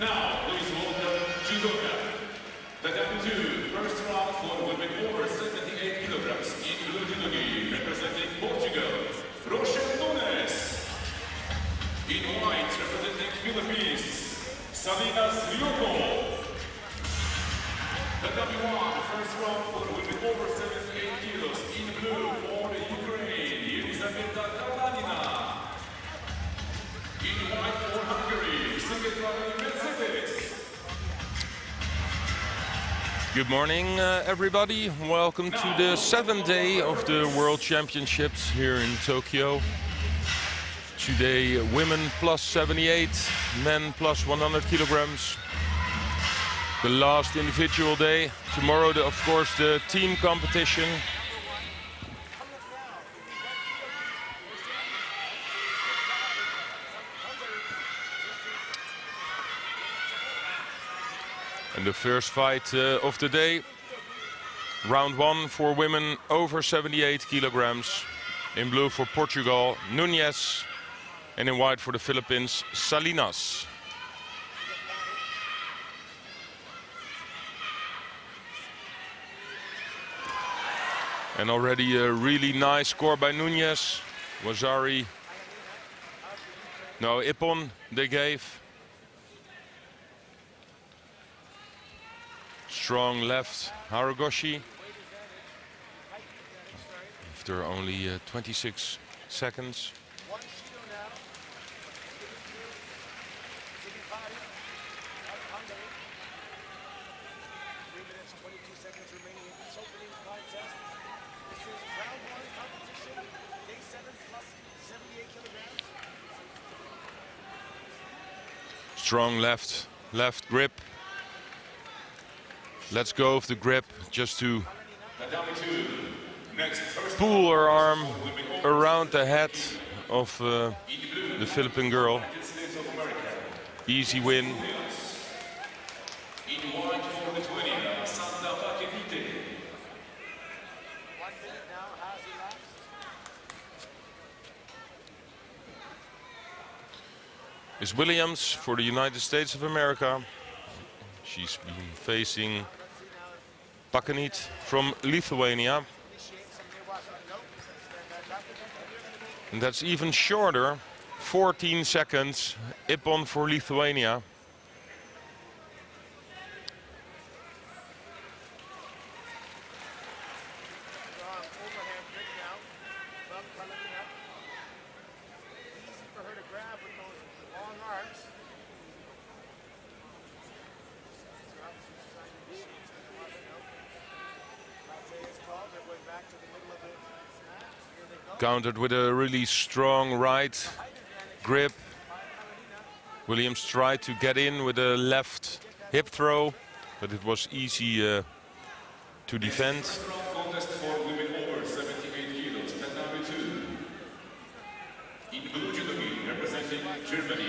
Now, please welcome Judo. Tatami 2, first round for women over 78 kilograms in blue judo, representing Portugal, Rochelle Nunes. In white, representing Philippines, Salinas Ryoko. Tatami 1, first round for women over 78 kilos in blue for Ukraine, Elisabetta Kalanina. In white for Hungary, Mercedes. Good morning, everybody. Welcome to the 7th day of the World Championships here in Tokyo. Today, women plus 78, men plus 100 kilograms. The last individual day. Tomorrow, of course, the team competition. And the first fight of the day, round 1 for women over 78 kilograms. In blue for Portugal, Nunes, and in white for the Philippines, Salinas. And already a really nice score by Nunes. Wazari, no, Ippon they gave. Strong left, Haragoshi. After only 26 seconds. Strong left grip. Let's go with the grip just to pull her arm around the head of the Philippine girl. Easy win. Is Williams for the United States of America. She's been facing Pakanit from Lithuania. And that's even shorter, 14 seconds, Ippon for Lithuania. Countered with a really strong right grip. Williams tried to get in with a left hip throw, but it was easy to defend. In blue judo, representing Germany,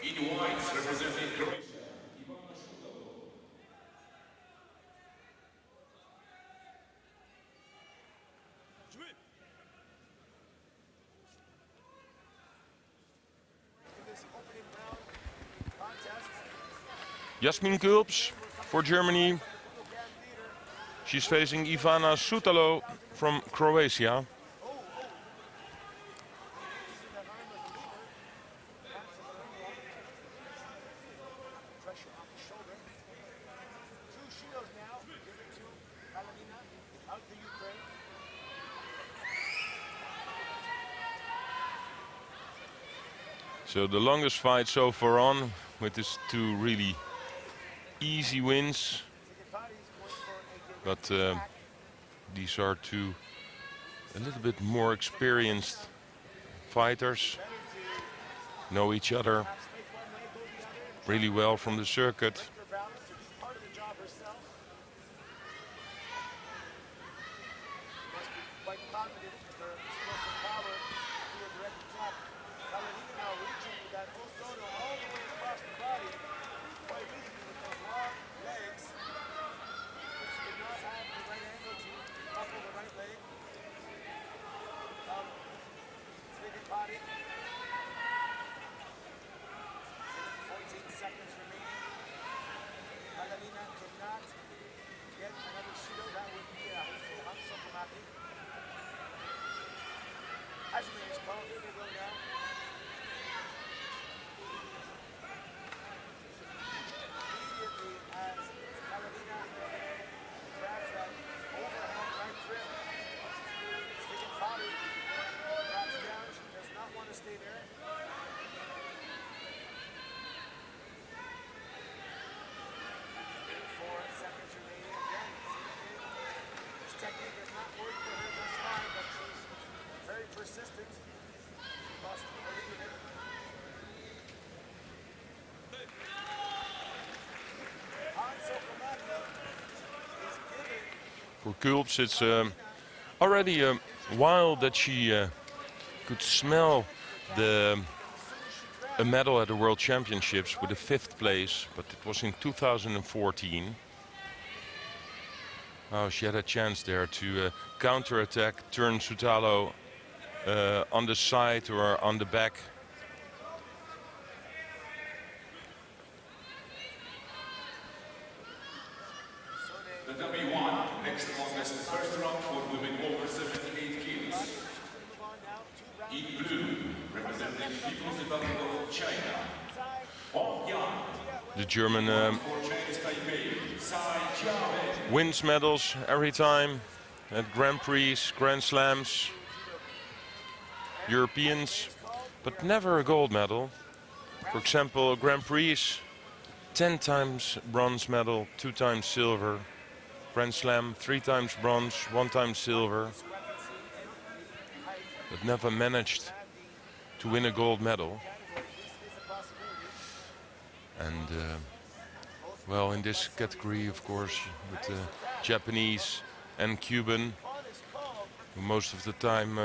in white, representing Croatia. Jasmin Kulps for Germany. She's facing Ivana Sutalo from Croatia. So the longest fight so far on, with these two really easy wins, but these are two a little bit more experienced fighters, know each other really well from the circuit. For Kulps, it's already a while that she could smell a medal at the World Championships with a 5th place, but it was in 2014. Oh, she had a chance there to counter-attack, turn Sutalo on the side or on the back. Tatami 1, next contest, first round for women over 78 kilos. In blue, representing People's Republic of China, The German wins medals every time at Grand Prix, Grand Slams, Europeans, but never a gold medal. For example, Grand Prix, 10 times bronze medal, 2 times silver. Grand Slam, 3 times bronze, 1 time silver. But never managed to win a gold medal. And well, in this category, of course, with the Japanese and Cuban, who most of the time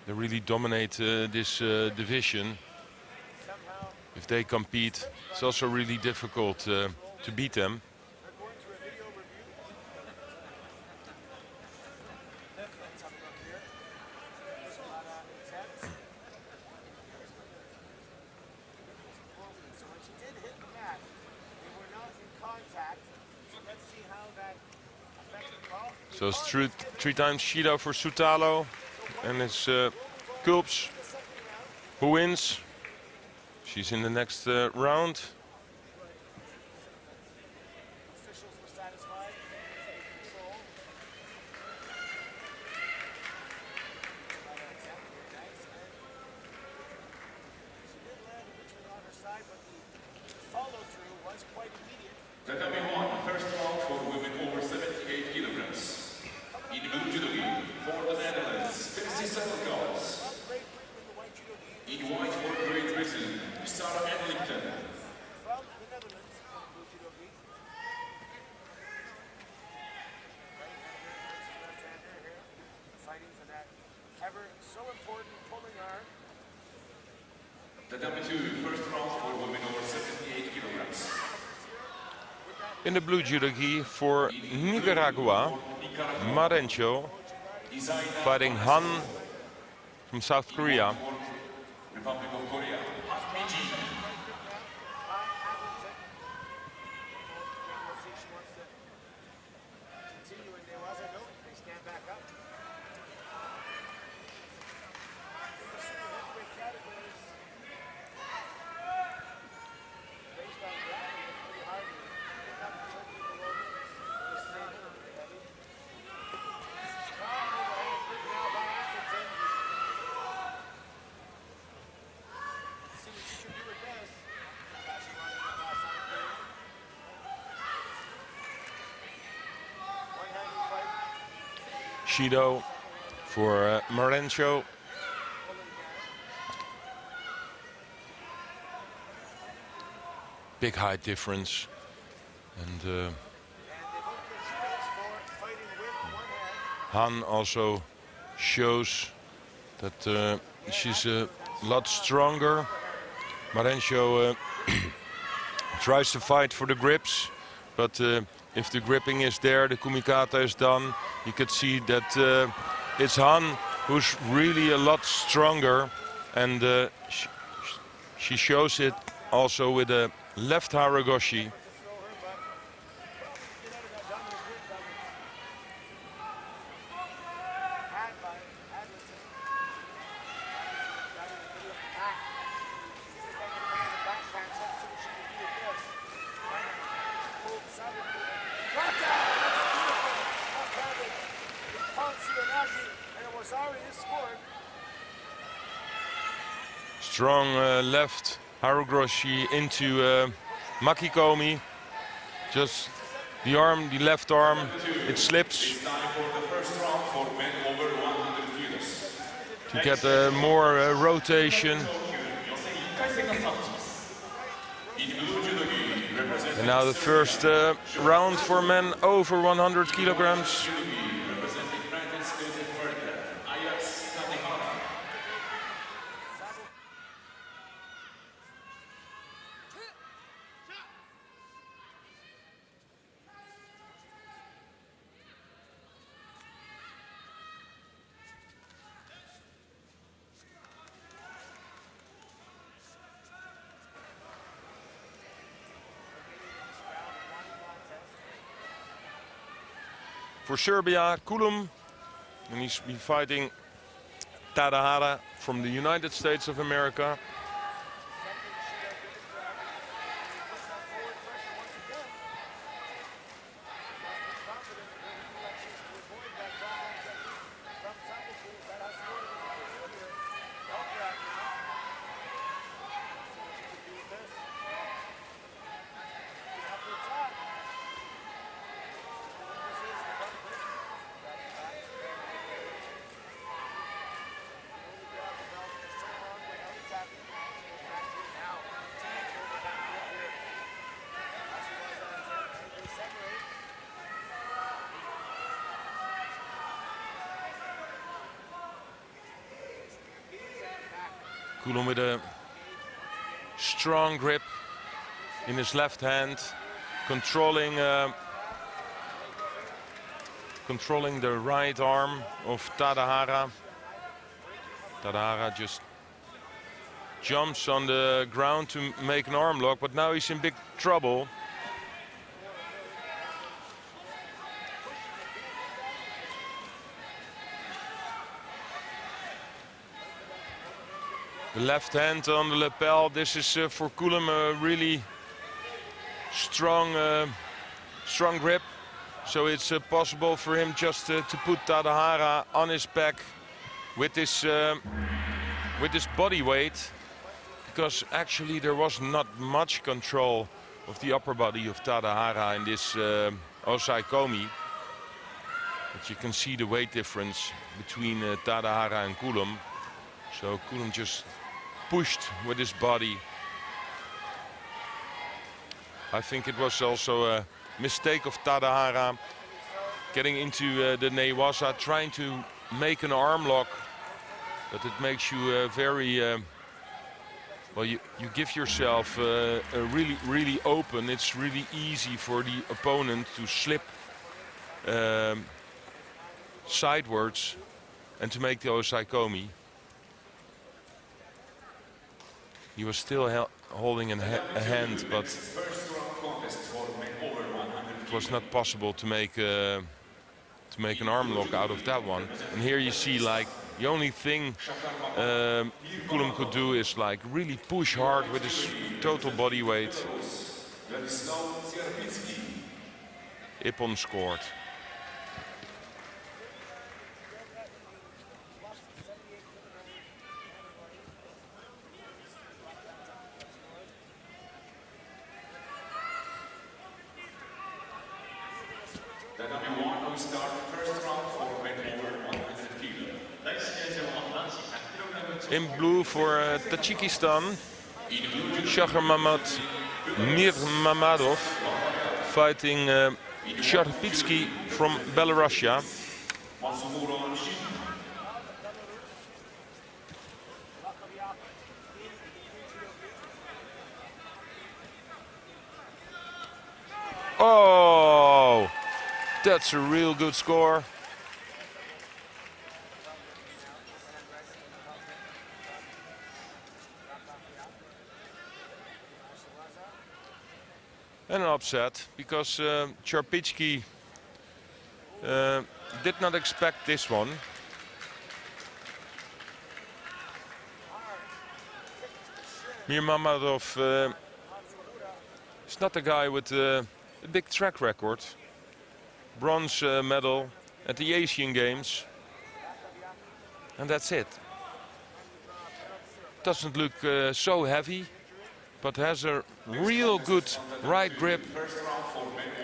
they really dominate this division. If they compete, it's also really difficult to beat them. So it's 3 times Judo for Sutalo, and it's Kulps who wins. She's in the next round. Tatami 1, first round for women over 78 kilograms. In blue judo for the Netherlands, 57 goals. In white for Great Britain, Sarah Edlington. Tatami 2, first round for women over 78 kilograms. In the blue judo for Nicaragua, Marencho fighting Han from South Korea. Republic of Korea, Judo for Marencho. Big height difference, and Han also shows that she's a lot stronger. Marencho tries to fight for the grips, but if the gripping is there, the kumikata is done. You could see that it's Han who's really a lot stronger, and she shows it also with a left haragoshi. Strong left Harugroshi into Makikomi. Just the arm, the left arm, it slips. To get more rotation. And now the first round for men over 100 kilograms. For Serbia, Kulum, and he's be fighting Tadahara from the United States of America. Kulum with a strong grip in his left hand, controlling the right arm of Tadahara. Tadahara just jumps on the ground to make an arm lock, but now he's in big trouble. The left hand on the lapel. This is for Kulum a really strong grip. So it's possible for him just to put Tadahara on his back with his body weight, because actually there was not much control of the upper body of Tadahara in this Osaikomi. But you can see the weight difference between Tadahara and Kulum. So Kulum just pushed with his body. I think it was also a mistake of Tadahara getting into the Newaza, trying to make an arm lock, but it makes you very well, you give yourself really open. It's really easy for the opponent to slip sidewards and to make the Osaikomi. He was still holding a hand, but it was not possible to make an arm lock out of that one. And here you see, like, the only thing Kulum could do is like really push hard with his total body weight. Ippon scored. In blue for Tajikistan, Shagarmamad Mirmamadov fighting Sharpitsky from Belarusia. Oh, that's a real good score. And an upset, because Sharpitsky did not expect this one. Mirmamadov is not a guy with a big track record. Bronze medal at the Asian Games. And that's it. doesn't look so heavy, but has a real good right grip.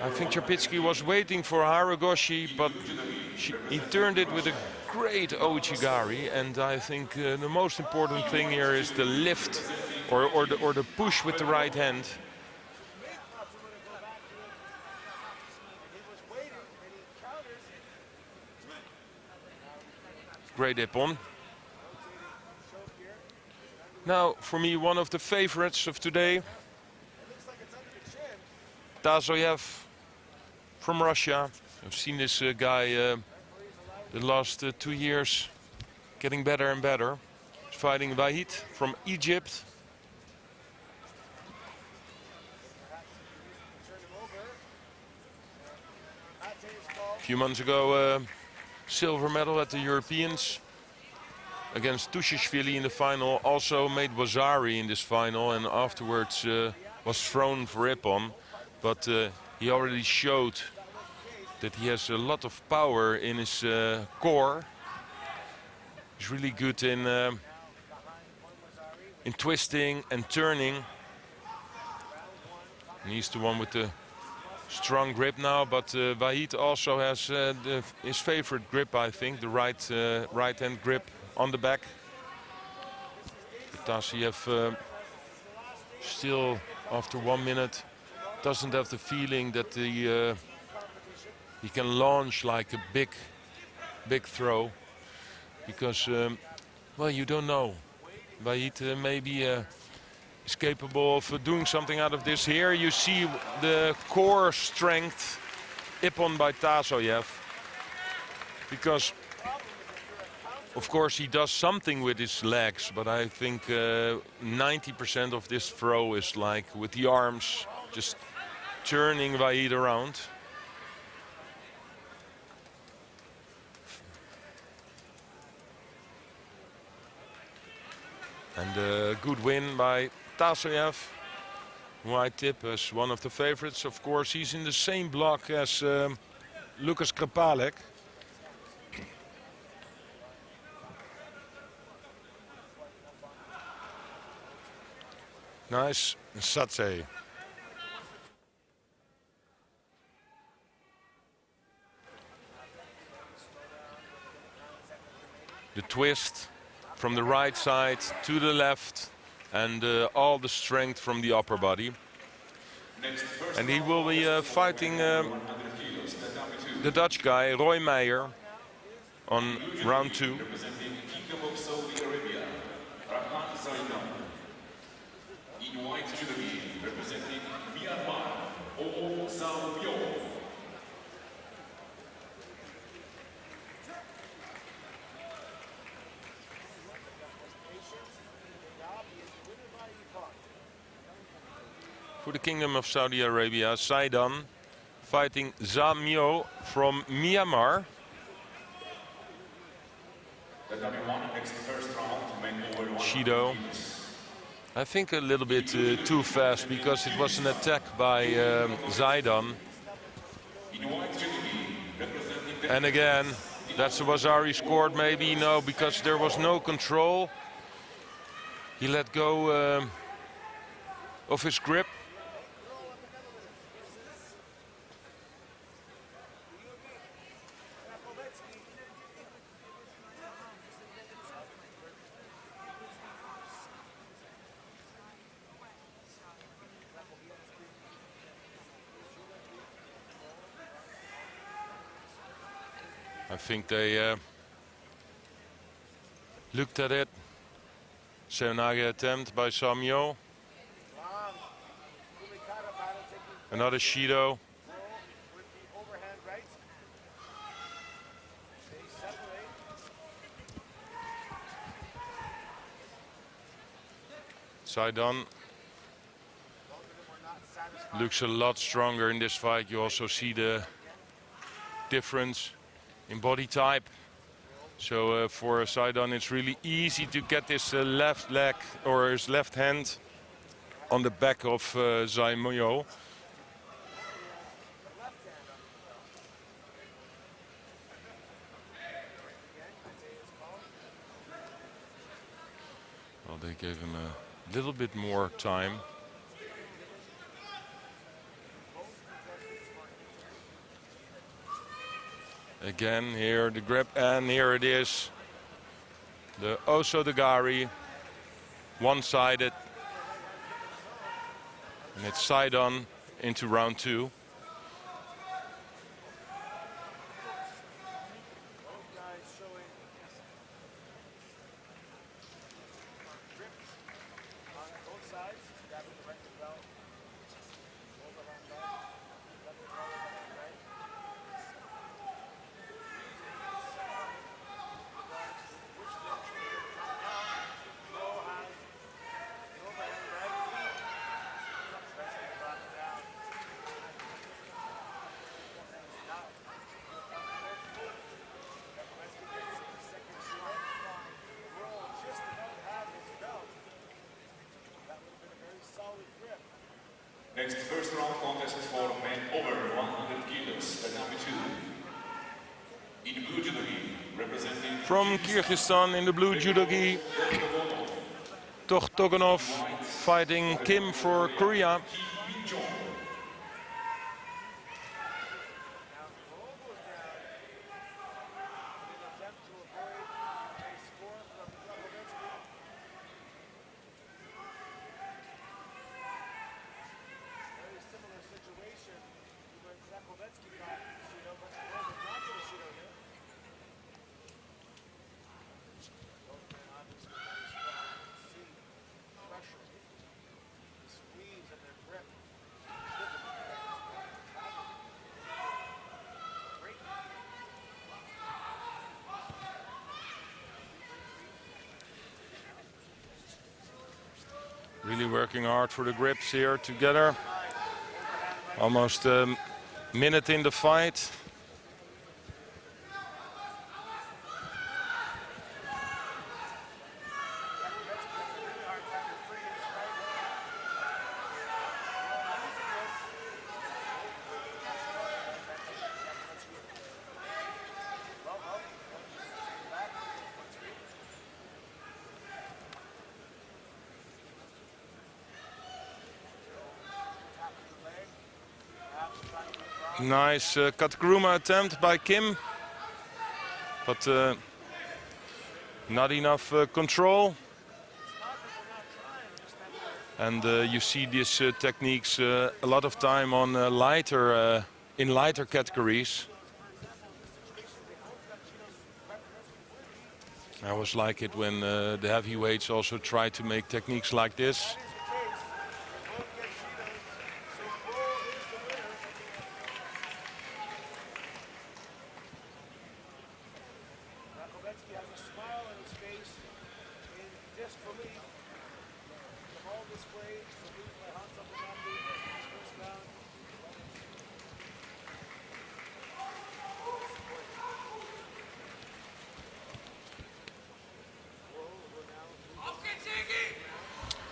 I think Czapicki was waiting for Haragoshi, but he turned it with a great Ouchigari. And I think the most important thing here is the lift or the push with the right hand. Great ippon. Now, for me, one of the favorites of today, Tazoyev from Russia. I've seen this guy the last 2 years getting better and better. He's fighting Vahid from Egypt. A few months ago, silver medal at the Europeans against Tushishvili in the final. Also made Wazari in this final and afterwards was thrown for ippon. But he already showed that he has a lot of power in his core. He's really good in twisting and turning. And he's the one with the strong grip now, but Vahid also has his favorite grip, I think, the right hand grip on the back. Tazoyev still, after 1 minute, doesn't have the feeling that he can launch like a big throw, because well, you don't know. Vahid maybe is capable of doing something out of this. Here you see the core strength ippon by Tazoyev, because of course he does something with his legs, but I think 90% of this throw is like with the arms, just turning Vahid around. And a good win by Tazoyev, who I tip as one of the favorites. Of course, he's in the same block as Lukas Krepalek. Nice Satse. The twist from the right side to the left, and all the strength from the upper body. And he will be fighting the Dutch guy, Roy Meijer, on round 2. For the Kingdom of Saudi Arabia, Saidan fighting Zamyo from Myanmar. Judo. I think a little bit too fast, because it was an attack by Zaidan. And again, that's Wazari scored, maybe. No, because there was no control. He let go of his grip. I think they looked at it. Seoinage attempt by Samyo. Another Shido. Saidan looks a lot stronger in this fight. You also see the difference in body type. So for Saidan, it's really easy to get this left leg or his left hand on the back of Zaimyo. Well, they gave him a little bit more time. Again, here the grip, and here it is. The Osodagari, one-sided. And it's side on into round 2. Next, first round contest for men over 100 kilos, Tatami 2. In blue judogi, representing from Kyrgyzstan in the blue judogi, Tokhtoganov fighting Kim for Korea. Really working hard for the grips here together. Almost a minute in the fight. Nice Kataguruma attempt by Kim, but not enough control. And you see these techniques a lot of time on in lighter categories. I always like it when the heavyweights also try to make techniques like this.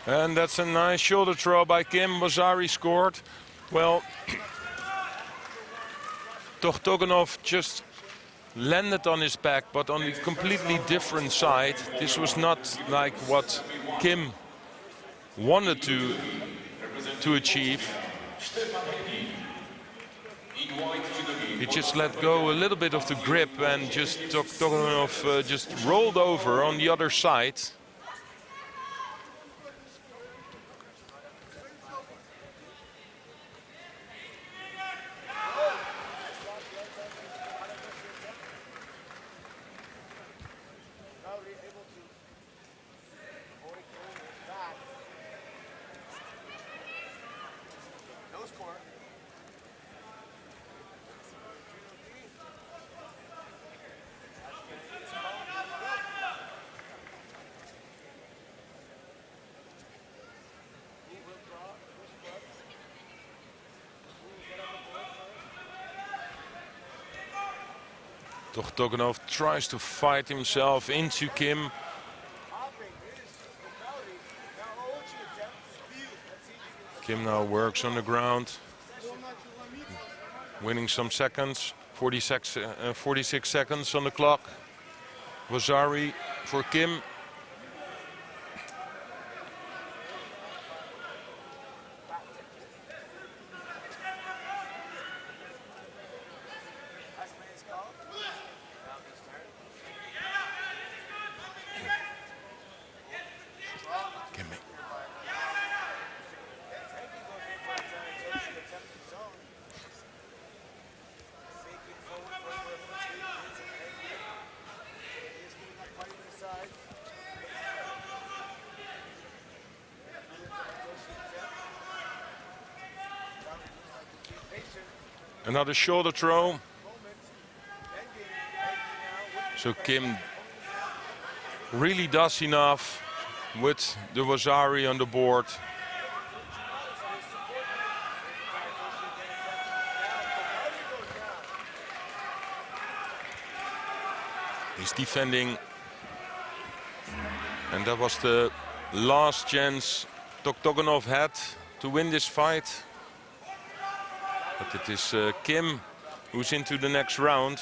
And that's a nice shoulder throw by Kim. Bozari scored. Well, Tokhtoganov just landed on his back, but on a completely different side. This was not like what Kim wanted to achieve. He just let go a little bit of the grip, and just Tokhtoganov just rolled over on the other side. Tokhtoganov tries to fight himself into Kim. Kim now works on the ground, winning some seconds. 46 seconds on the clock. Bozari for Kim. Another shoulder throw. So Kim really does enough with the Wazari on the board. He's defending. And that was the last chance Toktoganov had to win this fight. But it is Kim who's into the next round.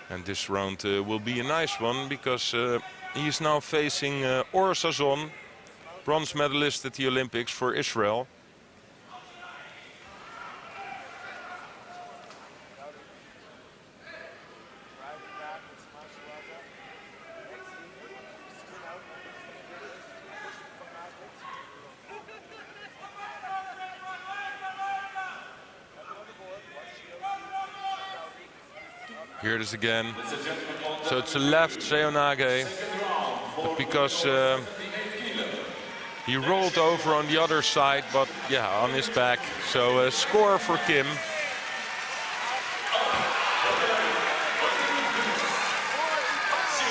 And this round will be a nice one because he is now facing Or Sazon, bronze medalist at the Olympics for Israel. Here it is again. So it's a left Seonage, but because he rolled over on the other side, but yeah, on his back. So a score for Kim.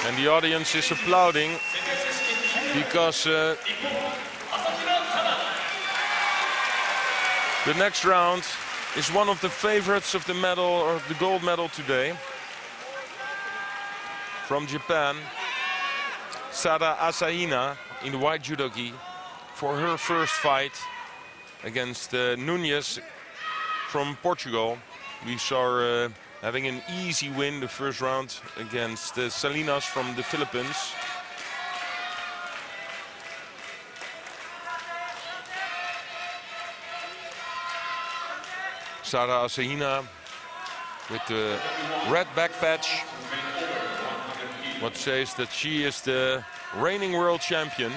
And the audience is applauding because the next round is one of the favorites of the medal or the gold medal today. From Japan, Sada Asahina in the white judogi for her first fight against Nunes from Portugal. We saw her having an easy win the first round against Salinas from the Philippines. Sada Asahina with the red back patch. What says that she is the reigning world champion.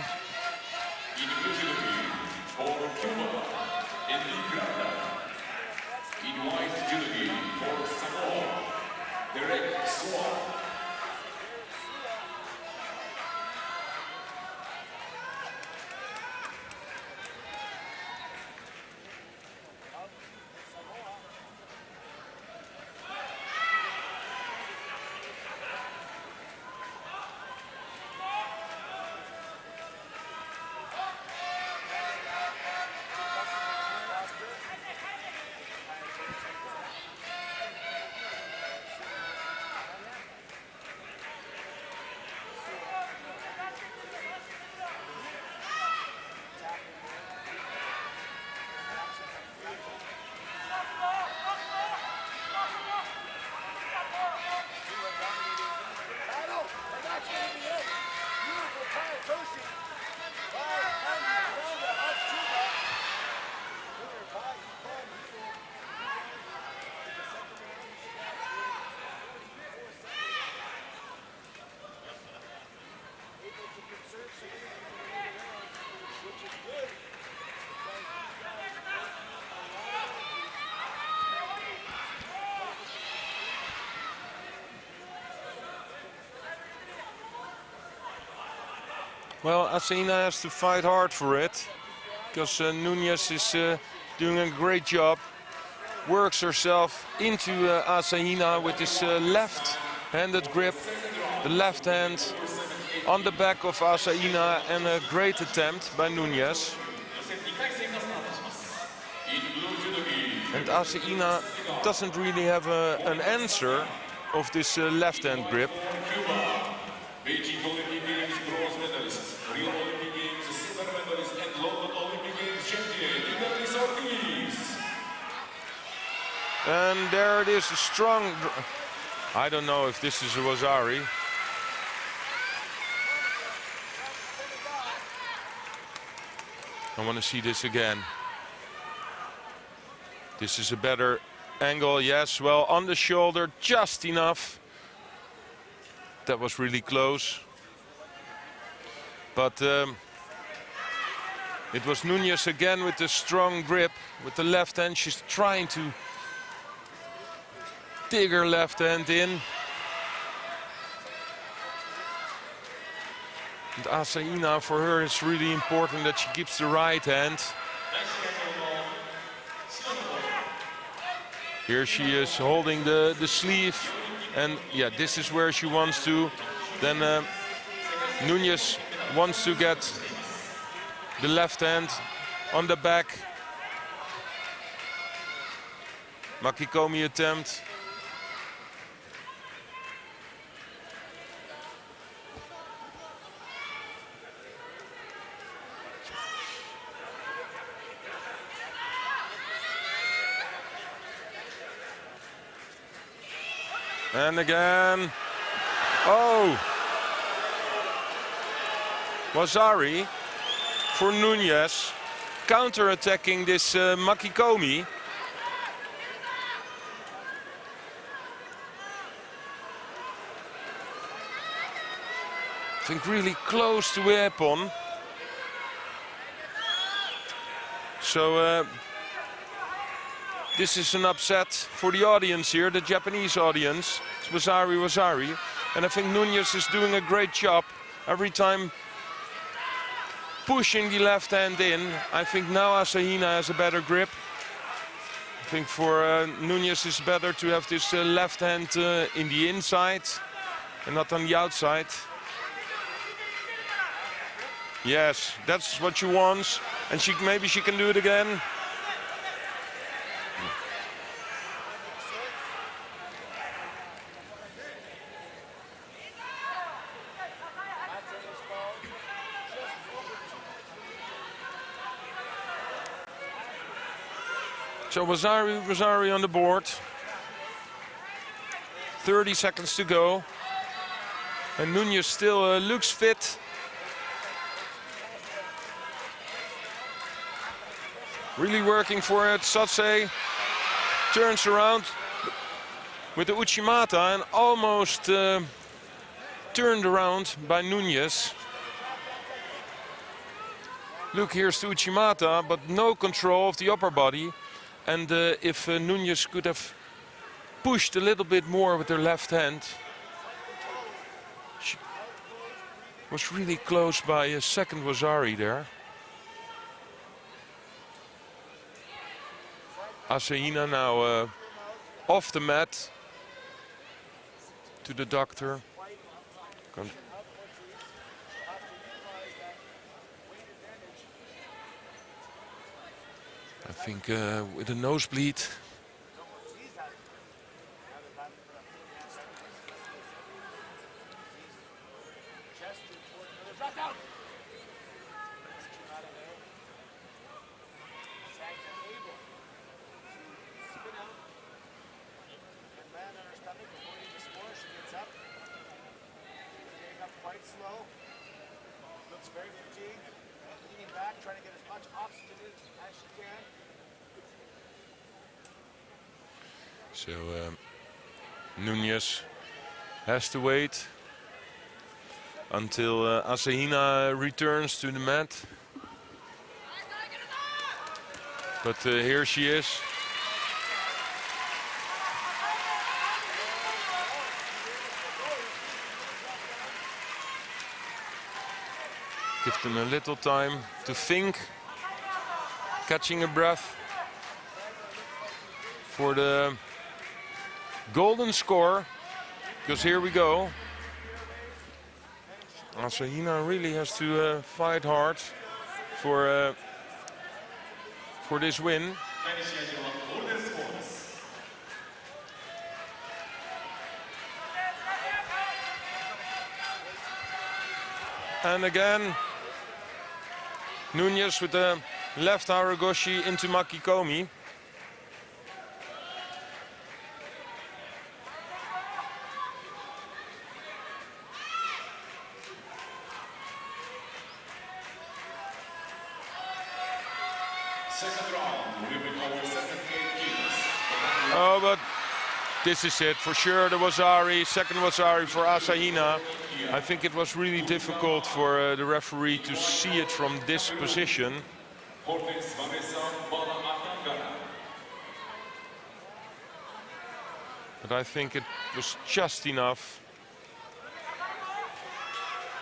Well, Asahina has to fight hard for it because Nunes is doing a great job. Works herself into Asahina with his left-handed grip. The left hand on the back of Asahina, and a great attempt by Nunes. And Asahina doesn't really have an answer of this left-hand grip. And there it is, a strong... I don't know if this is a Wazari. I want to see this again. This is a better angle, yes. Well, on the shoulder, just enough. That was really close. But it was Nunes again with the strong grip. With the left hand, she's trying to dig her left hand in. And Asahina, for her, it's really important that she keeps the right hand. Here she is holding the sleeve. And yeah, this is where she wants to. Then Nunes wants to get the left hand on the back. Makikomi attempt. And again. Oh! Wazari for Nunes, counter-attacking this Makikomi. I think really close to weapon. So this is an upset for the audience here, the Japanese audience. It's Wazari. And I think Nunes is doing a great job every time pushing the left hand in. I think now Asahina has a better grip. I think for Nunes it's better to have this left hand in the inside and not on the outside. Yes, that's what she wants. And maybe she can do it again. So Wazari on the board. 30 seconds to go. And Nunes still looks fit. Really working for it. Satse turns around with the Uchimata and almost turned around by Nunes. Look, here's the Uchimata, but no control of the upper body. And if Nunes could have pushed a little bit more with her left hand, she was really close by a second Wazari there. Asahina now off the mat to the doctor. I think with a nosebleed. So Nunes has to wait until Asahina returns to the mat. But here she is. Give them a little time to think, catching a breath for the golden score, because here we go. Asahina really has to fight hard for this win. And again, Nunes with the left Haragoshi into Makikomi. Oh, but this is it for sure. The Wazari, second Wazari for Asahina. I think it was really difficult for the referee to see it from this position. But I think it was just enough.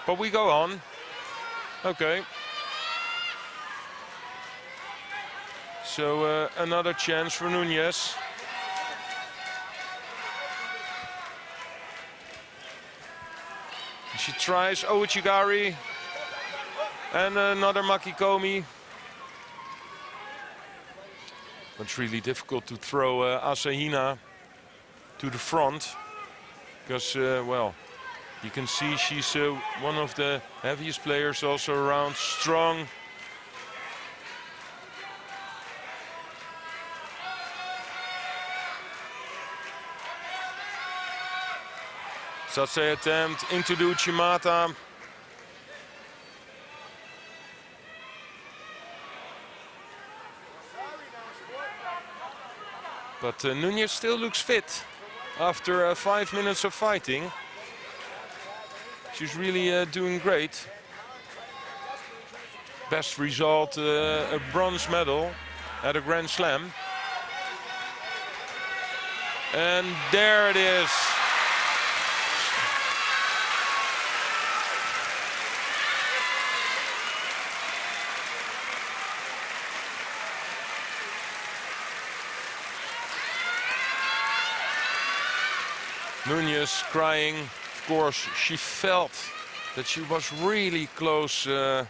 But we go on. Okay. So another chance for Nunez. She tries Ouchigari and another Makikomi. It's really difficult to throw Asahina to the front because, well, you can see she's one of the heaviest players also around, strong. Sase attempt into the Uchimata. But Nunez still looks fit after 5 minutes of fighting. She's really doing great. Best result, a bronze medal at a Grand Slam. And there it is. Nunez crying. Of course, she felt that she was really close to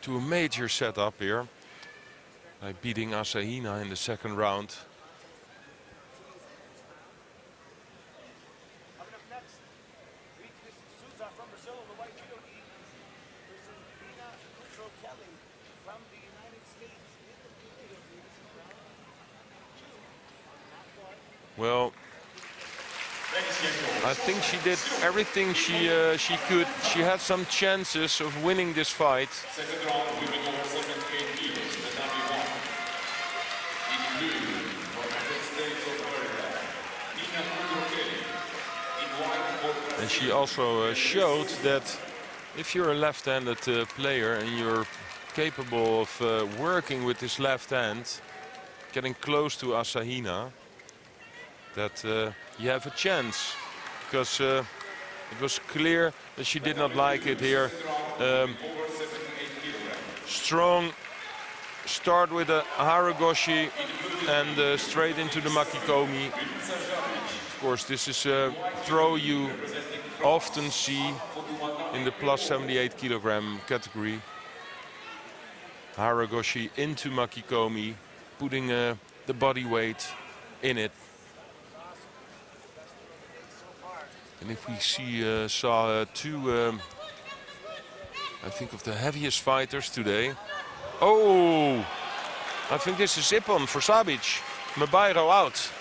a major setup here by beating Asahina in the second round. Well, I think she did everything she could. She had some chances of winning this fight. Second round, women over 78 kilos, Tatami 1. In blue, from United States of America, Nina Kudrokeli. In white, for And she also showed that if you're a left-handed player and you're capable of working with this left hand, getting close to Asahina, that you have a chance. Because it was clear that she did not like it here. Strong start with a Haragoshi and straight into the Makikomi. Of course, this is a throw you often see in the plus 78 kilogram category. Haragoshi into Makikomi, putting the body weight in it. And if we saw two, I think, of the heaviest fighters today. Oh, I think this is Ippon for Sabic. Mabairo out.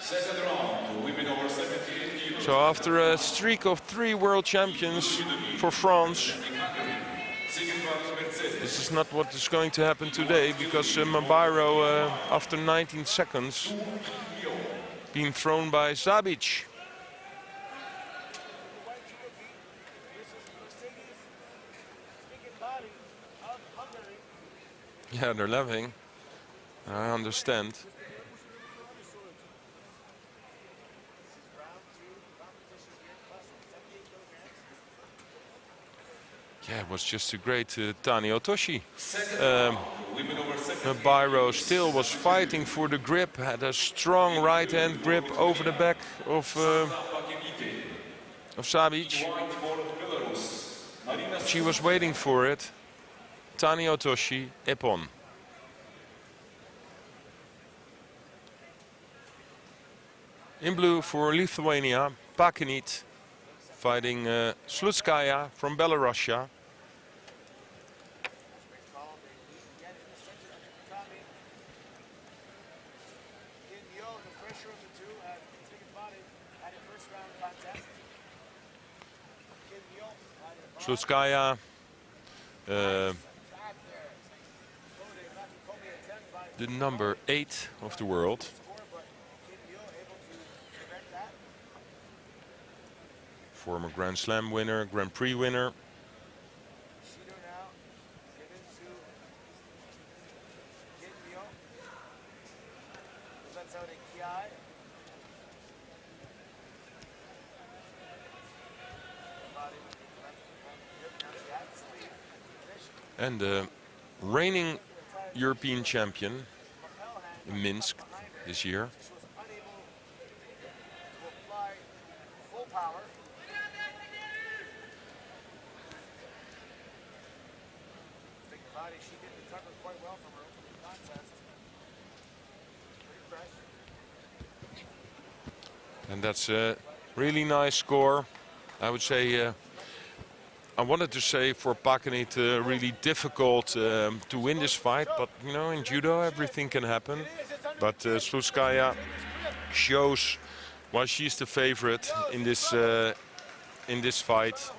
second round, women over 78 kilos. So after a streak of 3 world champions for France, this is not what is going to happen today, because Mabairo, after 19 seconds, being thrown by Sabic. Yeah, they're laughing. I understand. Yeah, it was just a great Tani Otoshi. Mabairo still was fighting for the grip, had a strong right hand grip over the back of Sabic. She was waiting for it. Tani Otoshi, Ippon. In blue for Lithuania, Pakinit, fighting Slutskaya from Belarusia. Slutskaya, the number 8 of the world. Former Grand Slam winner, Grand Prix winner. And the reigning European champion in Minsk this year. And that's a really nice score. I would say, I wanted to say for Pakinit really difficult to win this fight, but you know, in judo everything can happen. But Slutskaya shows why she's the favorite in this fight.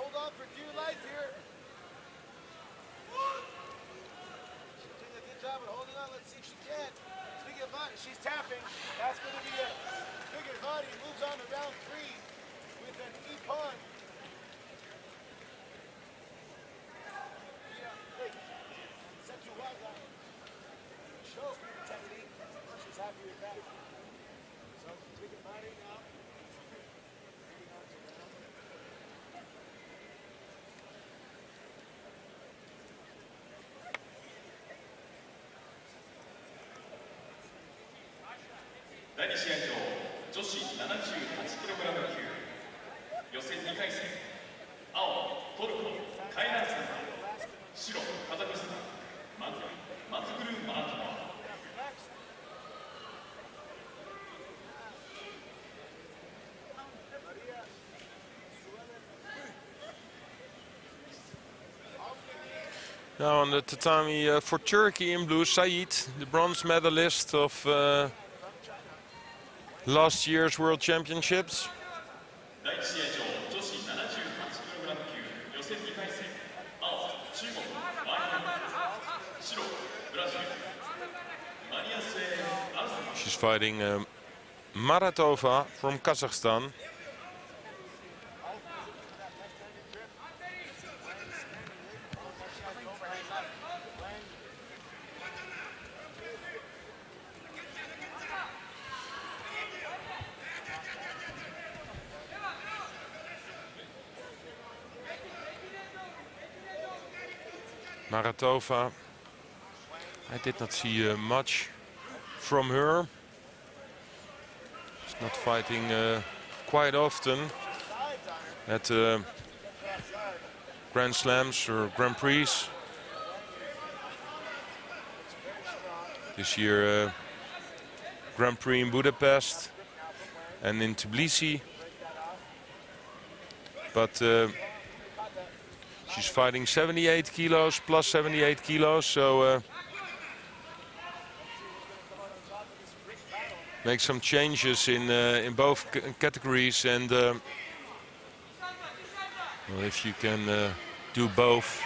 Now on the tatami for Turkey in blue, Said, the bronze medalist of last year's World Championships. She's fighting Maratova from Kazakhstan. Maratova, I did not see much from her. She's not fighting quite often at Grand Slams or Grand Prix. This year Grand Prix in Budapest and in Tbilisi. But she's fighting 78 kilos plus 78 kilos, so make some changes in both categories, and well, if you can do both,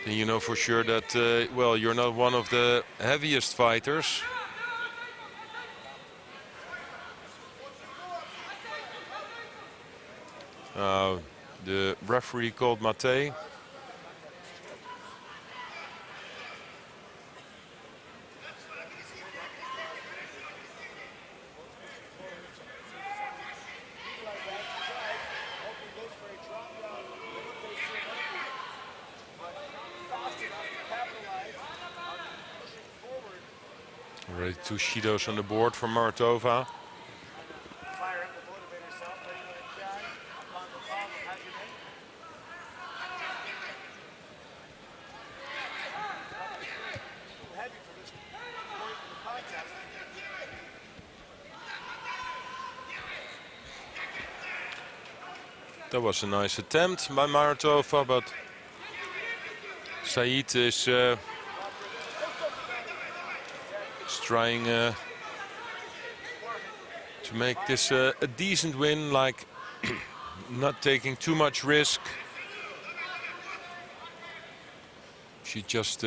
then you know for sure that well, you're not one of the heaviest fighters. The referee called Mate. Already 2 Shidos on the board for Maratova. That was a nice attempt by Maratova, but Said is trying to make this a decent win, like not taking too much risk. She just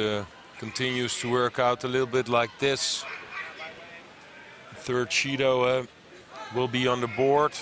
continues to work out a little bit like this. Third Shido will be on the board.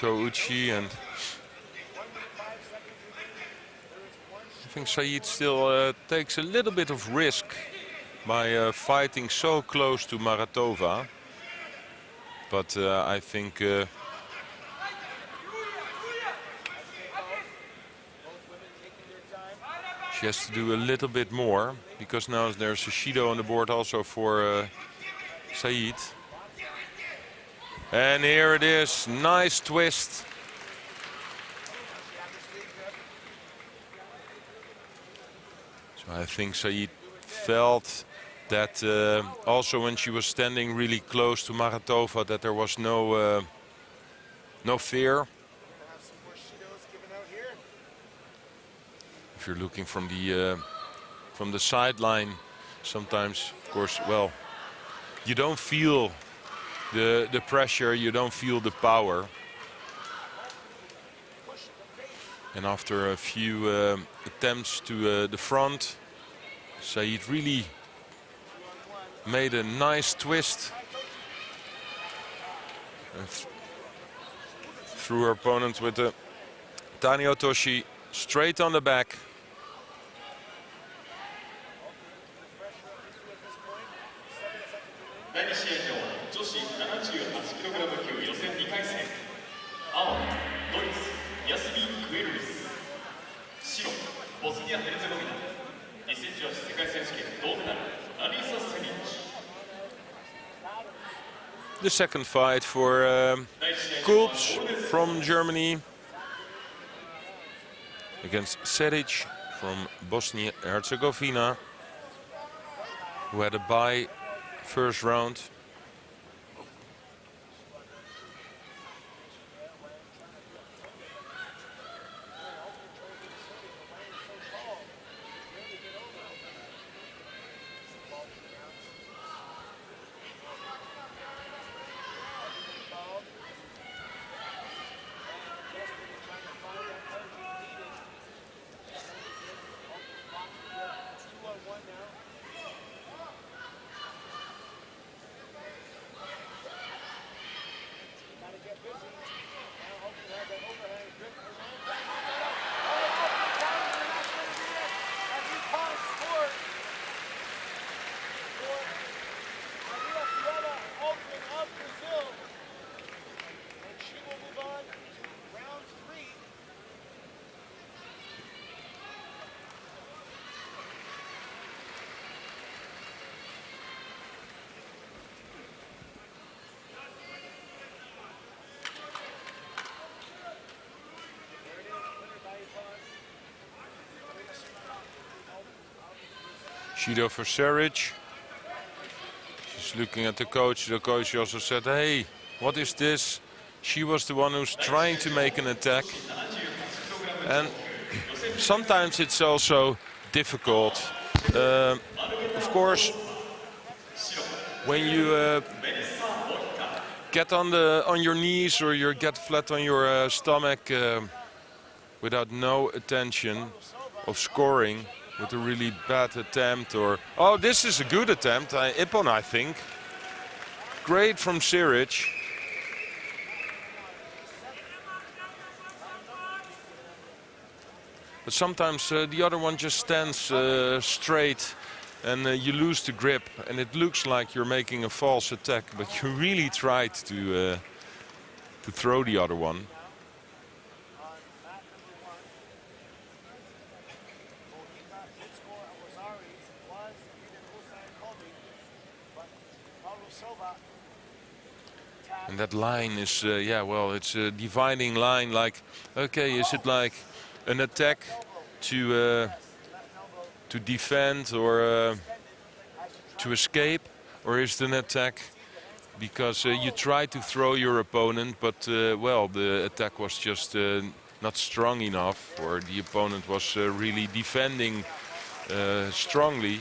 Kouchi, and I think Saeed still takes a little bit of risk by fighting so close to Maratova. But I think she has to do a little bit more, because now there's a Judo on the board also for Saeed. And here it is, nice twist. So I think Saeed felt that also when she was standing really close to Maratova, that there was no fear. If you're looking from the sideline, sometimes, of course, well, you don't feel the pressure, you don't feel the power. And after a few attempts to the front, Saeed really made a nice twist and threw her opponent with the Tani Otoshi straight on the back. The second fight for Kulps from Germany against Seric from Bosnia-Herzegovina, who had a bye first round. Judo for Seric. She's looking at the coach. The coach also said, hey, what is this? She was the one who's trying to make an attack. And sometimes it's also difficult. Of course, when you get on your knees or you get flat on your stomach without no attention of scoring, with a really bad attempt, or oh, this is a good attempt, Ippon, I think. Great from Seric. But sometimes the other one just stands straight and you lose the grip, and it looks like you're making a false attack, but you really tried to throw the other one. And that line is, yeah, well, it's a dividing line. Like, okay, is it like an attack to defend or to escape, or is it an attack because you try to throw your opponent, but well, the attack was just not strong enough, or the opponent was really defending strongly.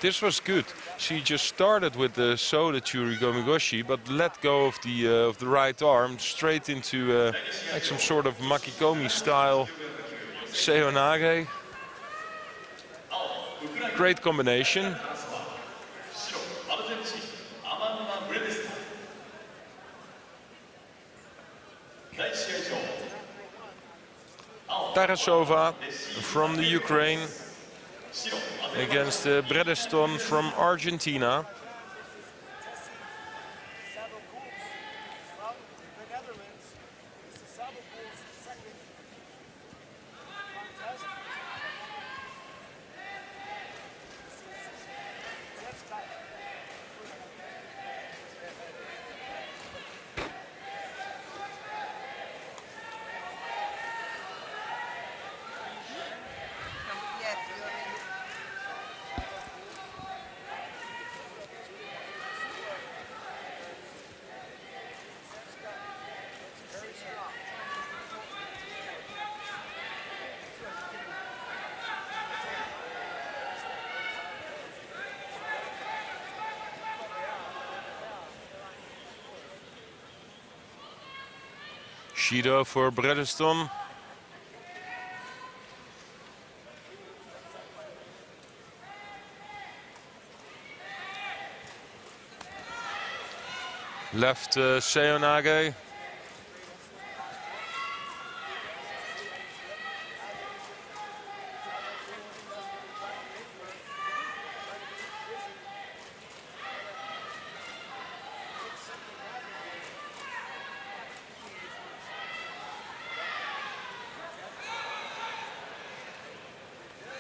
This was good. She just started with the Soda Churi Gomigoshi, but let go of the right arm straight into like some sort of Makikomi style Seonage. Great combination. Tarasova from the Ukraine against Bredeston from Argentina. Judo for Bredeston. Left Seonage.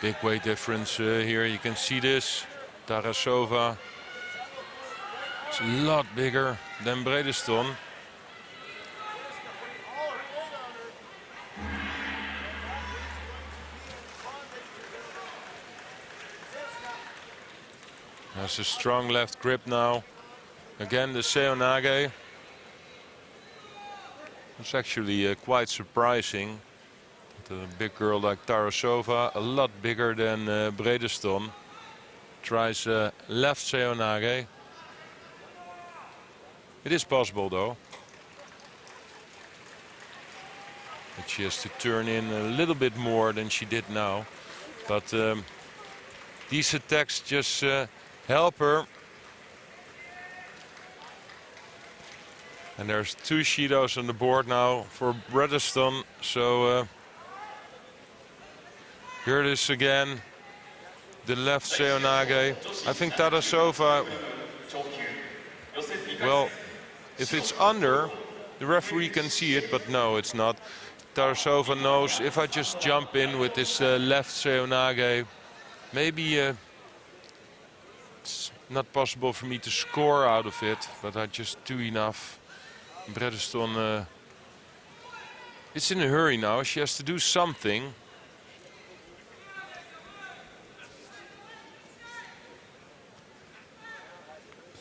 Big weight difference here, you can see this. Tarasova is a lot bigger than Bredeston. Has a strong left grip now. Again, the Seonage. It's actually quite surprising. A big girl like Tarasova, a lot bigger than Bredeston. Tries left Seonage. It is possible though. But she has to turn in a little bit more than she did now. But these attacks just help her. And there's 2 Judos on the board now for Bredeston. So here it is again. The left Seonage. I think Tarasova, well, if it's under, the referee can see it, but no, it's not. Tarasova knows if I just jump in with this left Seonage, maybe it's not possible for me to score out of it, but I just do enough. Bredeston is in a hurry now. She has to do something.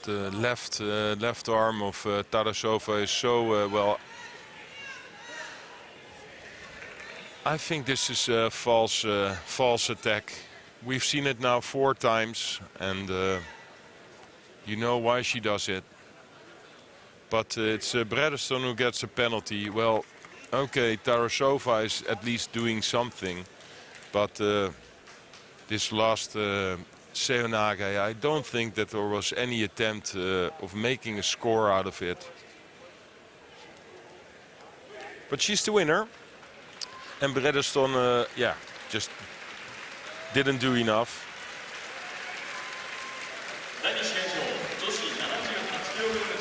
The left arm of Tarasova is so well. I think this is a false attack. We've seen it now 4 times, and you know why she does it. But it's Bredeston who gets a penalty. Well, okay, Tarasova is at least doing something, but this last Seonage, I don't think that there was any attempt of making a score out of it. But she's the winner. And Bredeston, yeah, just didn't do enough.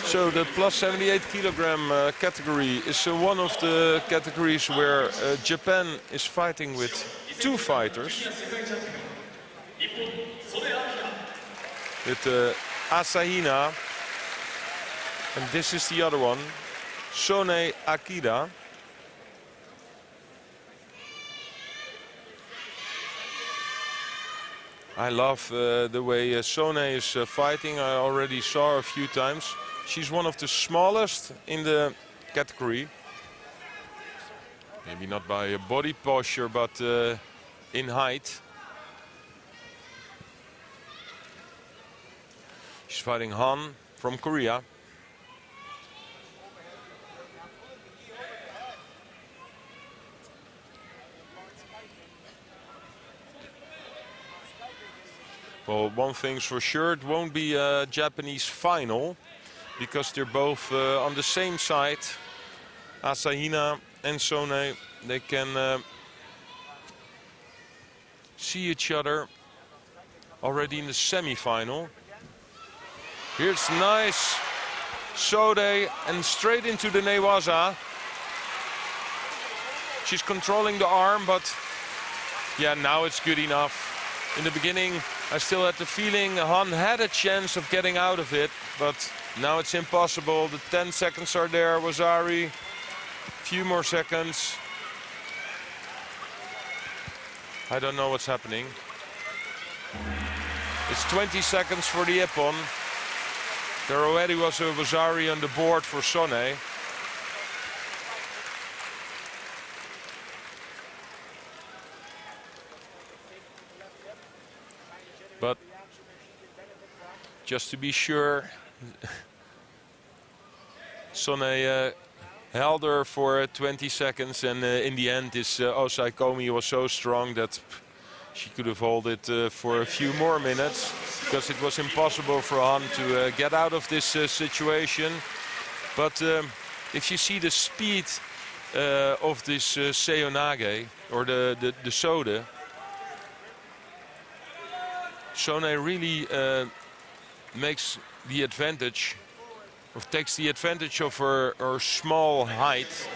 So the plus 78 kilogram category is one of the categories where Japan is fighting with 2 fighters. With Asahina, and this is the other one, Sone Akida. I love the way Sone is fighting. I already saw her a few times. She's one of the smallest in the category. Maybe not by a body posture, but in height. She's fighting Han from Korea. Well, one thing's for sure, it won't be a Japanese final because they're both on the same side. Asahina and Sone, they can see each other already in the semi-final. Here's nice Sode and straight into the Newaza. She's controlling the arm, but yeah, now it's good enough. In the beginning, I still had the feeling Han had a chance of getting out of it, but now it's impossible. The 10 seconds are there. Wasari, few more seconds. I don't know what's happening. It's 20 seconds for the Ippon. There already was a Wasari on the board for Sonne. But just to be sure, Sonne held her for 20 seconds, and in the end this Osai Komi was so strong that she could have held it for a few more minutes, because it was impossible for Han to get out of this situation. But if you see the speed of this Seonage, or the Sode, Sonne really makes the advantage, or takes the advantage of her small height.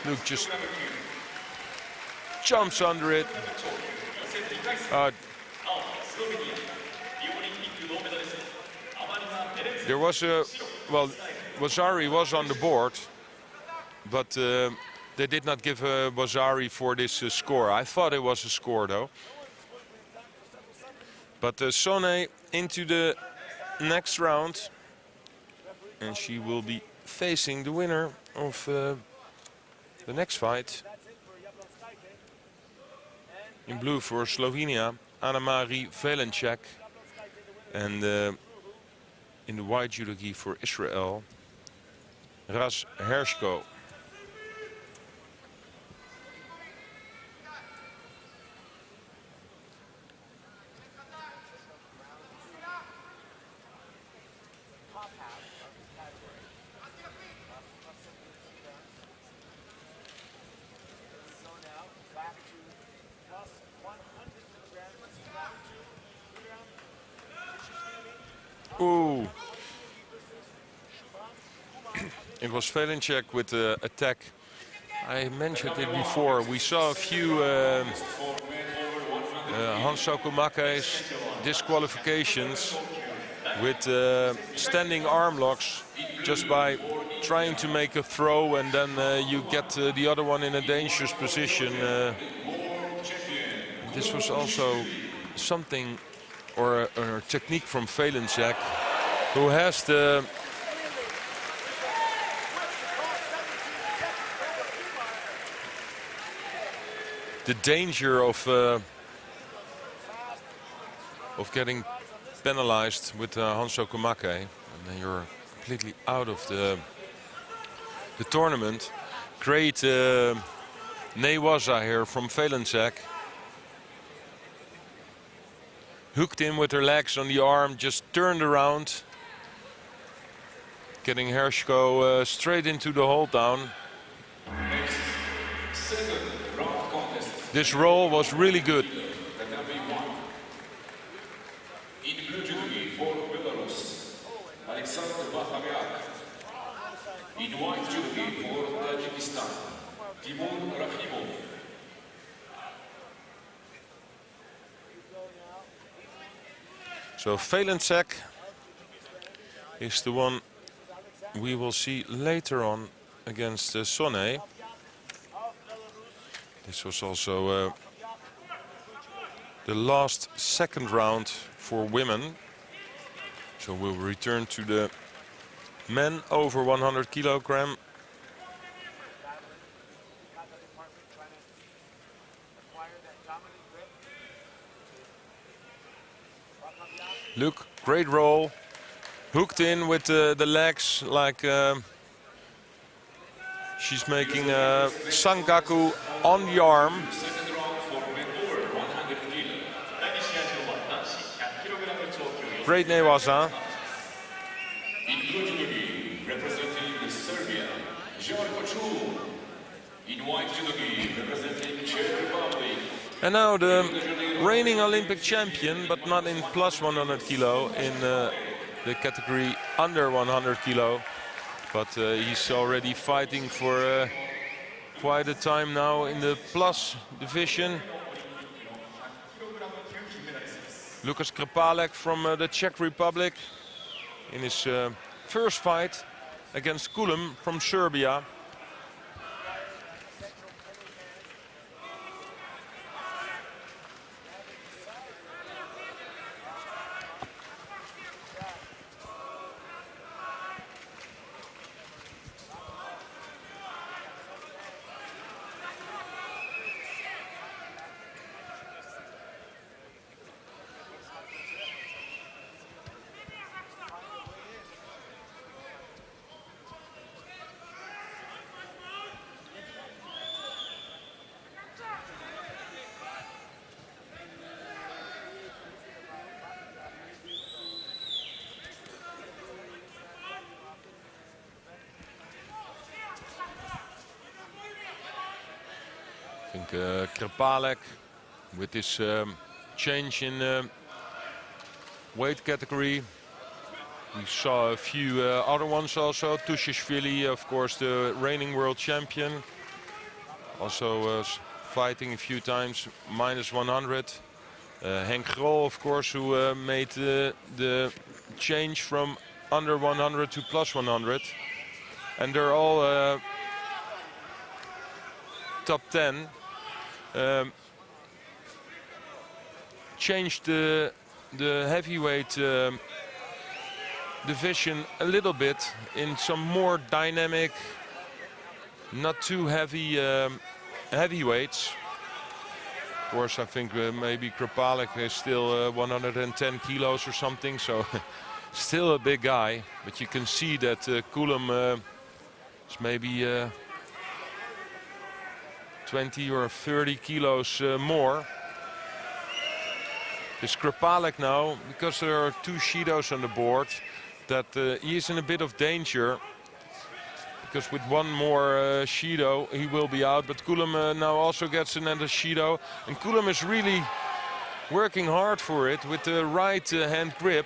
Look, just jumps under it. There was a, well, Wasari was on the board, but they did not give Wasari for this score. I thought it was a score though. But Sonne into the next round, and she will be facing the winner of the next fight. In blue for Slovenia, Annemarie Velencek, and in the white judo gi for Israel, Ras Hershko. Ooh. It was Velencek with the attack. I mentioned it before. We saw a few Hanso Komake's disqualifications with standing arm locks, just by trying to make a throw, and then you get the other one in a dangerous position. This was also something, or a technique from Velencek, who has the danger of getting penalized with Hanso Komake, and then you're completely out of the tournament. Great Newaza here from Velencek. Hooked in with her legs on the arm, just turned around, getting Hershko straight into the hold down. This roll was really good. So Velencek is the one we will see later on against Sonne. This was also the last second round for women. So we'll return to the men over 100 kilogram. Look, great roll. Hooked in with the legs, like she's making a sangaku on the arm. Great Newaza. Representing Serbia, Žarko Čul. In white judo gi representing Czech Republic, And now the reigning Olympic champion, but not in plus 100 kilo, in the category under 100 kilo. But he's already fighting for quite a time now in the plus division. Lukas Krpálek from the Czech Republic in his first fight against Kulum from Serbia. I think Krpálek, with this change in weight category, we saw a few other ones also. Tushishvili, of course, the reigning world champion, also fighting a few times, minus 100. Henk Grol, of course, who made the change from under 100 to plus 100. And they're all top 10. Changed the heavyweight division a little bit in some more dynamic, not too heavy heavyweights. Of course, I think maybe Krpálek is still 110 kilos or something, so still a big guy. But you can see that Kulum is maybe 20 or 30 kilos more. This Krpálek now, because there are two Shidos on the board, that he is in a bit of danger. Because with one more Shido, he will be out. But Kulum now also gets another Shido. And Kulum is really working hard for it with the right hand grip.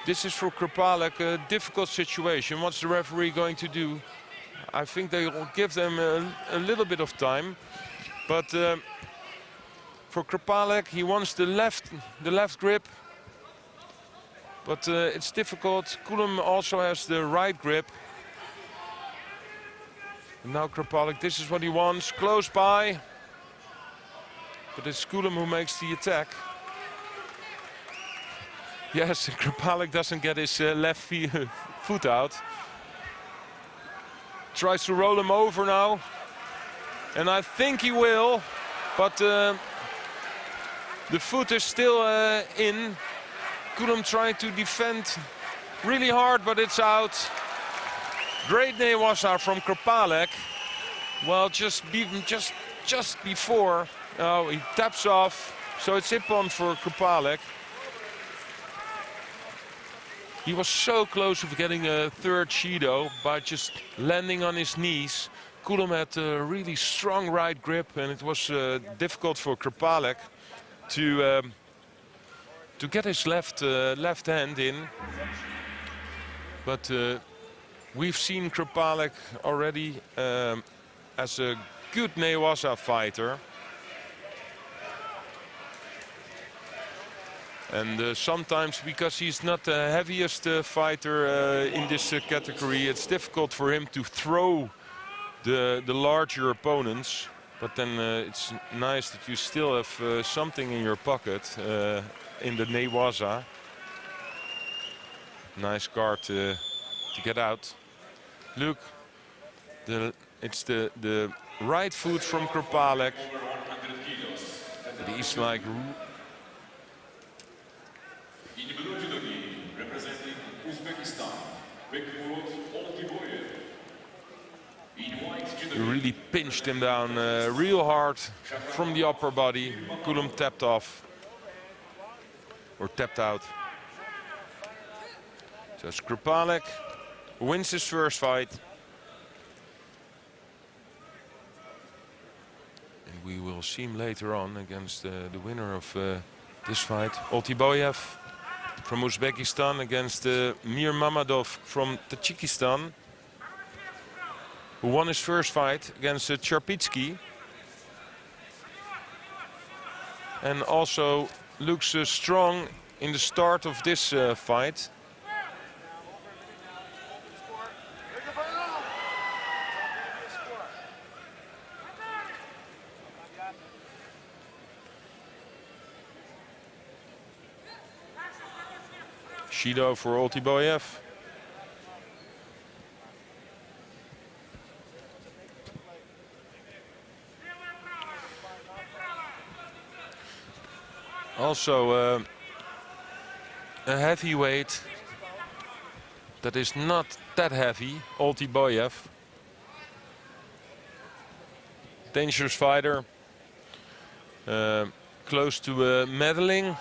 This is for Krpálek a difficult situation. What's the referee going to do? I think they will give them a little bit of time. But for Krpálek, he wants the left grip. But it's difficult. Kulum also has the right grip. And now Krpálek, this is what he wants, close by. But it's Kulum who makes the attack. Yes, Krpálek doesn't get his left foot out. Tries to roll him over now. And I think he will. But the foot is still in. Kulum trying to defend really hard, but it's out. Great Newaza from Krpálek. Well, just before, he taps off. So it's ippon for Krpálek. He was so close to getting a third Shido by just landing on his knees. Kulum had a really strong right grip, and it was difficult for Krpálek to get his left hand in. But we've seen Krpálek already as a good Newaza fighter. And sometimes, because he's not the heaviest fighter in this category, it's difficult for him to throw the larger opponents. But then it's nice that you still have something in your pocket in the Newaza. Nice guard to get out. Look, it's the right foot from Krpálek. He's like... He really pinched him down real hard from the upper body. Kulum tapped off. Or tapped out. So Krpálek wins his first fight. we will see him later on against the winner of this fight, Oltiboyev from Uzbekistan against Mir Mamadov from Tajikistan, who won his first fight against Charpitsky. And also looks strong in the start of this fight. Judo for Oltiboyev. Also a heavyweight that is not that heavy, Oltiboyev. Dangerous fighter, close to medaling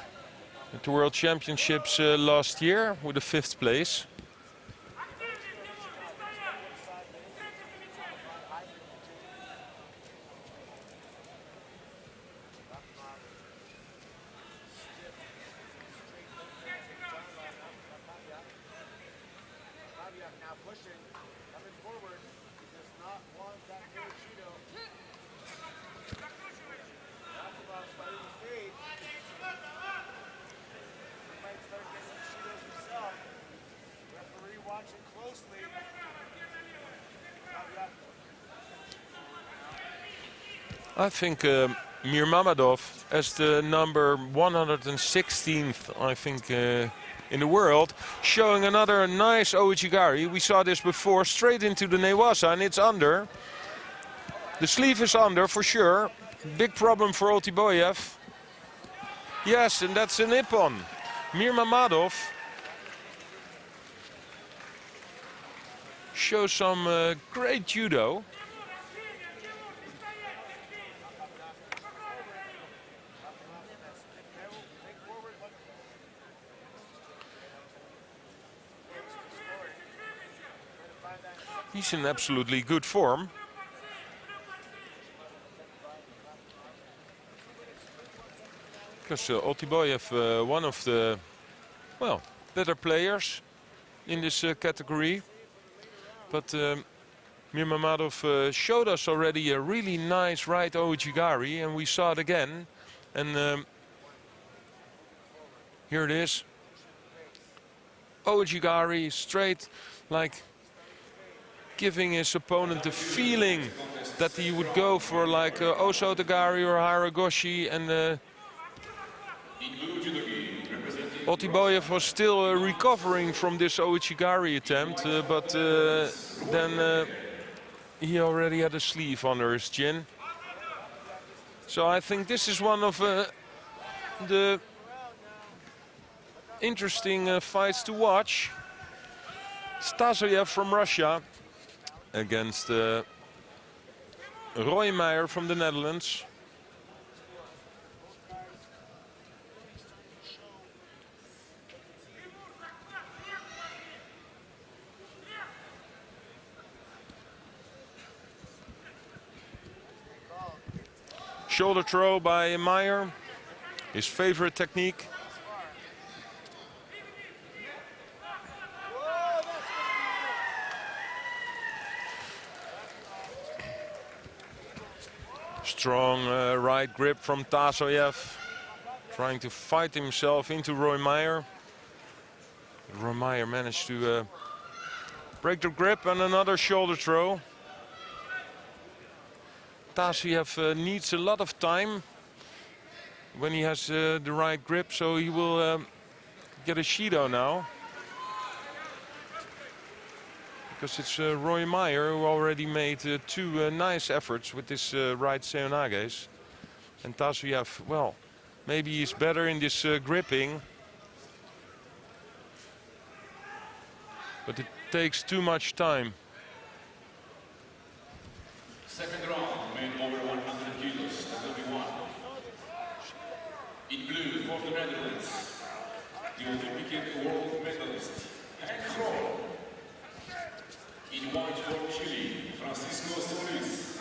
at the World Championships last year with a 5th place. I think Mir Mamadov, as the number 116th, I think, in the world, showing another nice Ouchigari. We saw this before, straight into the Newaza, and it's under. The sleeve is under for sure. Big problem for Oltiboyev. Yes, and that's a Nippon. Mir Mamadov shows some great judo. He's in absolutely good form. Because Oltiboyev, one of the, well, better players in this category. But Mir Mamadov showed us already a really nice right Ouchigari, and we saw it again. And here it is. Ouchigari straight, like giving his opponent the feeling that he would go for like Osotogari or Haragoshi, and Oltiboyev was still recovering from this Ouchigari attempt, but then he already had a sleeve under his chin. So I think this is one of the interesting fights to watch. Stasoyev from Russia against Roy Meyer from the Netherlands. Shoulder throw by Meyer, his favorite technique. Strong right grip from Tasoyev, trying to fight himself into Roy Meyer. Roy Meyer managed to break the grip, and another shoulder throw. Tasoyev needs a lot of time when he has the right grip, so he will get a Shido now. Because it's Roy Meyer who already made two nice efforts with this right Seonages. And Tasoyev, well, maybe he's better in this gripping. But it takes too much time. Second round, men over 100 kilos, Tatami 1. In blue for the Netherlands, the Olympic world medalist, and Kroll. In white for Chile, Francisco Solis.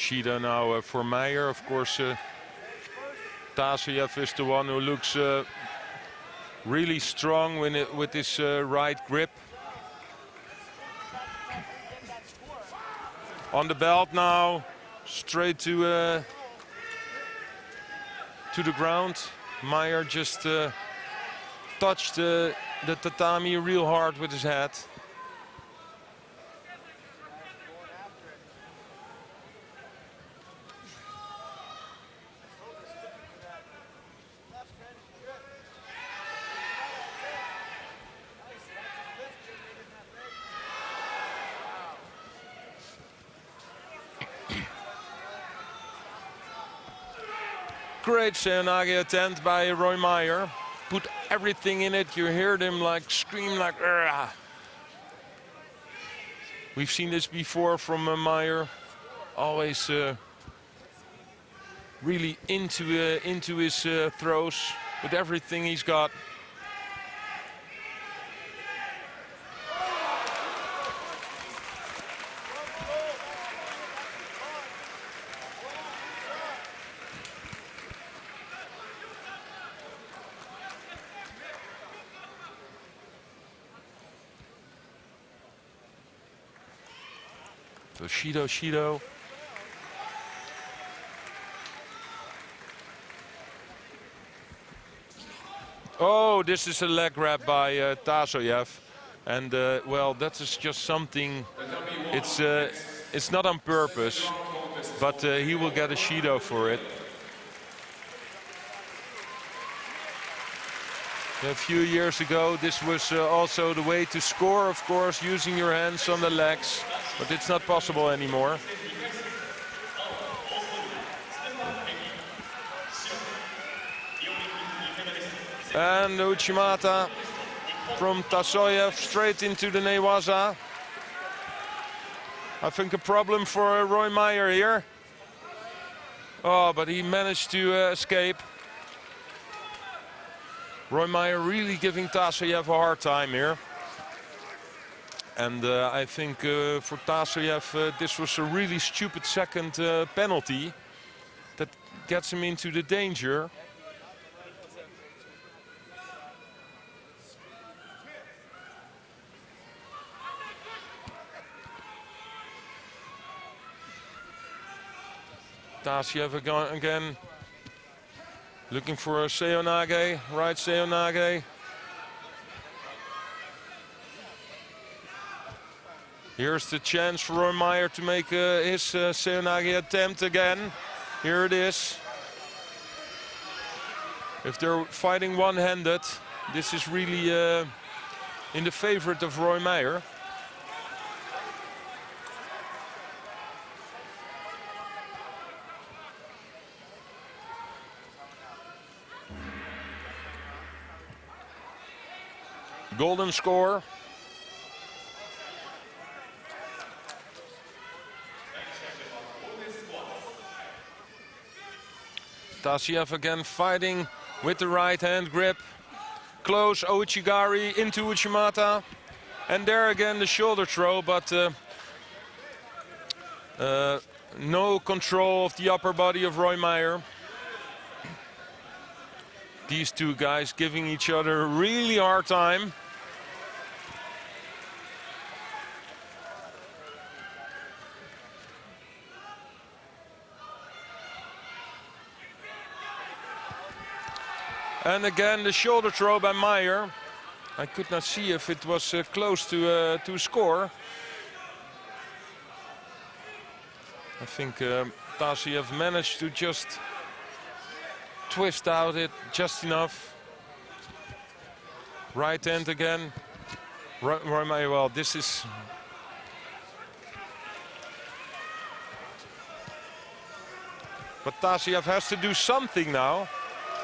Shido now for Meyer. Of course, Tasoyev is the one who looks really strong with his right grip. On the belt now, straight to the ground. Meyer just touched the tatami real hard with his head. Great seonage attempt by Roy Meyer. Put everything in it. You heard him like scream like "Argh!" We've seen this before from Meyer. Always really into his throws with everything he's got. So Shido. Oh, this is a leg grab by Tasoyev. And well, that is just something, it's not on purpose, but he will get a Shido for it. A few years ago, this was also the way to score, of course, using your hands on the legs, but it's not possible anymore. And Uchimata from Tasoyev straight into the Newaza. I think a problem for Roy Meyer here. Oh, but he managed to escape. Roy Meyer really giving Tasoyev a hard time here. And I think for Tasoyev this was a really stupid second penalty that gets him into the danger. Tasoyev again looking for a seonage, right seonage. Here's the chance for Roy Meyer to make his seonage attempt again. Here it is. If they're fighting one-handed, this is really in the favorite of Roy Meyer. Golden score. Tasoyev again fighting with the right hand grip. Close, Ouchigari into Uchimata. And there again the shoulder throw, but no control of the upper body of Roy Meyer. These two guys giving each other a really hard time. And again the shoulder throw by Meyer. I could not see if it was close to score. I think Tasoyev managed to just twist out it just enough. Right hand again. Roy Meyer, well, this is... But Tasoyev has to do something now.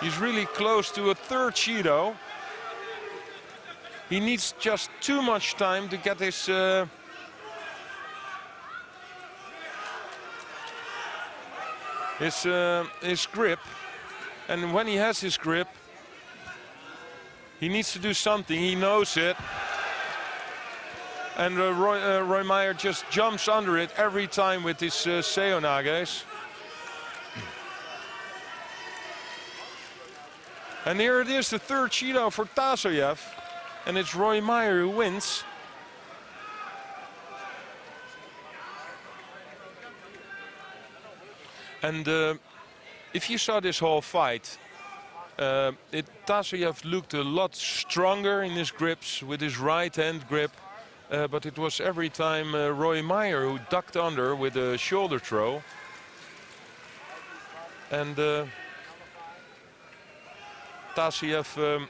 He's really close to a third Shido. He needs just too much time to get his grip. And when he has his grip, he needs to do something. He knows it. And Roy Meyer just jumps under it every time with his seonages. And here it is, the third Judo for Tasoyev. And it's Roy Meyer who wins. And if you saw this whole fight, Tasoyev looked a lot stronger in his grips with his right hand grip. But it was every time Roy Meyer who ducked under with a shoulder throw. And Tasoyev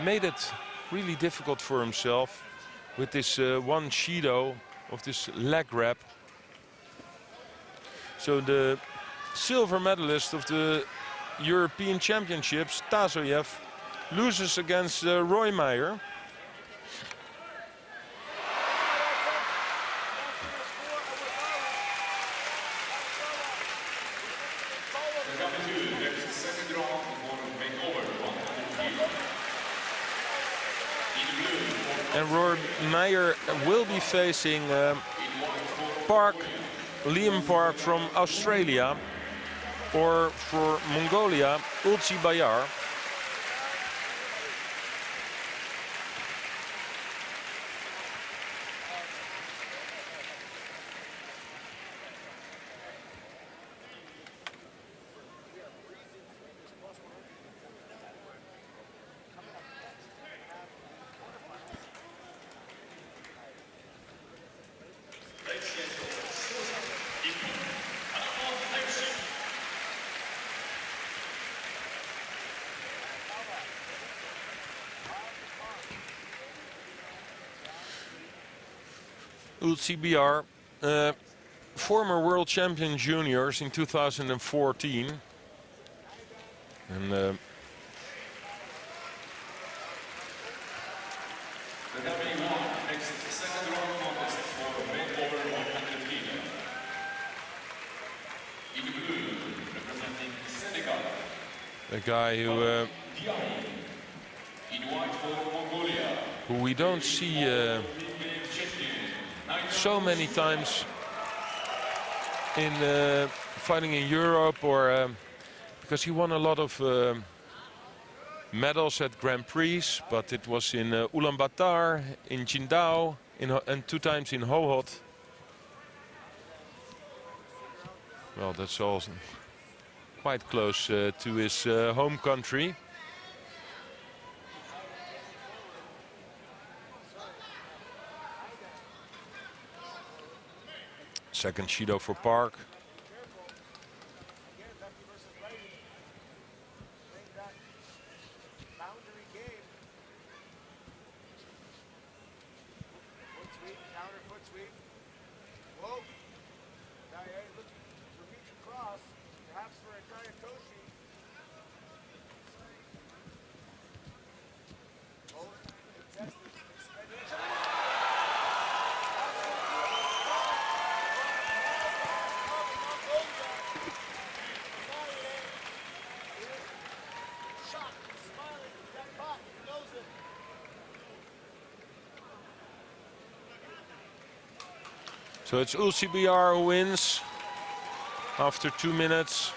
made it really difficult for himself with this one Judo of this leg grab. So the silver medalist of the European Championships, Tasoyev, loses against Roy Meyer. And Roy Meyer will be facing Liam Park from Australia, or for Mongolia, Ulci Bayar. Ulci Bayar, former world champion juniors in 2014. And The next second round contest for men over 100 kg. In blue, representing Senegal. a guy who In white for Mongolia. who we don't see so many times in fighting in Europe, or because he won a lot of medals at Grand Prix, but it was in Ulaanbaatar, in Qingdao, and 2 times in Hohhot. Well, that's all quite close to his home country. Second Judo for Park. So it's Ulci Bayar who wins after 2 minutes.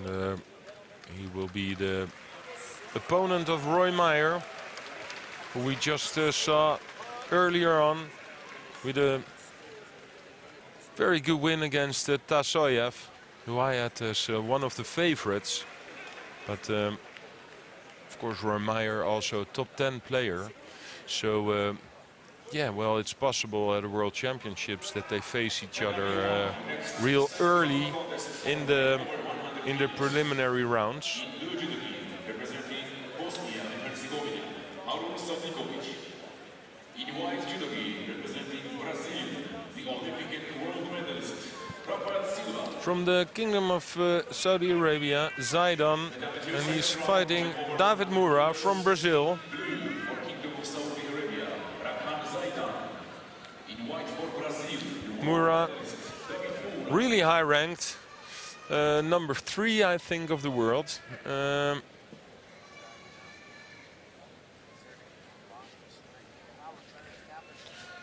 And he will be the opponent of Roy Meyer, who we just saw earlier on with a very good win against Tasoyev, who I had as one of the favorites. But of course Roy Meyer also a top 10 player. So yeah, well, it's possible at the World Championships that they face each other real early in the preliminary rounds. From the Kingdom of Saudi Arabia, Zaidan, and he's fighting David Moura from Brazil. Moura really high ranked. Number 3, I think, of the world.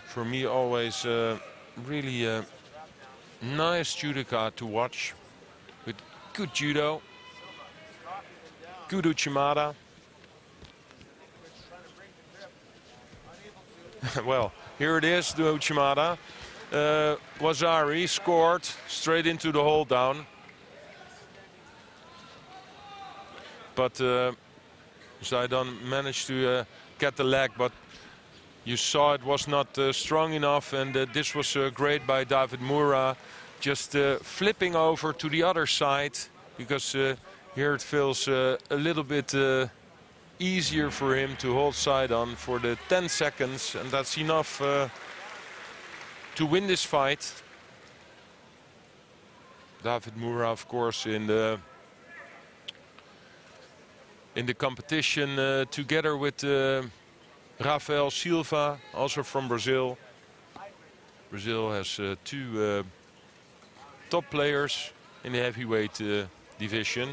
For me, always really nice judoka to watch, with good judo, good uchimata. Well, here it is, the uchimata. Wazari scored straight into the hold down. But Zaidan managed to get the leg, but you saw it was not strong enough, and this was great by David Moura, just flipping over to the other side, because here it feels a little bit easier for him to hold Zaidan for the 10 seconds, and that's enough to win this fight. David Moura, of course, in the competition together with Rafael Silva, also from Brazil. Brazil has 2 top players in the heavyweight division.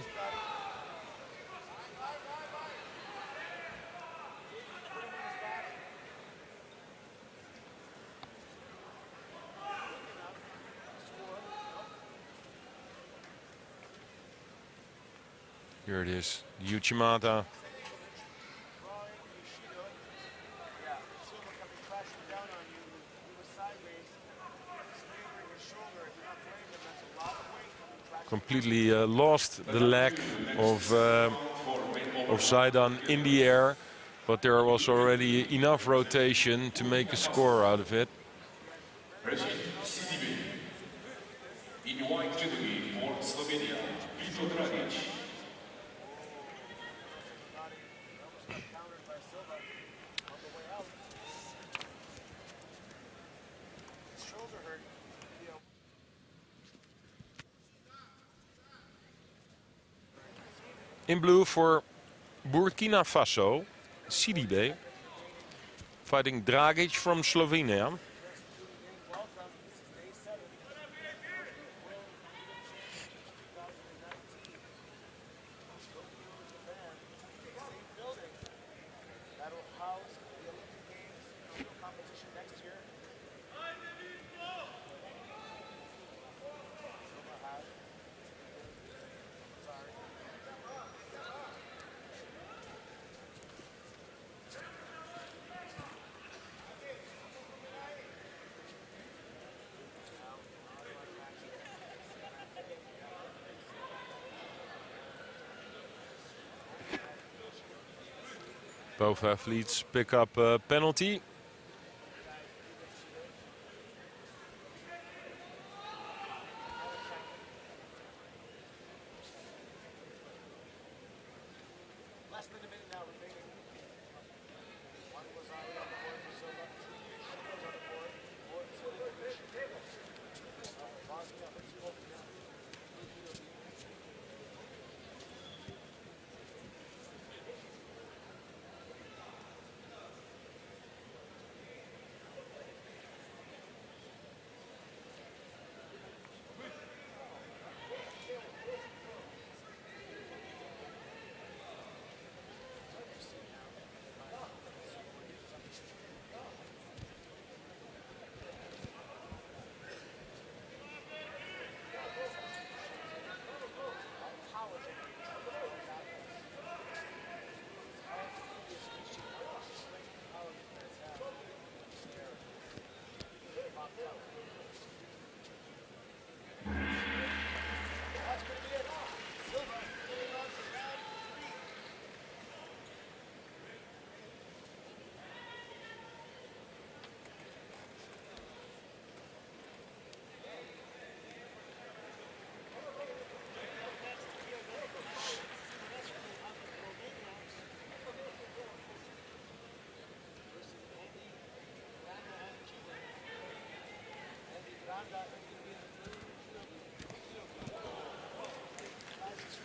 Here it is, the uchimata. Completely lost the leg of Zaidan in the air, but there was already enough rotation to make a score out of it. In white judogi for Slovenia, In blue for Burkina Faso, Sidibe, fighting Dragic from Slovenia. Both athletes pick up a penalty.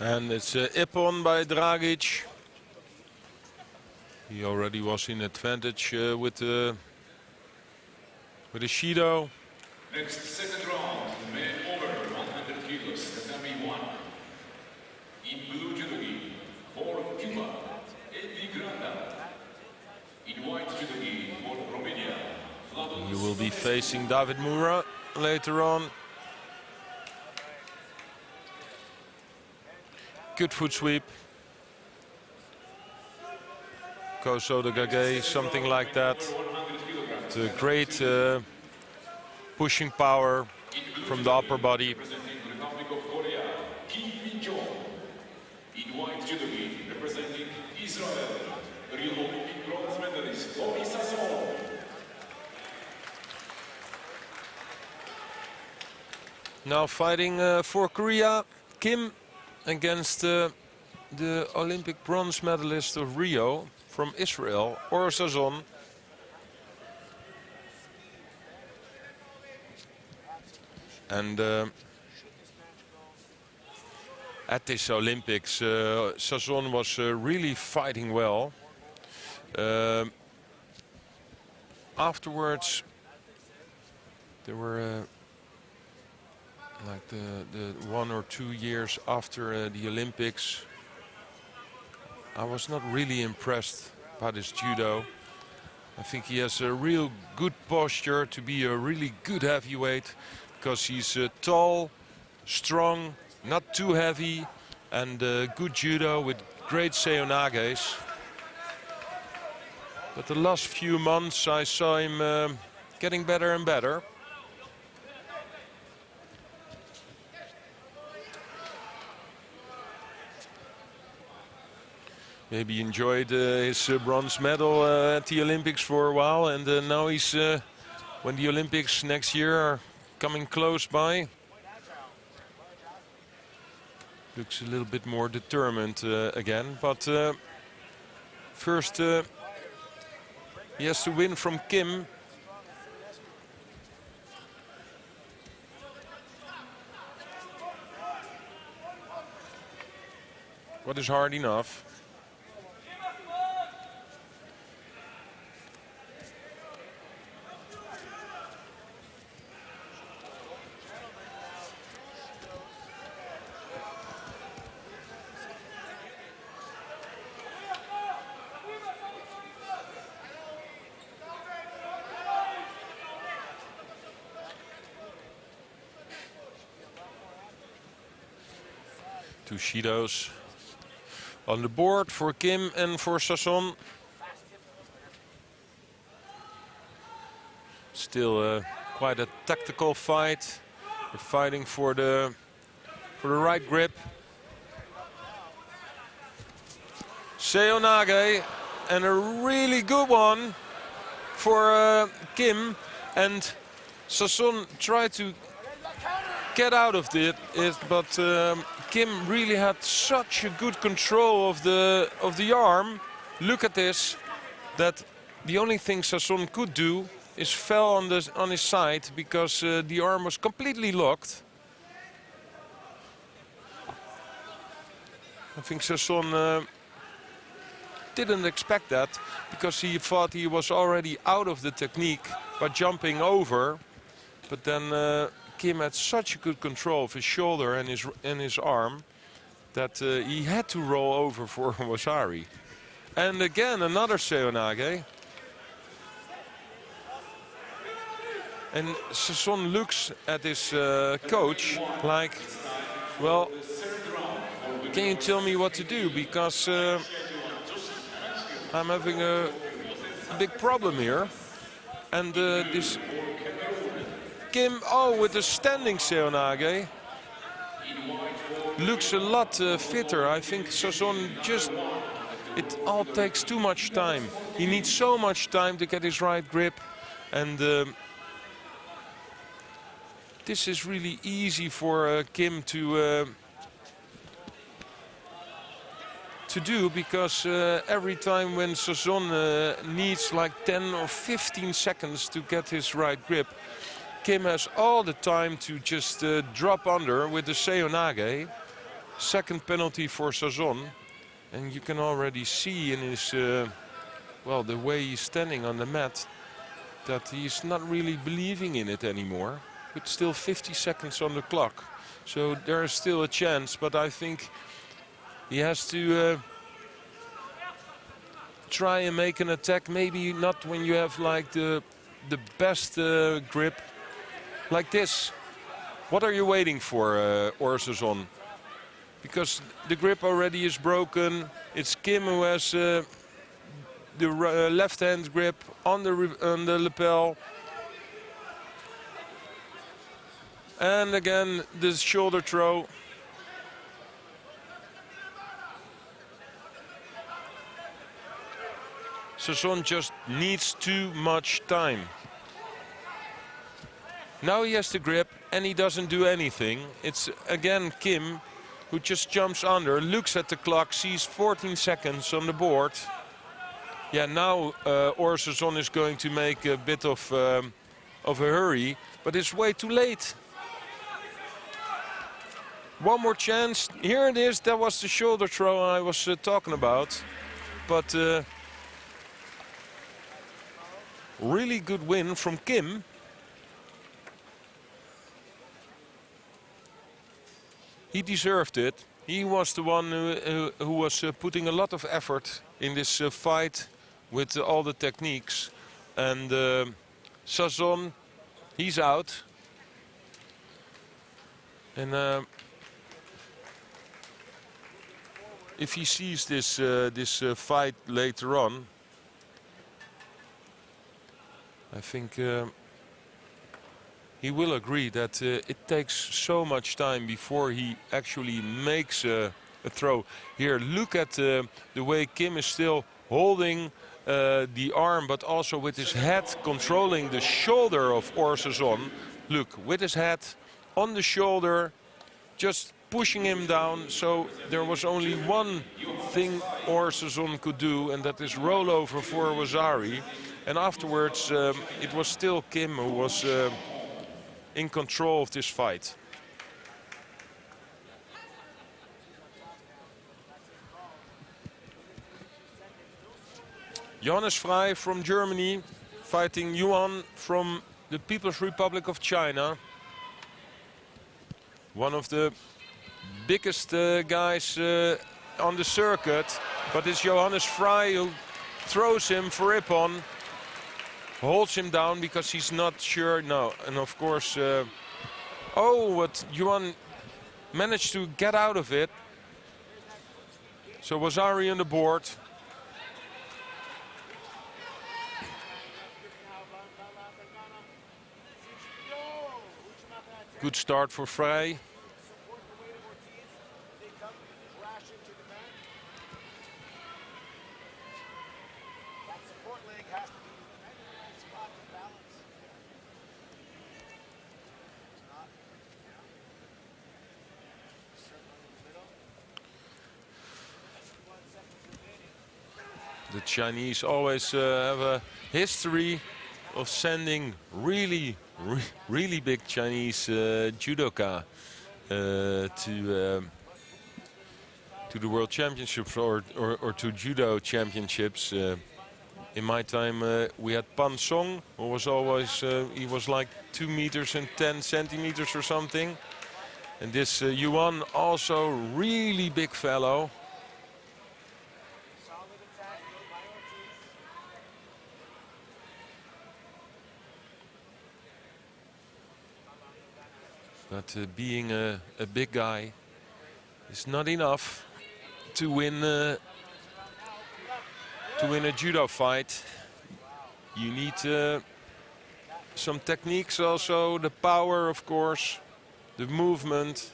And it's Ippon by Dragic. He already was in advantage with the Judo. Next second round, men over. kilos, Tatami 1. In blue judogi, for Cuba, Eddie Granda. In white judogi, for Romania, Vlado. He will be facing David Moura later on. Good foot sweep. Koso de Gage, something like that. It's a great pushing power from the upper body. Representing Republic of Korea, Kim Min-jong. In white judogi, representing Israel, Rio Olympic bronze medalist, Tony Sasson. Now fighting for Korea, Kim against the Olympic bronze medalist of Rio from Israel, Or Sazon. And at this Olympics, Sazon was really fighting well. Afterwards, there were like the 1 or 2 years after the Olympics, I was not really impressed by this judo. I think he has a real good posture to be a really good heavyweight, because he's tall, strong, not too heavy, and good judo with great seonages. But the last few months I saw him getting better and better. Maybe enjoyed his bronze medal at the Olympics for a while, and now he's, when the Olympics next year are coming close by, looks a little bit more determined again. But first he has to win from Kim. What is hard enough. Two Shidos on the board for Kim and for Sasson. Still quite a tactical fight. They're fighting for the right grip. Seonage, and a really good one for Kim, and Sasson tried to get out of it, but Kim really had such a good control of the arm. Look at this, that the only thing Sasson could do is fell on his side, because the arm was completely locked. I think Sasson didn't expect that, because he thought he was already out of the technique by jumping over, but then Kim had such a good control of his shoulder and his arm that he had to roll over for Wasari. And again, another Seonage. And Sasson looks at his coach like, well, can you tell me what to do? Because I'm having a big problem here. And this Kim, oh, with the standing Seonage, looks a lot fitter. I think Sasson just, it all takes too much time. He needs so much time to get his right grip, and this is really easy for Kim to do, because every time when Sasson needs like 10 or 15 seconds to get his right grip, Kim has all the time to just drop under with the Seonage. Second penalty for Sasson. And you can already see in his, well, the way he's standing on the mat, that he's not really believing in it anymore. But still 50 seconds on the clock. So there is still a chance, but I think he has to try and make an attack. Maybe not when you have like the best grip like this. What are you waiting for, Orsazon? Because the grip already is broken. It's Kim who has the left hand grip on the lapel. And again, the shoulder throw. Sazon just needs too much time. Now he has the grip and he doesn't do anything. It's again Kim who just jumps under, looks at the clock, sees 14 seconds on the board. Yeah, now Orsazon is going to make a bit of a hurry, but it's way too late. One more chance. Here it is. That was the shoulder throw I was talking about. But really good win from Kim. He deserved it. He was the one who was putting a lot of effort in this fight with all the techniques. And Sazon, he's out. And if he sees this fight later on, I think he will agree that it takes so much time before he actually makes a throw. Here, look at the way Kim is still holding the arm, but also with his head controlling the shoulder of Orsazon. Look, with his head on the shoulder, just pushing him down. So there was only one thing Orsazon could do, and that is roll over for Wazari. And afterwards, it was still Kim who was in control of this fight. Johannes Frey from Germany fighting Yuan from the People's Republic of China. One of the biggest guys on the circuit, but it's Johannes Frey who throws him for Ippon. Holds him down because he's not sure. No, and of course, oh, what Yuan managed to get out of it. So Wazari on the board. Good start for Frey. The Chinese always have a history of sending really big Chinese judoka to the World Championships or to judo championships. In my time, we had Pan Song, who was always he was like 2 meters and 10 centimeters or something. And this Yuan, also really big fellow. But being a big guy is not enough to win a judo fight. You need some techniques also, the power of course, the movement.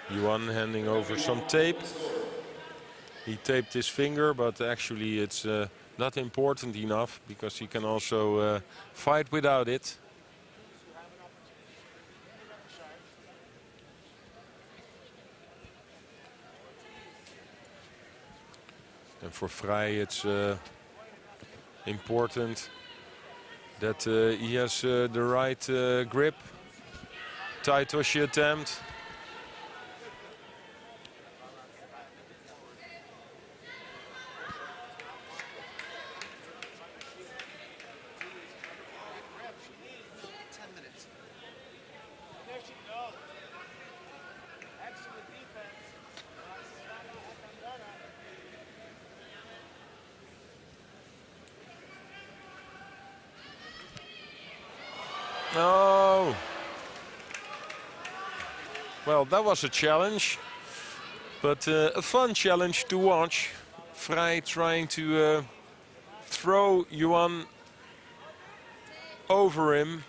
Yuan handing over some tape. He taped his finger, but actually it's not important enough because he can also fight without it. And for Vrij, it's important that he has the right grip. Taitoshi attempt. No. Well, that was a challenge, but a fun challenge to watch. Vrij trying to throw Yuan over him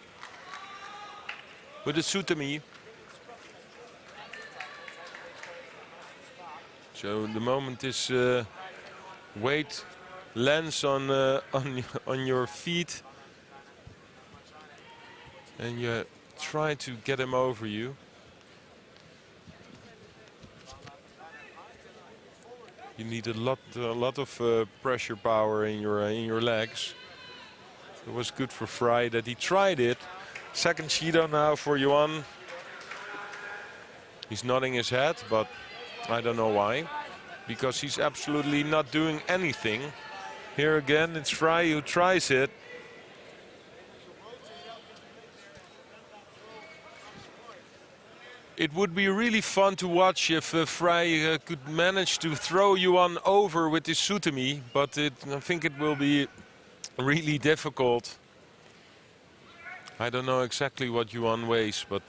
with a Tatami. So the moment this weight lands on your feet, and you try to get him over you. You need a lot of pressure power in your legs. It was good for Vrij that he tried it. Second Judo now for Yuan. He's nodding his head, but I don't know why. Because he's absolutely not doing anything. Here again, it's Vrij who tries it. It would be really fun to watch if Vrij could manage to throw Yuan over with his Tatami, but I think it will be really difficult. I don't know exactly what Yuan weighs, but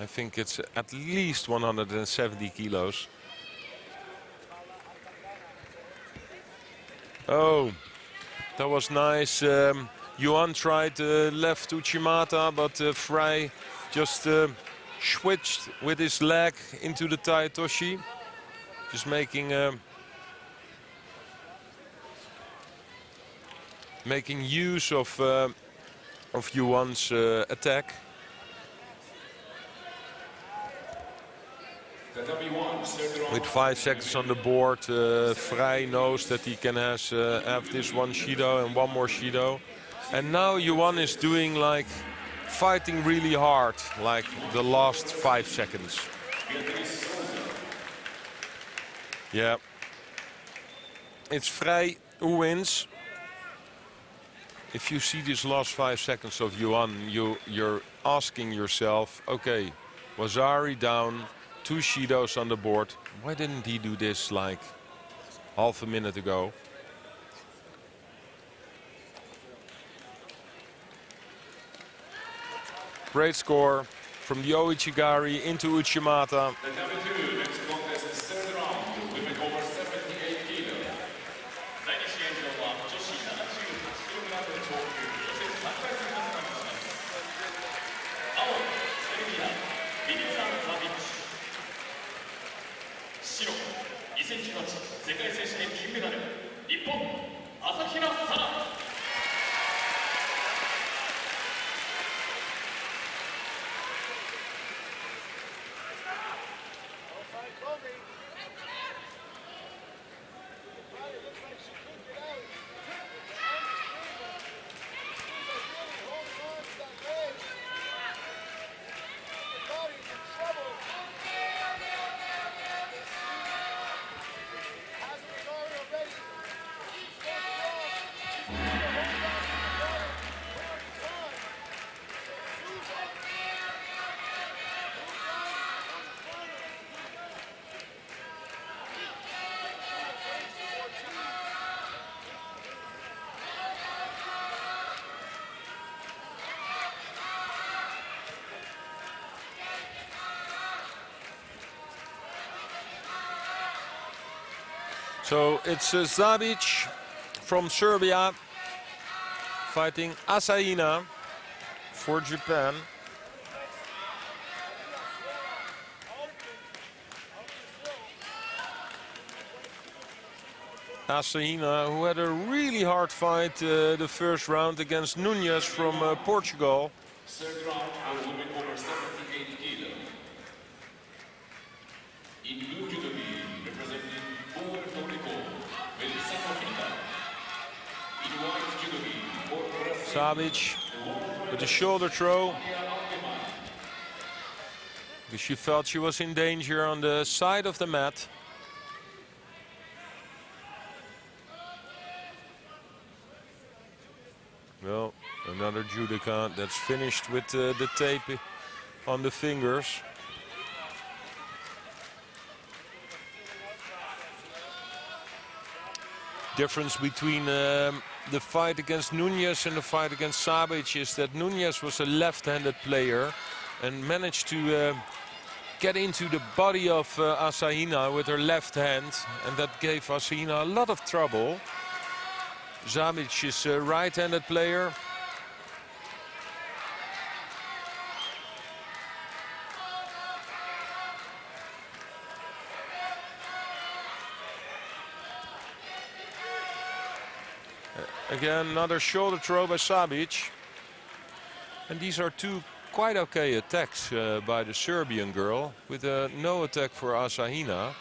I think it's at least 170 kilos. Oh, that was nice. Yuan tried left Uchimata, but Vrij just switched with his leg into the Taitoshi, just making use of Yuan's attack. With 5 seconds on the board, Vrij knows that he can have this one Judo and one more Judo. And now Yuan is doing like fighting really hard, like the last 5 seconds. Yeah. It's Vrij who wins. If you see these last 5 seconds of Yuan, you're asking yourself, okay, Wazari down, 2 Judos on the board. Why didn't he do this like half a minute ago? Great score from the Oichigari into Uchimata. So it's Zabic from Serbia fighting Asaina for Japan. Asaina, who had a really hard fight the first round against Nunez from Portugal. Third round for women over 78 kilo. In blue judo representing Puerto Rico, with Savic with a shoulder throw. Because she felt she was in danger on the side of the mat. Well, another judoka that's finished with the tape on the fingers. Difference between the fight against Nunes and the fight against Savic is that Nunes was a left-handed player and managed to get into the body of Asahina with her left hand, and that gave Asahina a lot of trouble. Savic is a right-handed player. Again, another shoulder throw by Savic. And these are two quite okay attacks by the Serbian girl, with no attack for Asahina.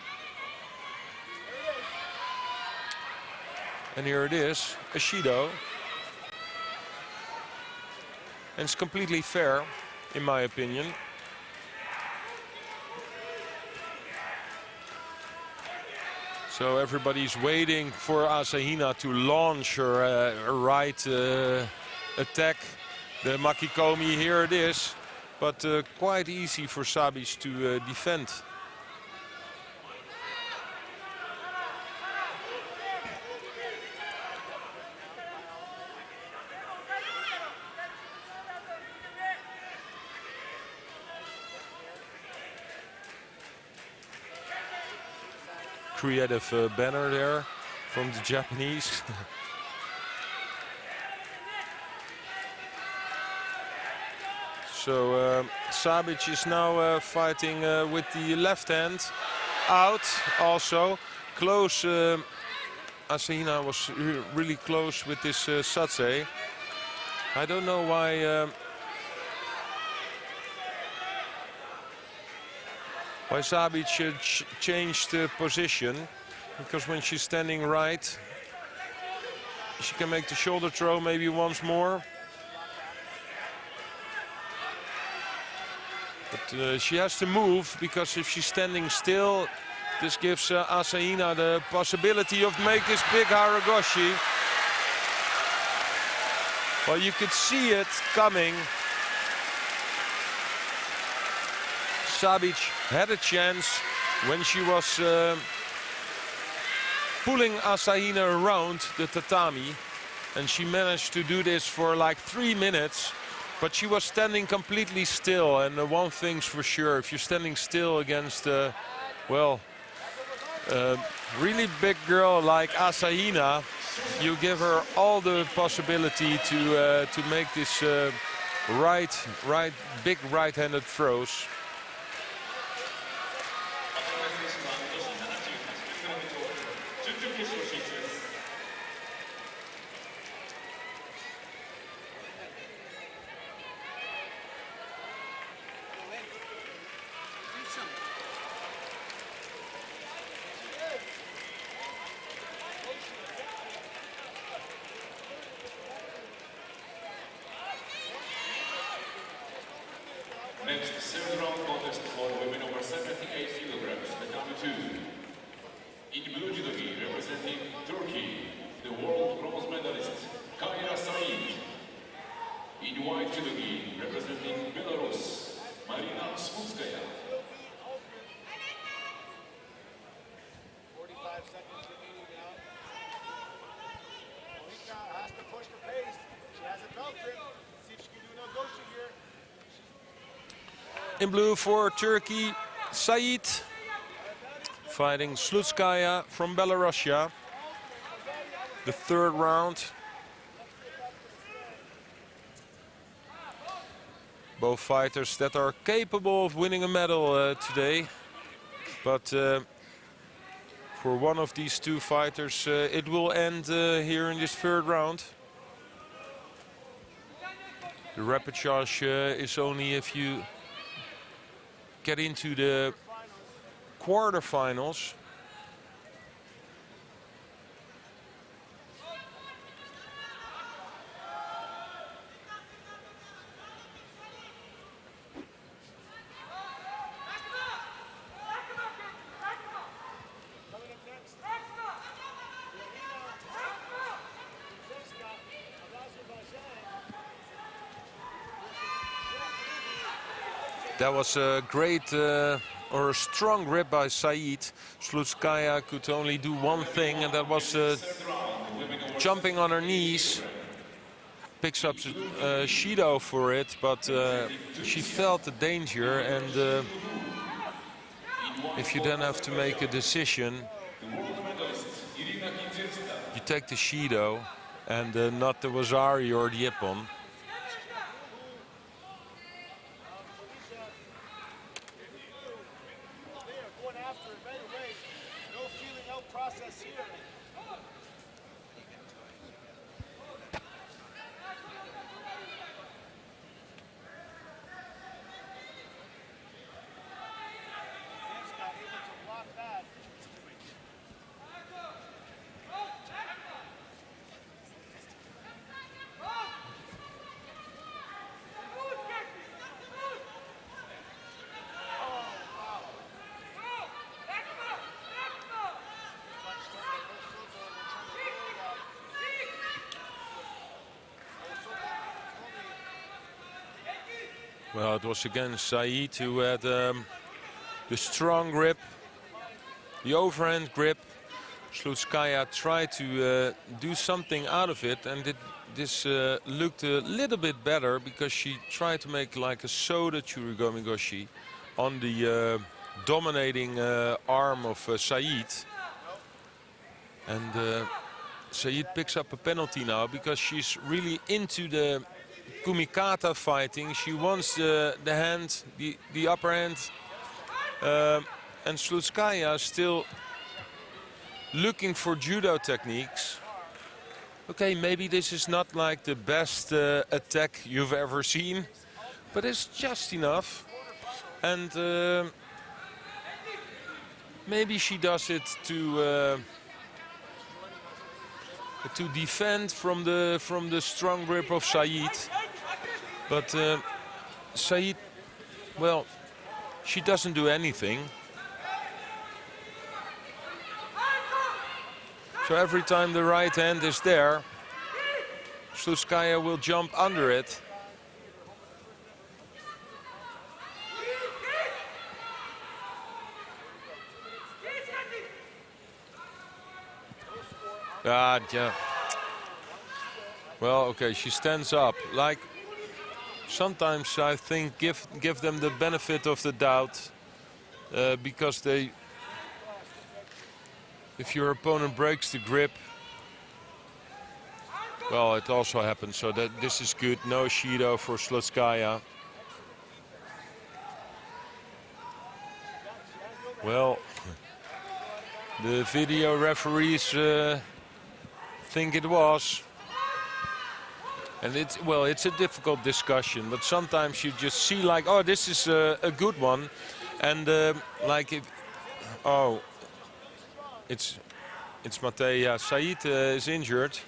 And here it is, a Judo. And it's completely fair, in my opinion. So everybody's waiting for Asahina to launch her right attack. The Makikomi, here it is. But quite easy for Savic to defend. Creative banner there from the Japanese. So Savic is now fighting with the left hand out also. Close, Asahina was really close with this satse. I don't know why Savic changed position, because when she's standing right, she can make the shoulder throw maybe once more. But she has to move, because if she's standing still, this gives Asahina the possibility of make this big Haragoshi. Well, you could see it coming. Savic had a chance when she was pulling Asahina around the tatami, and she managed to do this for like 3 minutes, but she was standing completely still. And one thing's for sure, if you're standing still against really big girl like Asahina, you give her all the possibility to make this big right-handed throws. Next, third round contest for women over 78 kilograms, Tatami 2. In blue judogi, representing Turkey, the world bronze medalist, Kaira Said. In white judogi, representing Belarus, Marina Slutskaya. 45 seconds remaining now. Monika has to push the pace. She has a belt grip. See if she can do no goshi here. In blue for Turkey, Said, fighting Slutskaya from Belarusia. The third round. Both fighters that are capable of winning a medal today. But for one of these two fighters, it will end here in this third round. The repechage is only if you get into the quarterfinals. That was a great or a strong grip by Said. Slutskaya could only do one thing, and that was jumping on her knees. Picks up Judo for it, but she felt the danger, and if you then have to make a decision, you take the Judo and not the Wazari or the Ippon. They are going after it right away. No feeling out process here. Zemska able to block that. Well, it was again Said who had the strong grip, the overhand grip. Slutskaya tried to do something out of it, and this looked a little bit better because she tried to make like a soda churigomigoshi on the dominating arm of Said. And Said picks up a penalty now because she's really into the kumikata fighting. She wants the hand, the upper hand, and Slutskaya still looking for judo techniques. Okay, maybe this is not like the best attack you've ever seen, but it's just enough. And maybe she does it to defend from the strong grip of Said. But Said, well, she doesn't do anything. So every time the right hand is there, Slutskaya will jump under it. Yeah. Well, okay, she stands up. Like, sometimes I think give them the benefit of the doubt, because if your opponent breaks the grip, well, it also happens. So that this is good. No Judo for Slutskaya. Well, the video referees think it was. And it's a difficult discussion, but sometimes you just see like, oh, this is a good one. And like, it's Matej. Yeah, Said is injured.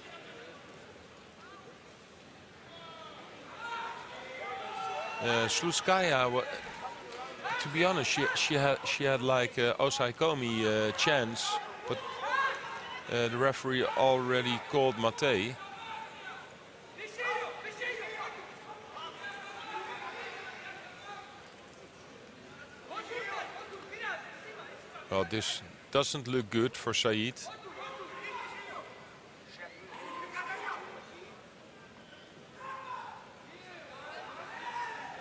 Slutskaya, to be honest, she had like Osaikomi chance, but the referee already called Matej. Well, this doesn't look good for Said.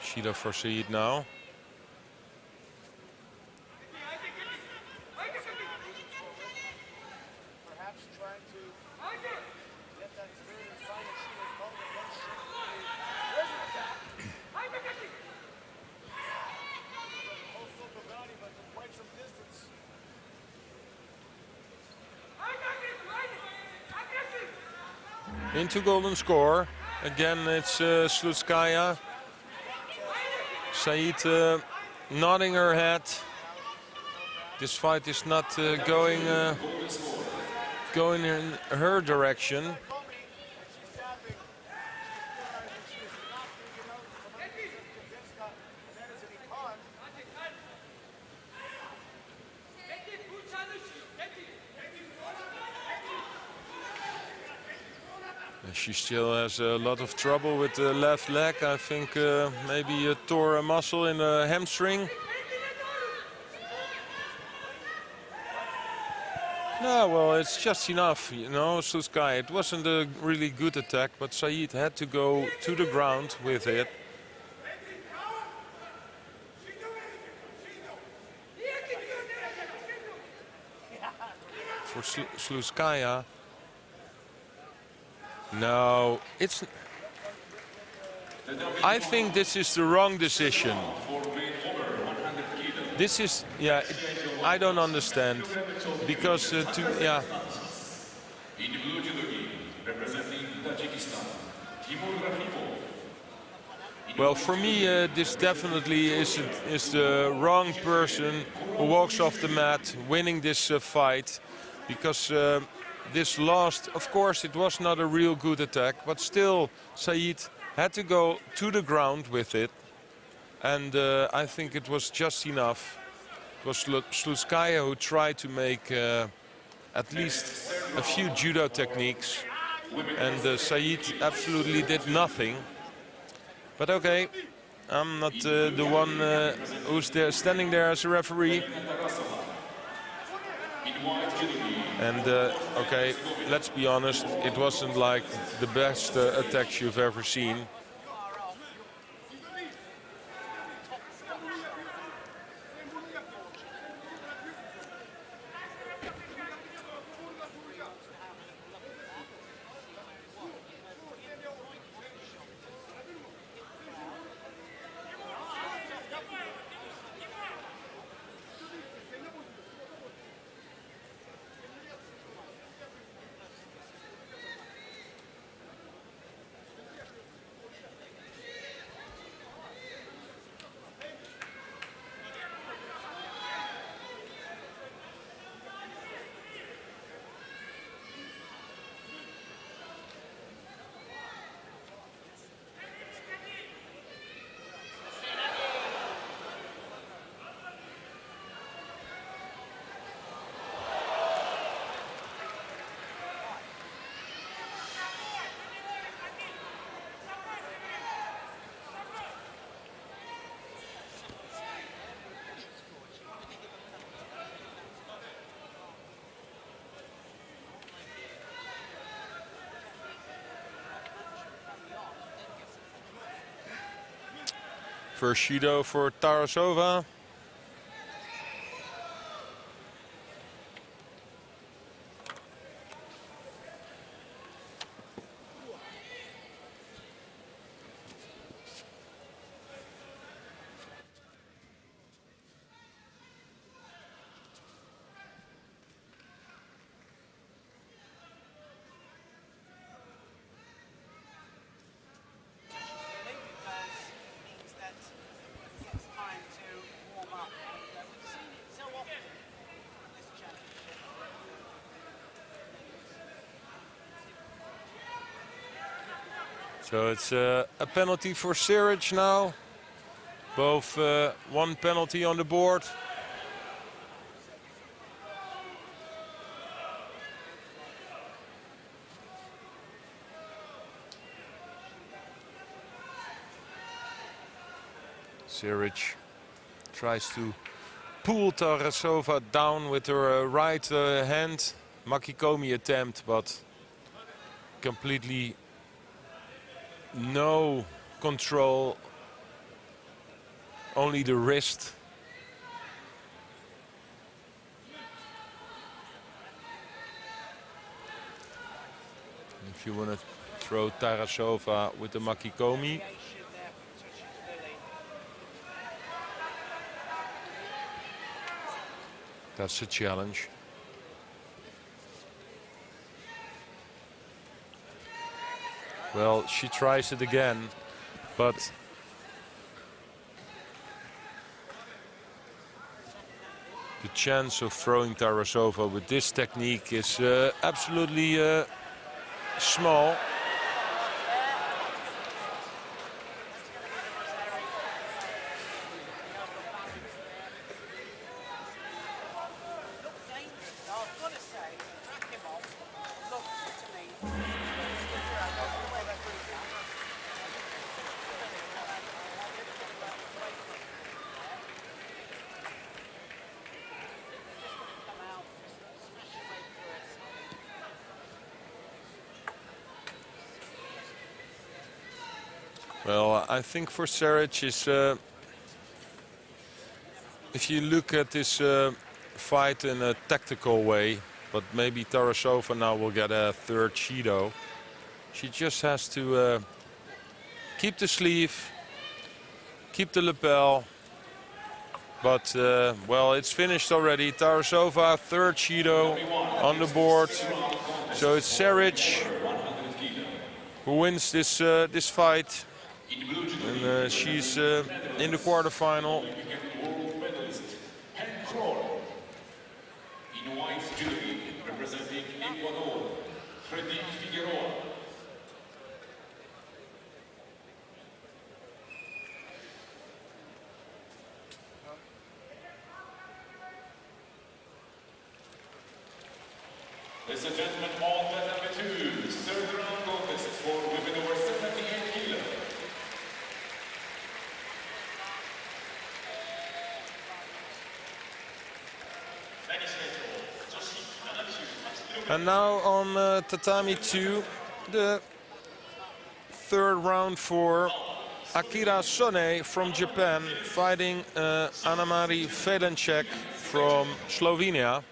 Judo for Said now. Perhaps trying to get that third and final shoot and call it against him. There's an attack. Also Pagani, but from quite some distance. Into golden score. Again, it's Slutskaya. Said nodding her head. This fight is not going in her direction. She still has a lot of trouble with the left leg. I think maybe tore a muscle in a hamstring. No, well, it's just enough, you know, Sluskaya. It wasn't a really good attack, but Saeed had to go to the ground with it. For Sluskaya. No, it's... I think this is the wrong decision. This is, yeah, I don't understand. Because, yeah. Well, for me, this definitely is the wrong person who walks off the mat winning this fight. Because this lost, of course, it was not a real good attack, but still, Saeed had to go to the ground with it. And I think it was just enough. It was Sluskaya who tried to make at least a few judo techniques. And Saeed absolutely did nothing. But okay, I'm not the one who's there standing there as a referee. And okay, let's be honest, it wasn't like the best attacks you've ever seen. First Judo for Tarasova. So it's a penalty for Siric now. Both one penalty on the board. Siric tries to pull Tarasova down with her right hand. Makikomi attempt, but completely no control, only the wrist. If you want to throw Tarasova with the Makikomi. That's a challenge. Well, she tries it again, but the chance of throwing Tarasova with this technique is absolutely small. Well, I think for Saric is, if you look at this fight in a tactical way, but maybe Tarasova now will get a third Judo. She just has to keep the sleeve, keep the lapel. But, well, it's finished already. Tarasova, third Judo on the board. So it's Saric who wins this this fight. And she's in the quarterfinal. In white jewelry, representing Ecuador, Freddy Figueroa. Ladies and gentlemen, on Tatami 2, third round contest for women over 78 kilo. And now on Tatami 2, the third round for Akira Sone from Japan, fighting Annemarie Velenček from Slovenia.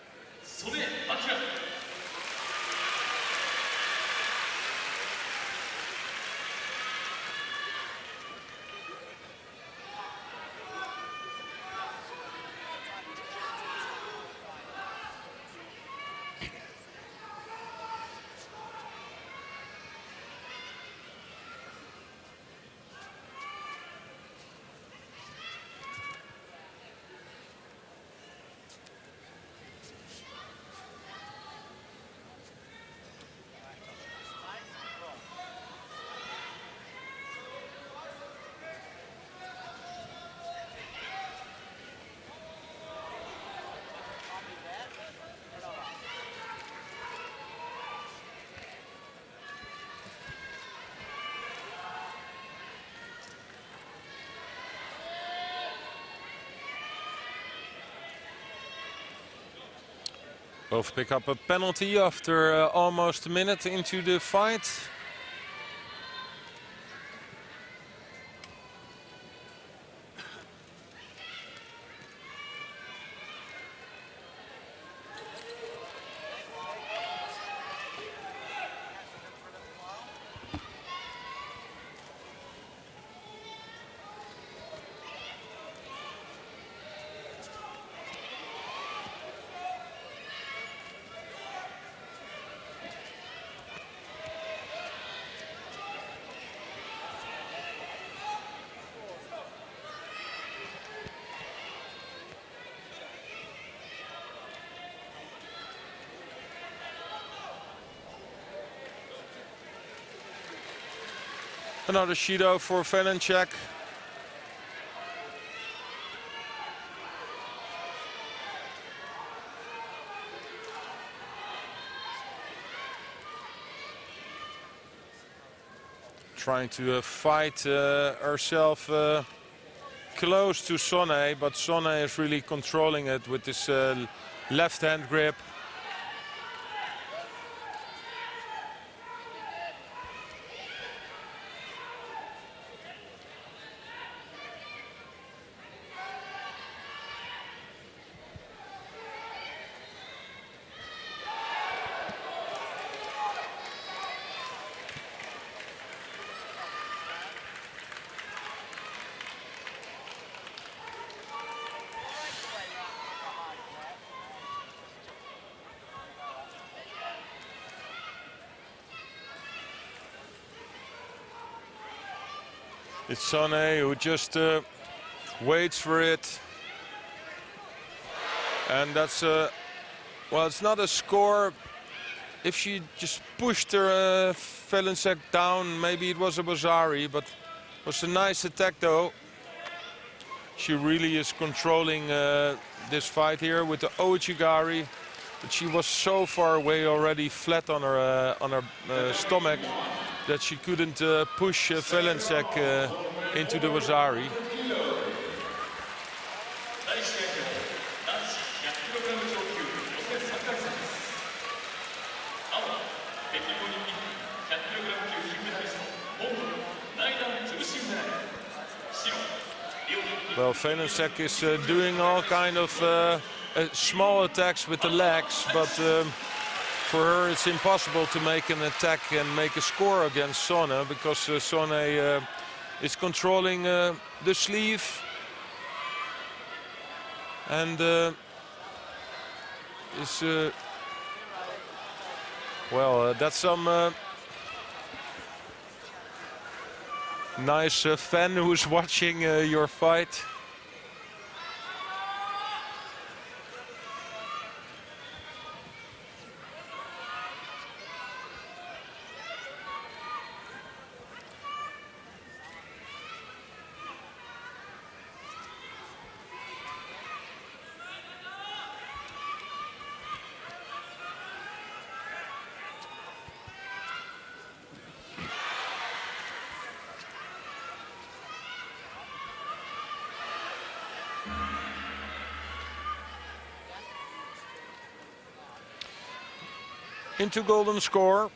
Both pick up a penalty after almost a minute into the fight. Another Judo for Velenček. Trying to fight herself close to Sone, but Sone is really controlling it with this left hand grip. It's Sone who just waits for it. And that's, well, it's not a score. If she just pushed her Velenček down, maybe it was a Bazari, but it was a nice attack though. She really is controlling this fight here with the Ouchigari. But she was so far away already, flat on her stomach, that she couldn't push Velenček into the Bazari. Well, Venusek is doing all kind of small attacks with the legs, but for her it's impossible to make an attack and make a score against Sonne, because Sonne is controlling the sleeve and is well, that's some nice fan who's watching your fight. Into golden score.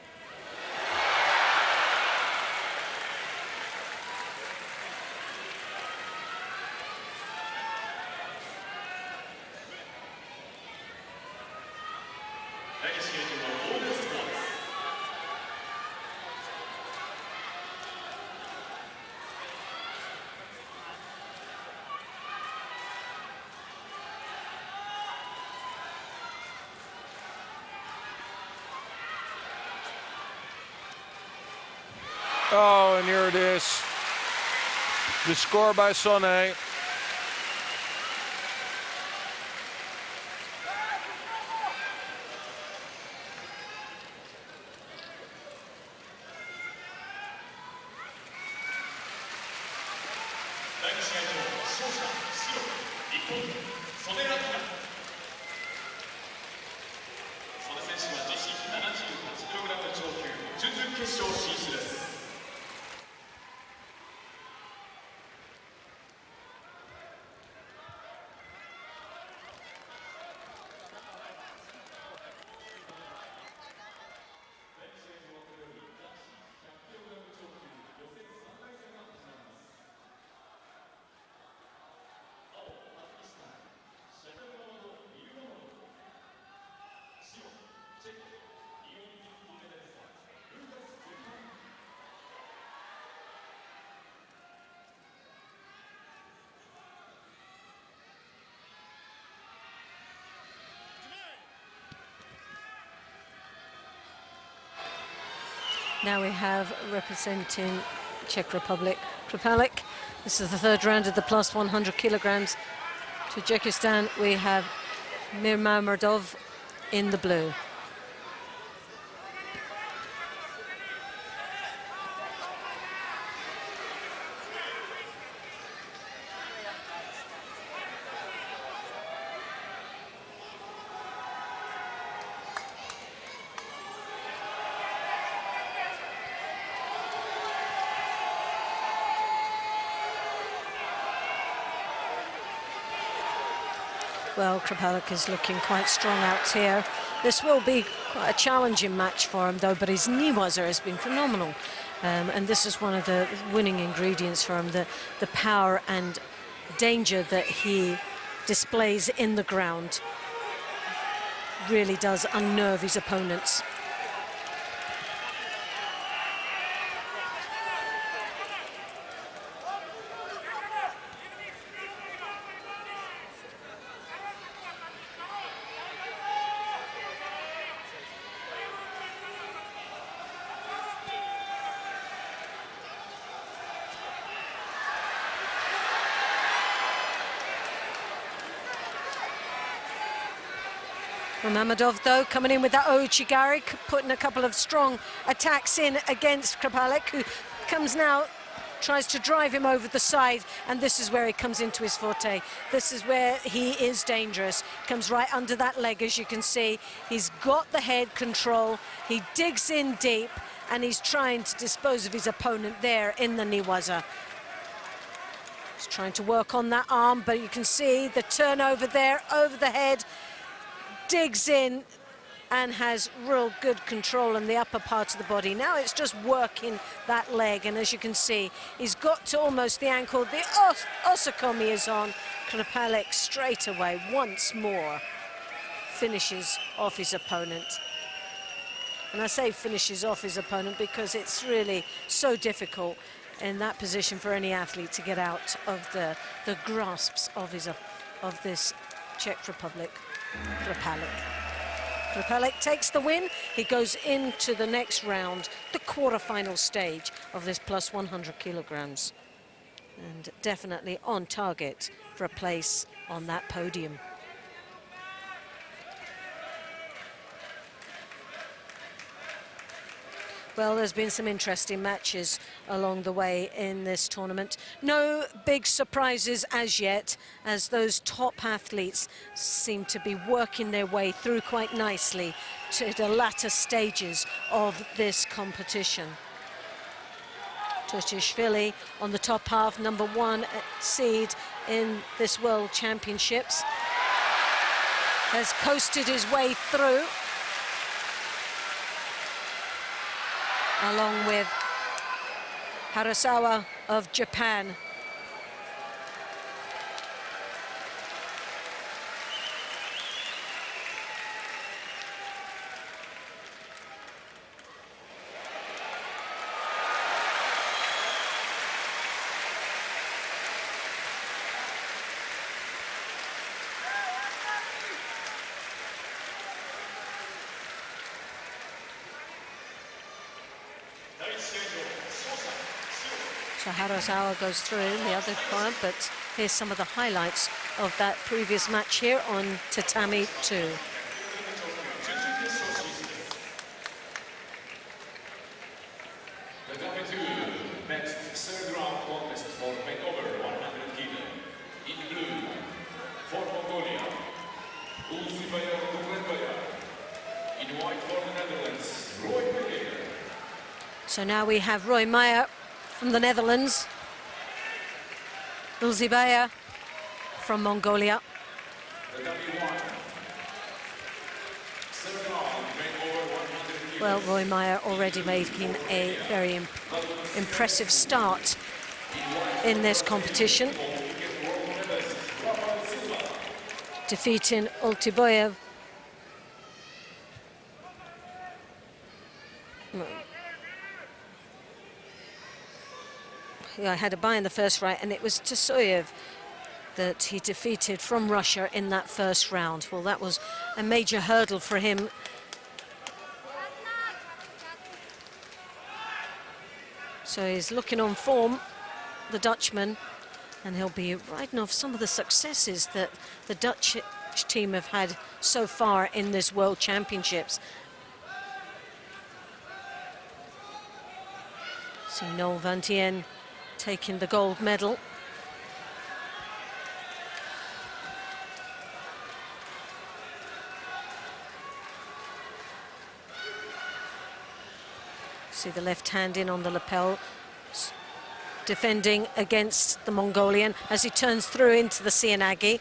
Oh, and here it is. The score by Sonne. Now we have representing Czech Republic, Kripalek. This is the third round of the plus 100 kilograms. Tajikistan, we have Mirmamardov in the blue. Well, Kripalek is looking quite strong out here. This will be quite a challenging match for him, though, but his Niwaza has been phenomenal. And this is one of the winning ingredients for him, the power and danger that he displays in the ground. Really does unnerve his opponents. Mammadov, though, coming in with that Ouchigari, putting a couple of strong attacks in against Kripalek, who comes now, tries to drive him over the side, and this is where he comes into his forte. This is where he is dangerous. Comes right under that leg, as you can see. He's got the head control. He digs in deep, and he's trying to dispose of his opponent there in the Niwaza. He's trying to work on that arm, but you can see the turnover there over the head. Digs in, and has real good control in the upper part of the body. Now it's just working that leg, and as you can see, he's got to almost the ankle. The Osakomi is on. Kripalek straight away, once more, finishes off his opponent. And I say finishes off his opponent because it's really so difficult in that position for any athlete to get out of the grasps of this Czech Republic. Kripalek takes the win. He goes into the next round, the quarterfinal stage of this plus 100 kilograms. And definitely on target for a place on that podium. Well, there's been some interesting matches along the way in this tournament. No big surprises as yet, as those top athletes seem to be working their way through quite nicely to the latter stages of this competition. Tushishvili on the top half, #1 seed in this World Championships, has coasted his way through, along with Harasawa of Japan. So Harasawa goes through in the other corner, but here's some of the highlights of that previous match here on Tatami 2. Tatami 2, next third round contest for men over 100 kilo. In blue, for Mongolia, Ulzibaya Tuklenbaya. In white for the Netherlands, Roy Meyer. So now we have Roy Meyer from the Netherlands, Ulzibaya from Mongolia. Well, Roy Meyer already making a very impressive start in this competition, defeating Ultiboyev. I had a bye in the first round, and it was Tsusoyev that he defeated from Russia in that first round. Well, that was a major hurdle for him. So he's looking on form, the Dutchman, and he'll be riding off some of the successes that the Dutch team have had so far in this World Championships. See Noel Van Tien taking the gold medal. See the left hand in on the lapel, defending against the Mongolian as he turns through into the Sianagi,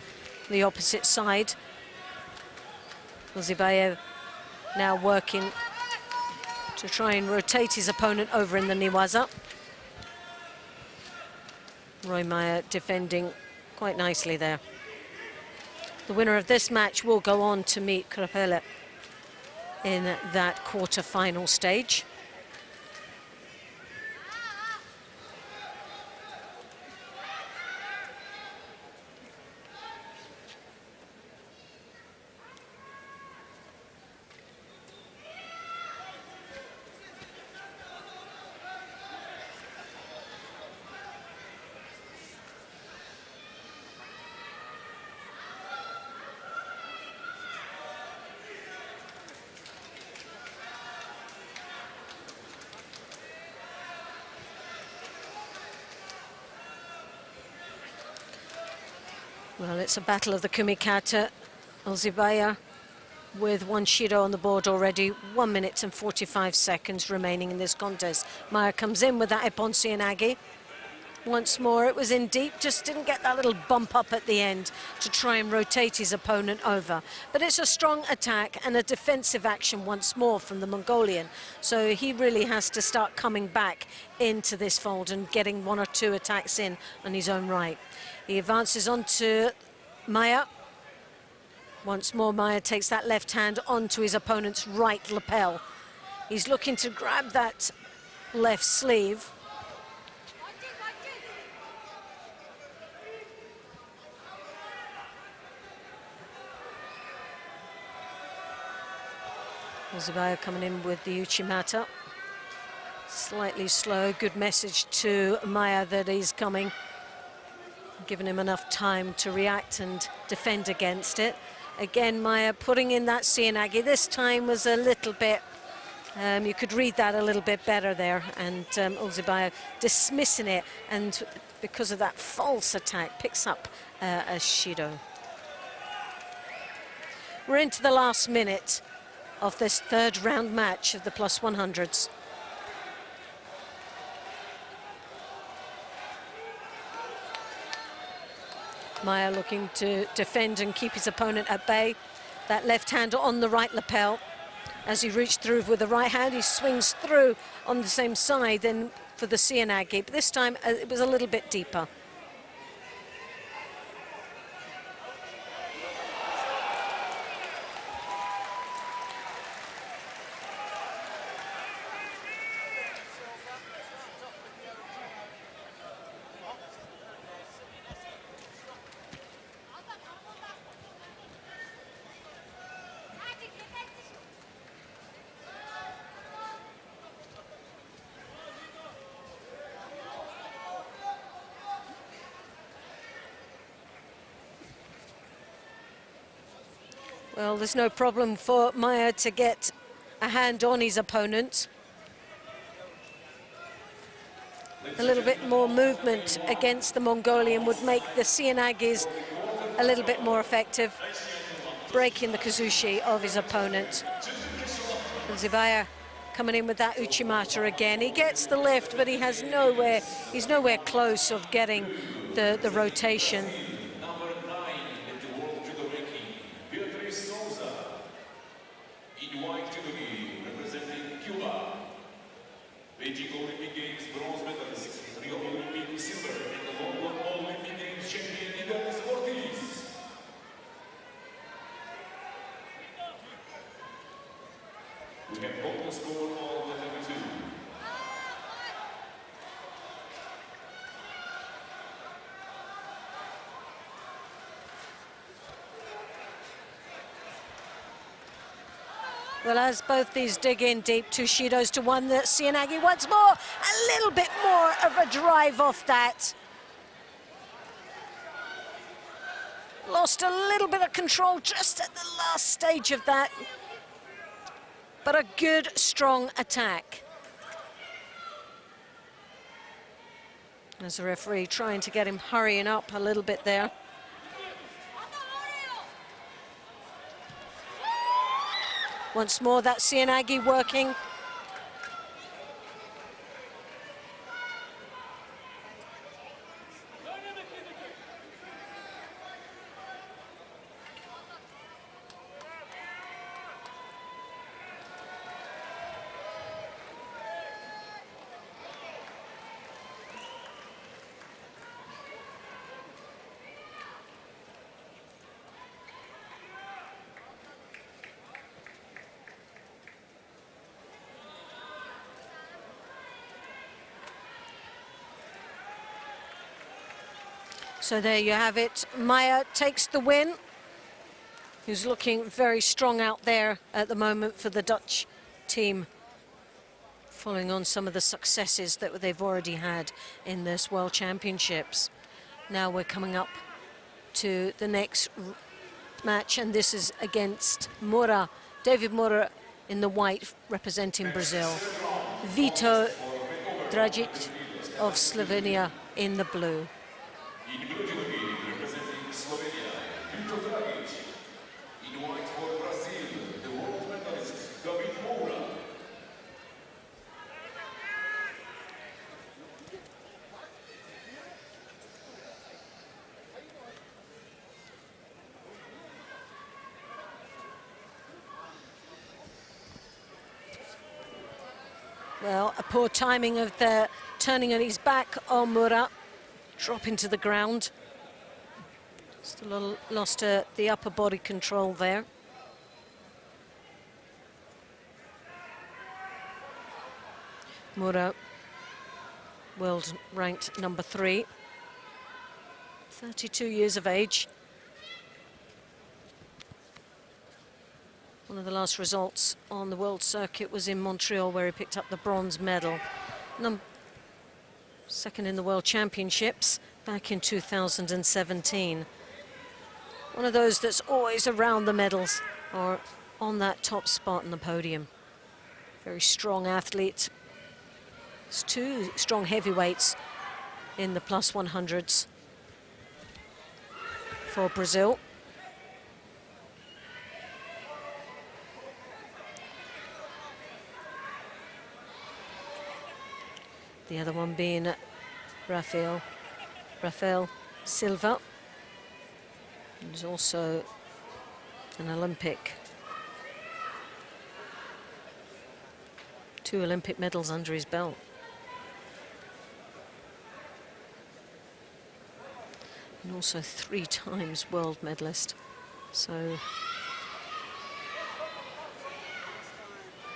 the opposite side. Ulzibayev now working to try and rotate his opponent over in the Niwaza. Roy Meyer defending quite nicely there. The winner of this match will go on to meet Kripalek in that quarter-final stage. Well, it's a battle of the Kumikata. Ulzibaya with one Shiro on the board already. 1 minute and 45 seconds remaining in this contest. Meyer comes in with that Ippon Sianagi. once more. It was in deep, just didn't get that little bump up at the end to try and rotate his opponent over. But it's a strong attack and a defensive action once more from the Mongolian. So he really has to start coming back into this fold and getting 1 or 2 attacks in on his own right. He advances on to Maya. Once more, Maya takes that left hand onto his opponent's right lapel. He's looking to grab that left sleeve. Zubair coming in with the Uchimata. Slightly slow, good message to Maya that he's coming. Giving him enough time to react and defend against it. Again, Maya putting in that Sianagi. This time was a little bit, you could read that a little bit better there. And Ulzibaya dismissing it, and because of that false attack, picks up a Shido. We're into the last minute of this third round match of the plus 100s. Maya looking to defend and keep his opponent at bay. That left hand on the right lapel. As he reached through with the right hand, he swings through on the same side then for the Sianagi. But this time it was a little bit deeper. Well, there's no problem for Maya to get a hand on his opponent. A little bit more movement against the Mongolian would make the Sianagis a little bit more effective, breaking the Kazushi of his opponent. Zivaya coming in with that Uchimata again. He gets the lift, but he's nowhere close of getting the rotation. Beijing Olympic Games bronze medalist, Rio Olympic silver, and the London Olympic Games champion Igor Sportis. We have total score of 32. Well, as both these dig in deep, 2 Shidos to 1, the Sianagi once more, a little bit more of a drive off that. Lost a little bit of control just at the last stage of that. But a good, strong attack. As the referee trying to get him hurrying up a little bit there. Once more, that Sianagi working. So there you have it. Maya takes the win. Who's looking very strong out there at the moment for the Dutch team, following on some of the successes that they've already had in this World Championships. Now we're coming up to the next match, and this is against Moura, David Moura in the white, representing Brazil. Vito Dragic of Slovenia in the blue. In blue judogi, representing Slovenia, Vito Dragic. In white for Brazil, the world medalist David Moura. Well, a poor timing of the turning on his back on Mura, dropping to the ground. Still lost the upper body control there. Mura, world ranked number 3, 32 years of age. One of the last results on the world circuit was in Montreal, where he picked up the bronze medal. Second in the World Championships back in 2017. One of those that's always around the medals or on that top spot in the podium. Very strong athlete. There's 2 strong heavyweights in the plus 100s for Brazil. The other one being Rafael Silva. He's also an Olympic. 2 Olympic medals under his belt. And also 3 times world medalist. So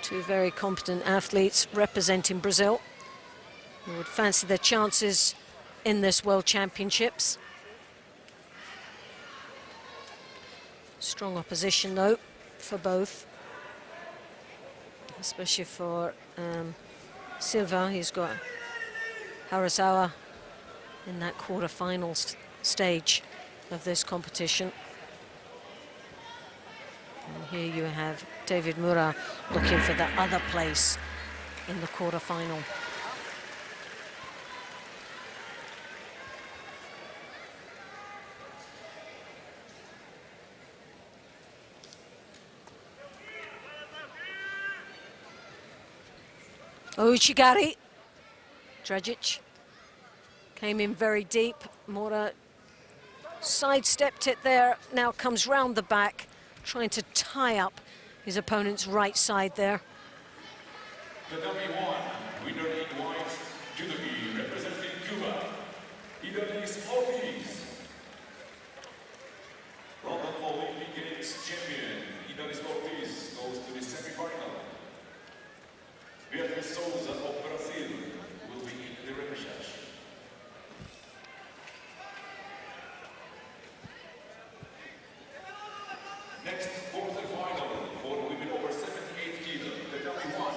2 very competent athletes representing Brazil, who would fancy their chances in this World Championships. Strong opposition, though, for both. Especially for Silva. He's got Harasawa in that quarter-finals stage of this competition. And here you have David Mura looking for the other place in the quarter-final. Uchigari, Dragic came in very deep. Mura sidestepped it there, now comes round the back, trying to tie up his opponent's right side there. Tatami 1, winner in white, Judo representing Cuba, Idalis Ortiz. London Olympic Games champion, Idalis Ortiz goes to the semi-final. Beatriz Souza of Brazil will be in the repechage. Next quarter-final for women over 78 kilos, Tatami 1.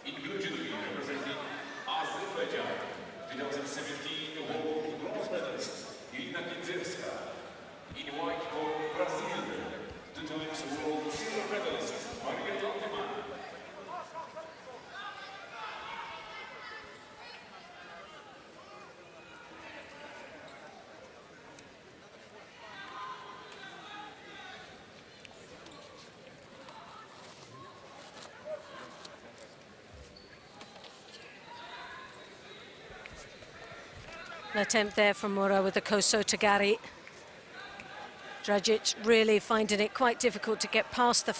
In blue judo, representing Azerbaijan, 2017 world bronze medalist, Irina Kinzerska. In white for Brazil, 2 times world silver medalist, Maria Tatami. An attempt there from Mura with the Kosotagari. Dragic really finding it quite difficult to get past the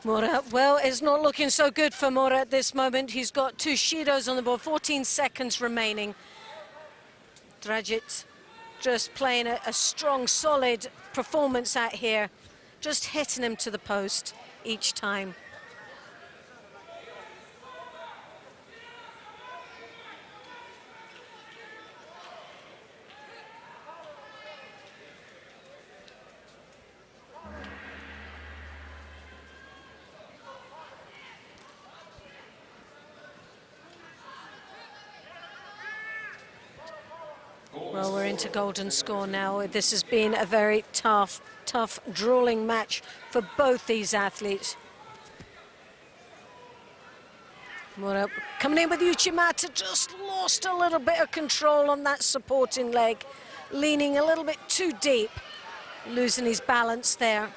Mura. Well, it's not looking so good for Mura at this moment. He's got 2 Shidos on the board, 14 seconds remaining. Dragic just playing a strong, solid performance out here, just hitting him to the post each time. Well, we're into golden score now. This has been a very tough, drooling match for both these athletes. Mura coming in with Uchimata, just lost a little bit of control on that supporting leg, leaning a little bit too deep, losing his balance there.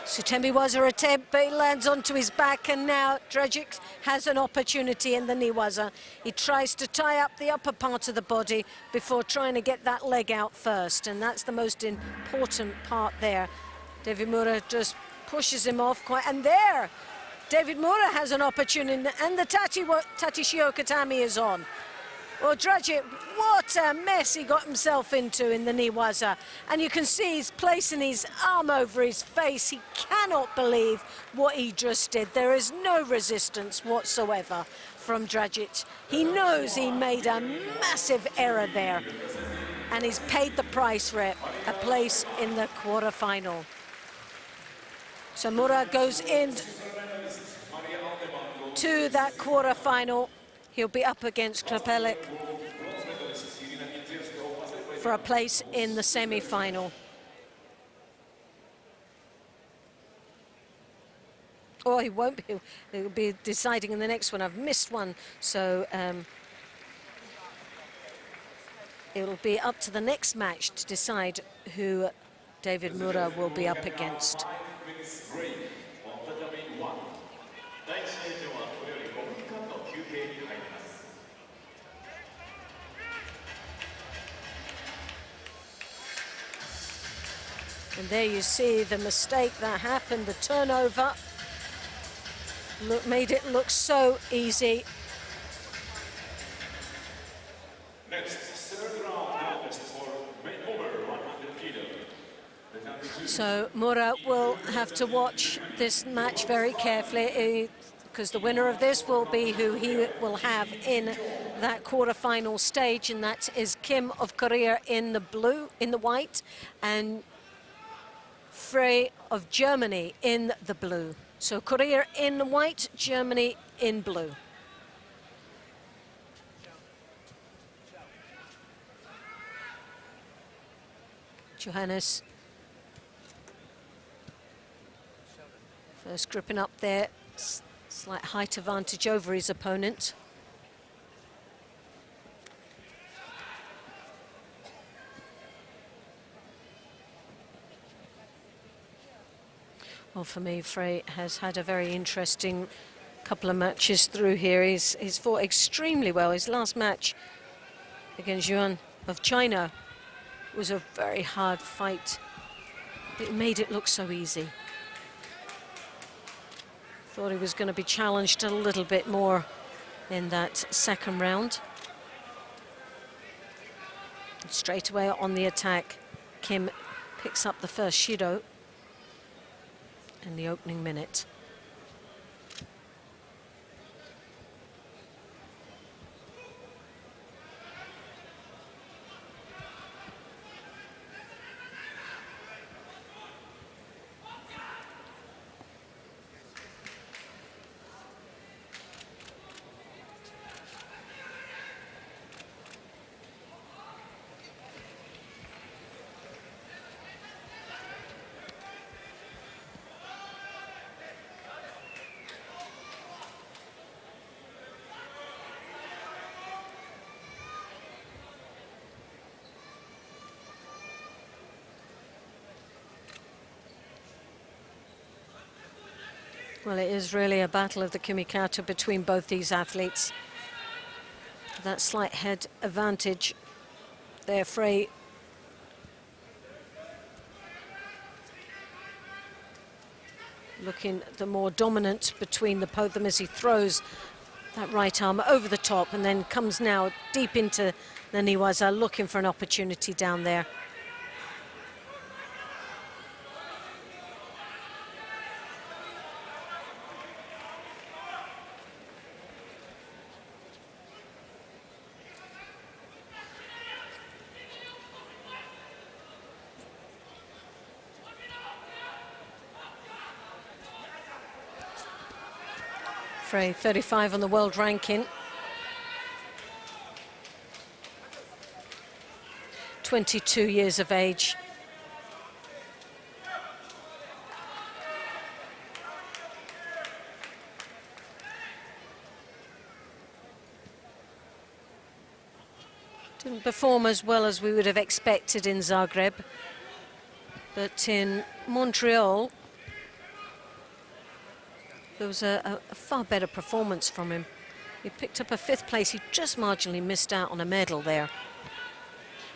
Sutemi-waza attempt, but he lands onto his back, and now Dragic has an opportunity in the knee-waza. He tries to tie up the upper part of the body before trying to get that leg out first, and that's the most important part there. David Mura just pushes him off quite, and there, David Mura has an opportunity, and the Tatishio Tatami is on. Well, Dragic, what a mess he got himself into in the knee-waza. And you can see he's placing his arm over his face. He cannot believe what he just did. There is no resistance whatsoever from Dragic. He knows he made a massive error there, and he's paid the price for it, a place in the quarter-final. So Mura goes in to that quarter-final. He'll be up against Krapelek for a place in the semi-final. Oh, he won't be. He'll be deciding in the next one. I've missed one, so it'll be up to the next match to decide who David Mura will be up against. And there you see the mistake that happened, the turnover. Made it look so easy. Next, third round for over 100 kilo. So Mura will have to watch this match very carefully, because the winner of this will be who he will have in that quarter-final stage, and that is Kim of Korea in the blue, in the white, and Frey of Germany in the blue. So Korea in white, Germany in blue. Johannes first gripping up there, slight height advantage over his opponent. Well, for me, Frey has had a very interesting couple of matches through here. He's fought extremely well. His last match against Yuan of China was a very hard fight. It made it look so easy. Thought he was going to be challenged a little bit more in that second round. And straight away on the attack, Kim picks up the first Shido in the opening minute. Well, it is really a battle of the Kimikato between both these athletes. That slight head advantage there, Frey. Looking the more dominant between the both of them as he throws that right arm over the top and then comes now deep into the Niwaza, looking for an opportunity down there. Frey, 35 on the world ranking. 22 years of age. Didn't perform as well as we would have expected in Zagreb, but in Montreal there was a far better performance from him. He picked up a 5th place. He just marginally missed out on a medal there.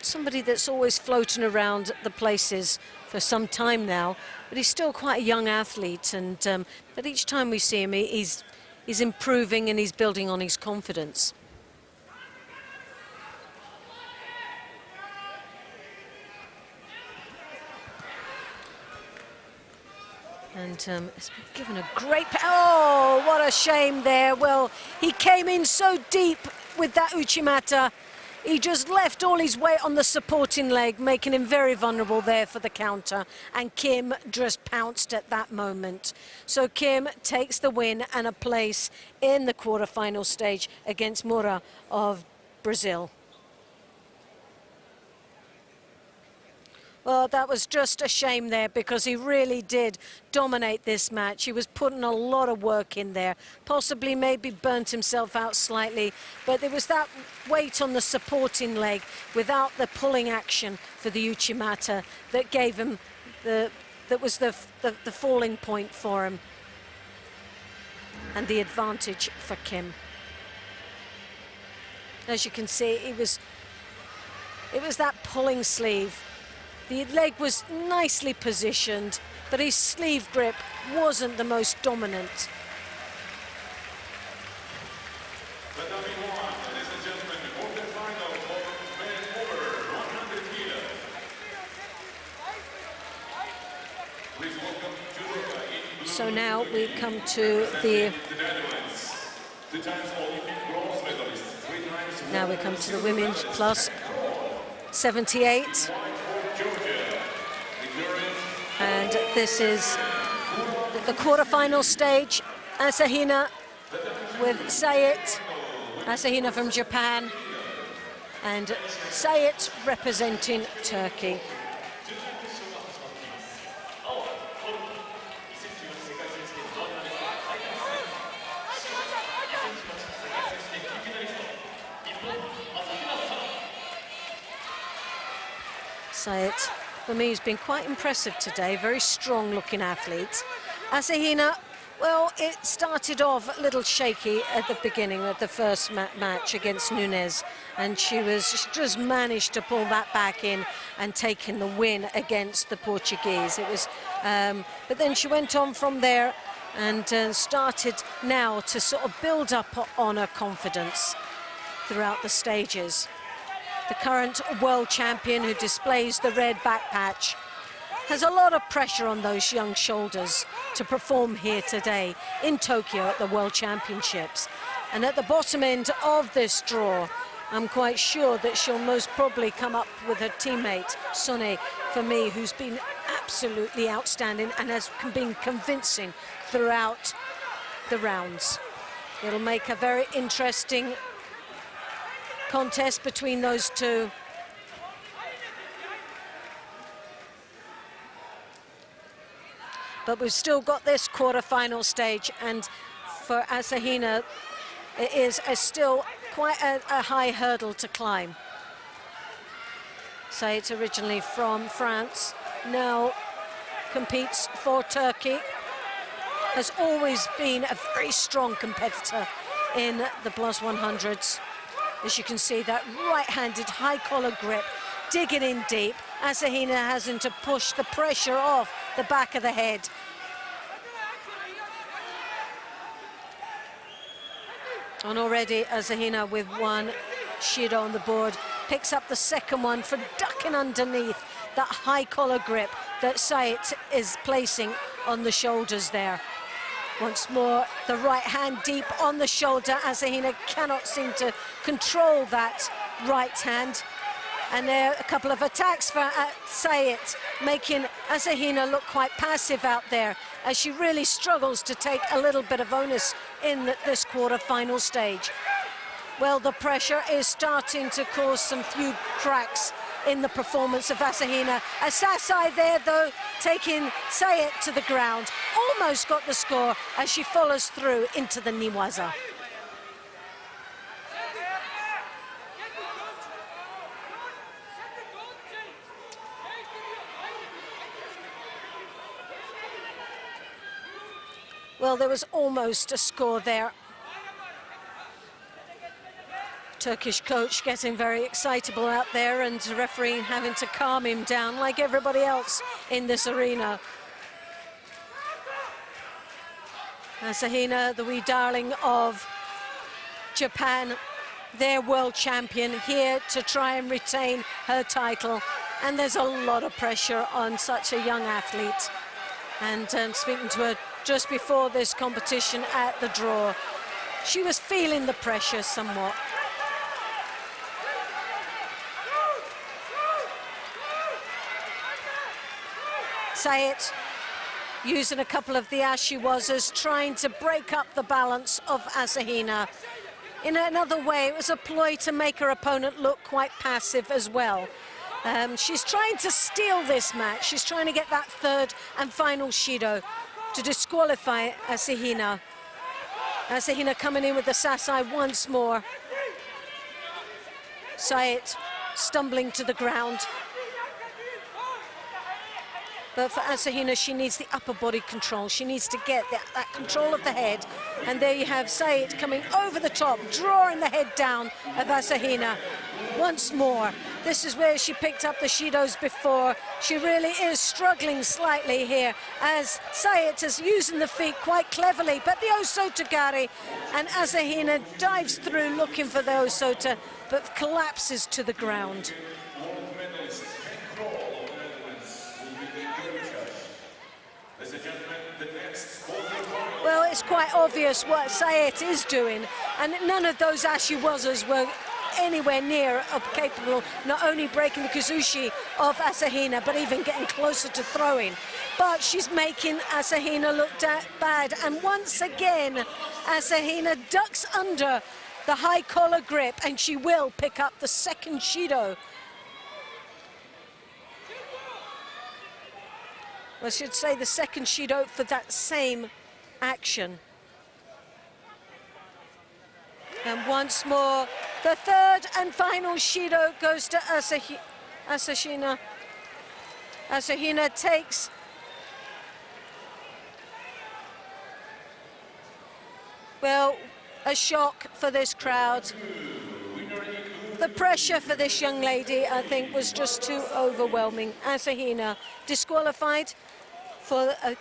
Somebody that's always floating around the places for some time now, but he's still quite a young athlete, and but each time we see him, he's improving and he's building on his confidence. And it's been given a great... Oh, what a shame there. Well, he came in so deep with that Uchimata. He just left all his weight on the supporting leg, making him very vulnerable there for the counter. And Kim just pounced at that moment. So Kim takes the win and a place in the quarterfinal stage against Moura of Brazil. Well, that was just a shame there, because he really did dominate this match. He was putting a lot of work in there, possibly maybe burnt himself out slightly, but there was that weight on the supporting leg without the pulling action for the Uchimata that gave him that was the falling point for him and the advantage for Kim. As you can see, it was that pulling sleeve. The leg was nicely positioned, but his sleeve grip wasn't the most dominant. Tatami 1, ladies and gentlemen, quarterfinal for men over 100 kilo. Please welcome Judo in blue. So now we come to the... Netherlands. 2 times Olympic bronze medalist, 3 times... Now we come to the women's plus 78. And this is the quarterfinal stage. Asahina with Sayit. Asahina from Japan. And Sayit representing Turkey. Sayit, for me, has been quite impressive today. Very strong looking athlete. Asahina, well, it started off a little shaky at the beginning of the first match against Nunes, and she just managed to pull that back in and taking the win against the Portuguese. It was, but then she went on from there and started now to sort of build up on her confidence throughout the stages. The current world champion, who displays the red back patch, has a lot of pressure on those young shoulders to perform here today in Tokyo at the World Championships. And at the bottom end of this draw, I'm quite sure that she'll most probably come up with her teammate, Sonne, for me, who's been absolutely outstanding and has been convincing throughout the rounds. It'll make a very interesting contest between those two. But we've still got this quarter-final stage, and for Asahina, it is still quite a high hurdle to climb. Sayit, originally from France, now competes for Turkey, has always been a very strong competitor in the plus 100s. As you can see, that right-handed high collar grip, digging in deep. Asahina hasn't to push the pressure off the back of the head. And already Asahina with one Judo on the board, picks up the second one for ducking underneath that high collar grip that Sayit is placing on the shoulders there. Once more, the right hand deep on the shoulder. Asahina cannot seem to control that right hand. And there are a couple of attacks for Sayit, making Asahina look quite passive out there, as she really struggles to take a little bit of onus in this quarter-final stage. Well, the pressure is starting to cause some few cracks in the performance of Asahina. Asasai there, though, taking Sayet to the ground. Almost got the score as she follows through into the Niwaza. Well, there was almost a score there. Turkish coach getting very excitable out there, and the referee having to calm him down like everybody else in this arena. Asahina, the wee darling of Japan, their world champion, here to try and retain her title. And there's a lot of pressure on such a young athlete. And speaking to her just before this competition at the draw, she was feeling the pressure somewhat. Sayet using a couple of the ashiwazas, trying to break up the balance of Asahina. In another way, it was a ploy to make her opponent look quite passive as well. She's trying to steal this match. She's trying to get that third and final Shido to disqualify Asahina. Asahina coming in with the Sasai once more. Sayet stumbling to the ground. But for Asahina, she needs the upper body control. She needs to get that control of the head. And there you have Sayet coming over the top, drawing the head down of Asahina. Once more, this is where she picked up the Shidos before. She really is struggling slightly here as Sayet is using the feet quite cleverly. But the Osotogari, and Asahina dives through looking for the Osota, but collapses to the ground. Well, it's quite obvious what Sayet is doing, and none of those ashiwazas were anywhere near capable not only breaking the Kazushi of Asahina, but even getting closer to throwing. But she's making Asahina look bad, and once again, Asahina ducks under the high collar grip, and she will pick up the second Shido. I should say the second Shido for that same action. And once more, the third and final Shido goes to Asahina. Asahina takes well, a shock for this crowd. The pressure for this young lady, I think, was just too overwhelming. Asahina disqualified for a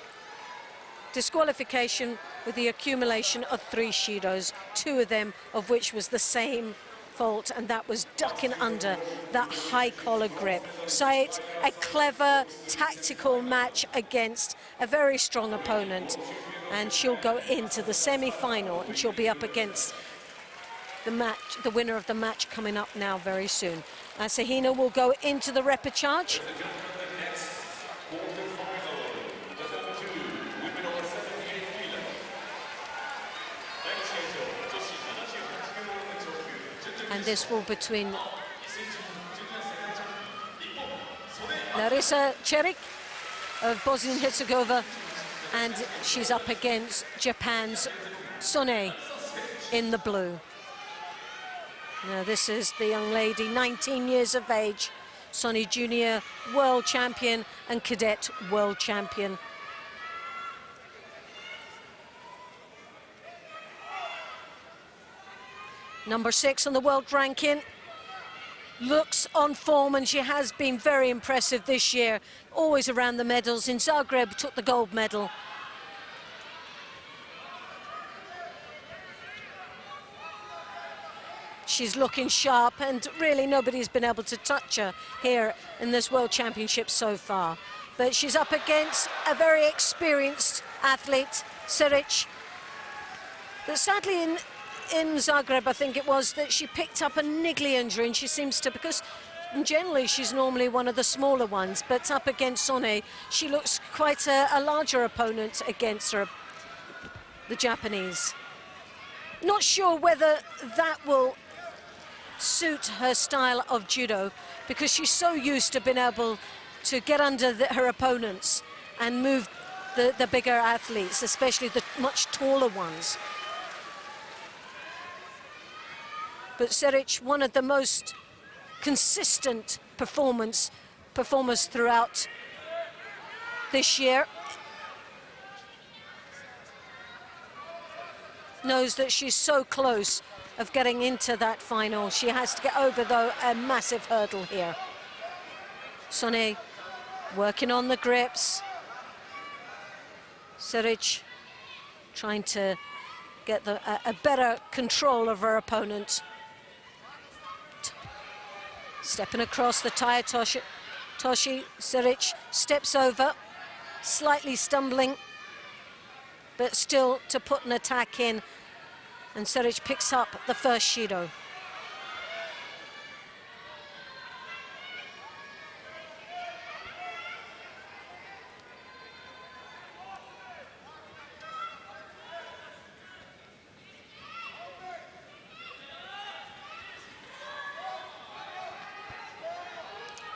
disqualification with the accumulation of 3 Shidos, 2 of them of which was the same fault, and that was ducking under that high collar grip. Sayet, a clever tactical match against a very strong opponent, and she'll go into the semi-final, and she'll be up against the winner of the match coming up now very soon. Asahina will go into the repechage. And this will be between Larissa Cherik of Bosnia and Herzegovina, and she's up against Japan's Sone in the blue. Now this is the young lady, 19 years of age, Sone Junior world champion and cadet world champion. Number 6 on the world ranking, looks on form, and she has been very impressive this year, always around the medals. In Zagreb, took the gold medal. She's looking sharp, and really nobody's been able to touch her here in this World Championship so far. But she's up against a very experienced athlete, Seric, that sadly in Zagreb, I think it was, that she picked up a niggly injury, and she seems to, because generally she's normally one of the smaller ones, but up against Sone, she looks quite a larger opponent against her, the Japanese. Not sure whether that will suit her style of judo, because she's so used to being able to get under her opponents and move the bigger athletes, especially the much taller ones. But Seric, one of the most consistent performers throughout this year, knows that she's so close of getting into that final. She has to get over, though, a massive hurdle here. Sonny working on the grips. Seric trying to get a better control of her opponent. Stepping across the Taya Toshi. Seric steps over, slightly stumbling, but still to put an attack in. And Seric picks up the first Shido.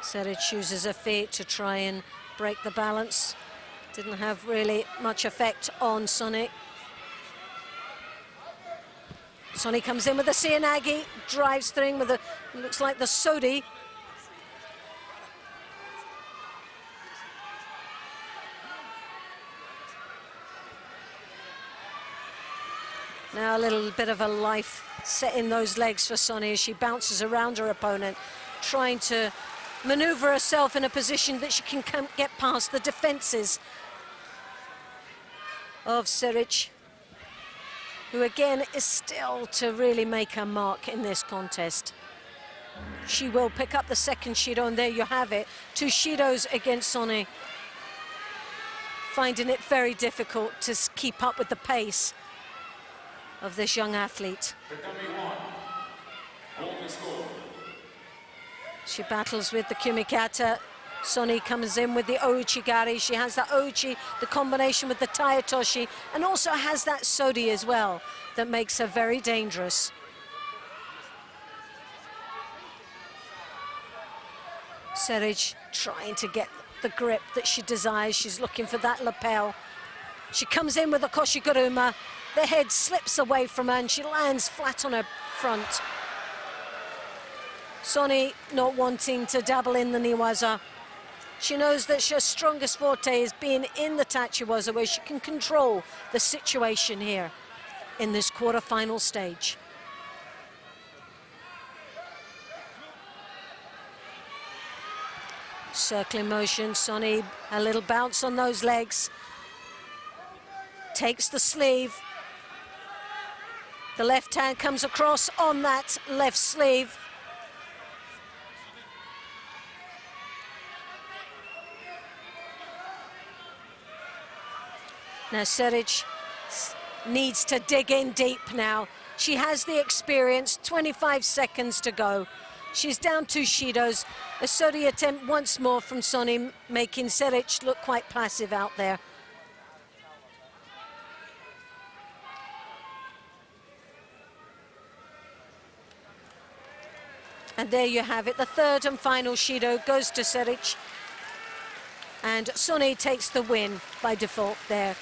Seric uses her feet to try and break the balance. Didn't have really much effect on Sonny. Sonny comes in with the Seoinage, drives through with the, looks like the Sodi. Now a little bit of a life set in those legs for Sonny as she bounces around her opponent, trying to maneuver herself in a position that she can get past the defenses of Seric, who again is still to really make her mark in this contest. She will pick up the second Shido, and there you have it. 2 Shidos against Sonny. Finding it very difficult to keep up with the pace of this young athlete. She battles with the Kumikata. Sonny comes in with the Ouchigari. She has that Ouchi, the combination with the Tayatoshi, and also has that Sodi as well, that makes her very dangerous. Seric trying to get the grip that she desires. She's looking for that lapel. She comes in with a Koshiguruma. The head slips away from her and she lands flat on her front. Sonny not wanting to dabble in the Niwaza. She knows that her strongest forte is being in the Tachiwaza, where she can control the situation here in this quarterfinal stage. Circling motion, Sonny, a little bounce on those legs. Takes the sleeve. The left hand comes across on that left sleeve. Now Seric needs to dig in deep now. She has the experience, 25 seconds to go. She's down 2 Shidos. A Sodi attempt once more from Sonny, making Seric look quite passive out there. And there you have it. The third and final Shido goes to Seric. And Sonny takes the win by default there.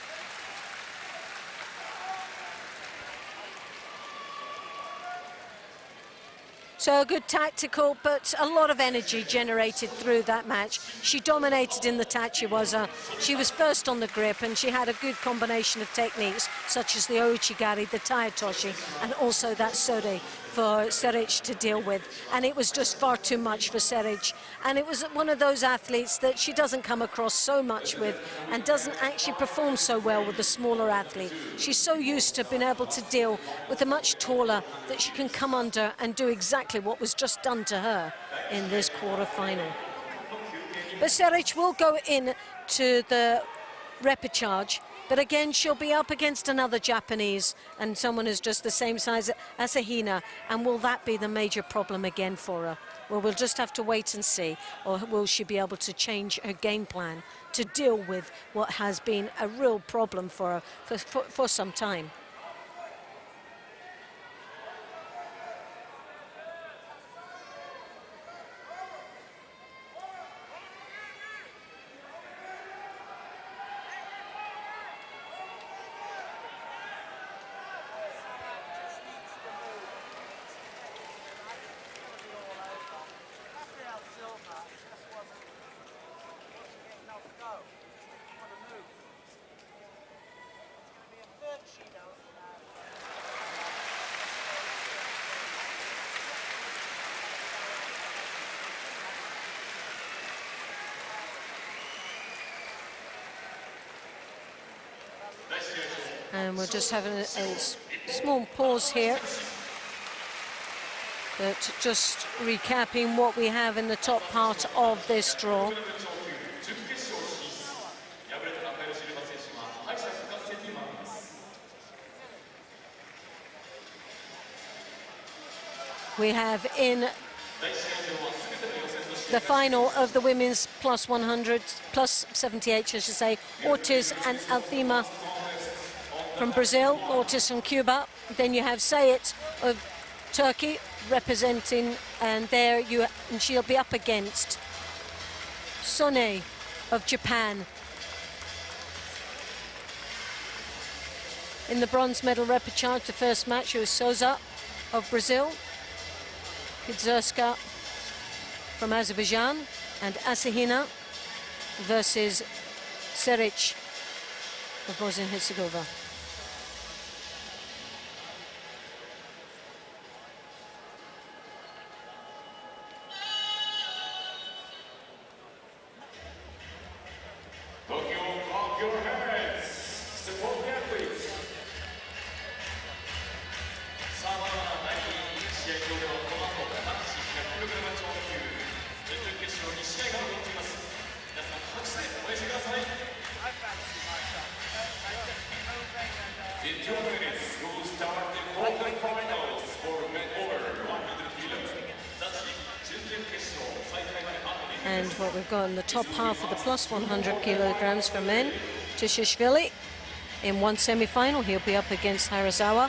So a good tactical, but a lot of energy generated through that match. She dominated in the Tachiwaza. She was first on the grip, and she had a good combination of techniques, such as the Ouchigari, the Tayatoshi, and also that Sode for Seric to deal with. And it was just far too much for Seric. And it was one of those athletes that she doesn't come across so much with and doesn't actually perform so well with the smaller athlete. She's so used to being able to deal with a much taller that she can come under and do exactly what was just done to her in this quarter-final. But Seric will go in to the repechage, but again she'll be up against another Japanese and someone who's just the same size as Ahina, and will that be the major problem again for her? Well, we'll just have to wait and see, or will she be able to change her game plan to deal with what has been a real problem for her for some time. And we're just having a small pause here. But just recapping what we have in the top part of this draw. We have in the final of the women's plus 100, plus 78, I should say, Ortiz and Althema from Brazil, Ortiz from Cuba. Then you have Sayet of Turkey representing, and she'll be up against Sone of Japan. In the bronze medal repechage, the first match, it was Souza of Brazil, Kidzerska from Azerbaijan, and Asahina versus Seric of Bosnia and Herzegovina. And what we've got in the top half of the plus 100 kilograms for men, Tishishvili in one semi-final. He'll be up against Harazawa.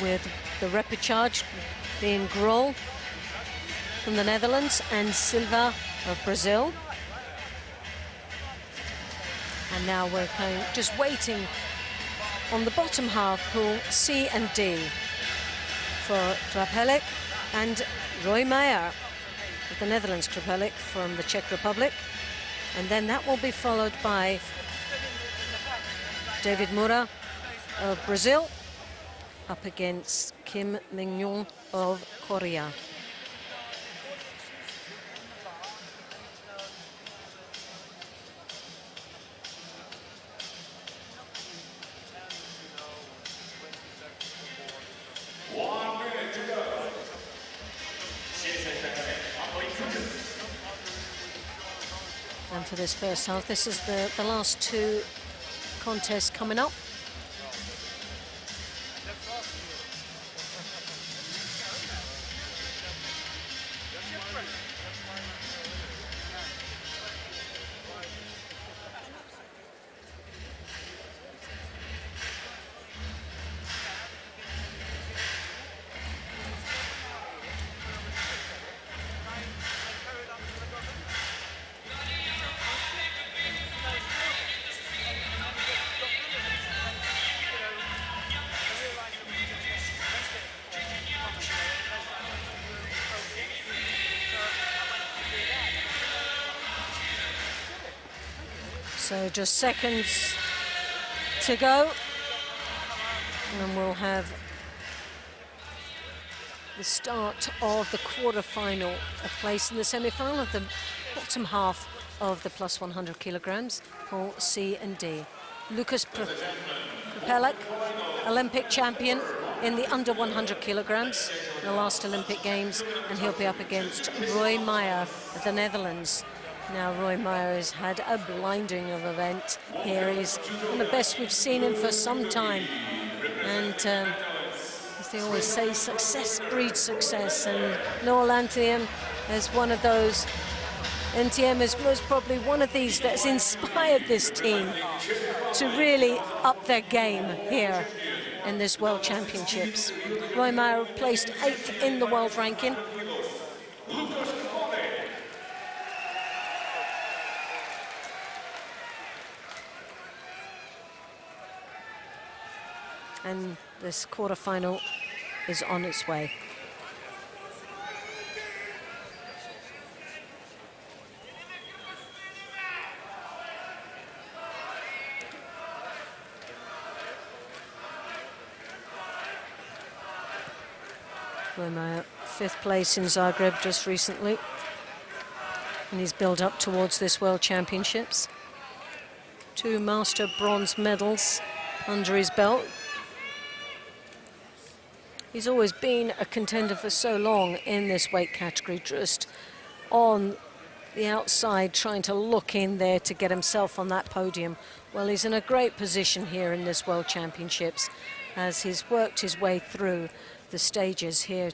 With the repechage being Grol from the Netherlands and Silva of Brazil. And now we're just waiting on the bottom half, pool C and D, for Krapelek and Roy Meyer of the Netherlands, Krapelek from the Czech Republic. And then that will be followed by David Moura of Brazil up against Kim Min-young of Korea. And for this first half, this is the last two contests coming up. So just seconds to go, and we'll have the start of the quarter-final, a place in the semi-final of the bottom half of the plus 100 kilograms, Pool C and D. Lukas Krapelek, Olympic champion in the under 100 kilograms, in the last Olympic Games, and he'll be up against Roy Meyer of the Netherlands. Now Roy Meyer has had a blinding of event here. He's one of the best we've seen him for some time. And as they always say, success breeds success. And Noel Antiem is one of those. NTM is most probably one of these that's inspired this team to really up their game here in this World Championships. Roy Meyer placed 8th in the world ranking. And this quarter-final is on its way. We're 5th place in Zagreb just recently. in his build-up towards this World Championships. 2 master bronze medals under his belt. He's always been a contender for so long in this weight category, just on the outside, trying to look in there to get himself on that podium. Well, he's in a great position here in this World Championships as he's worked his way through the stages here.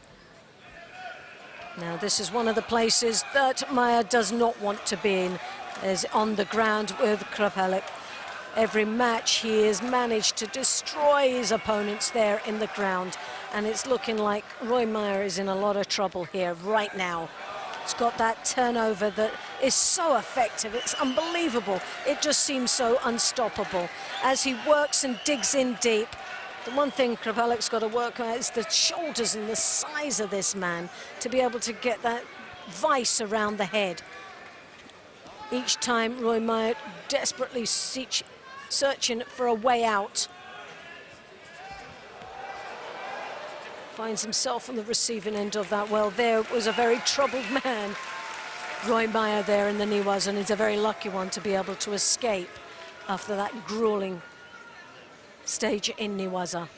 Now, this is one of the places that Maia does not want to be in, is on the ground with Krupalik. Every match he has managed to destroy his opponents there in the ground, and it's looking like Roy Maia is in a lot of trouble here right now. He's got that turnover that is so effective, it's unbelievable. It just seems so unstoppable. As he works and digs in deep, the one thing Krupalik's got to work on is the shoulders and the size of this man to be able to get that vice around the head. Each time Roy Maia desperately searching for a way out. Finds himself on the receiving end of that. Well, there was a very troubled man, Roy Maia, there in the Niwas, and he's a very lucky one to be able to escape after that grueling stage in Niwaza.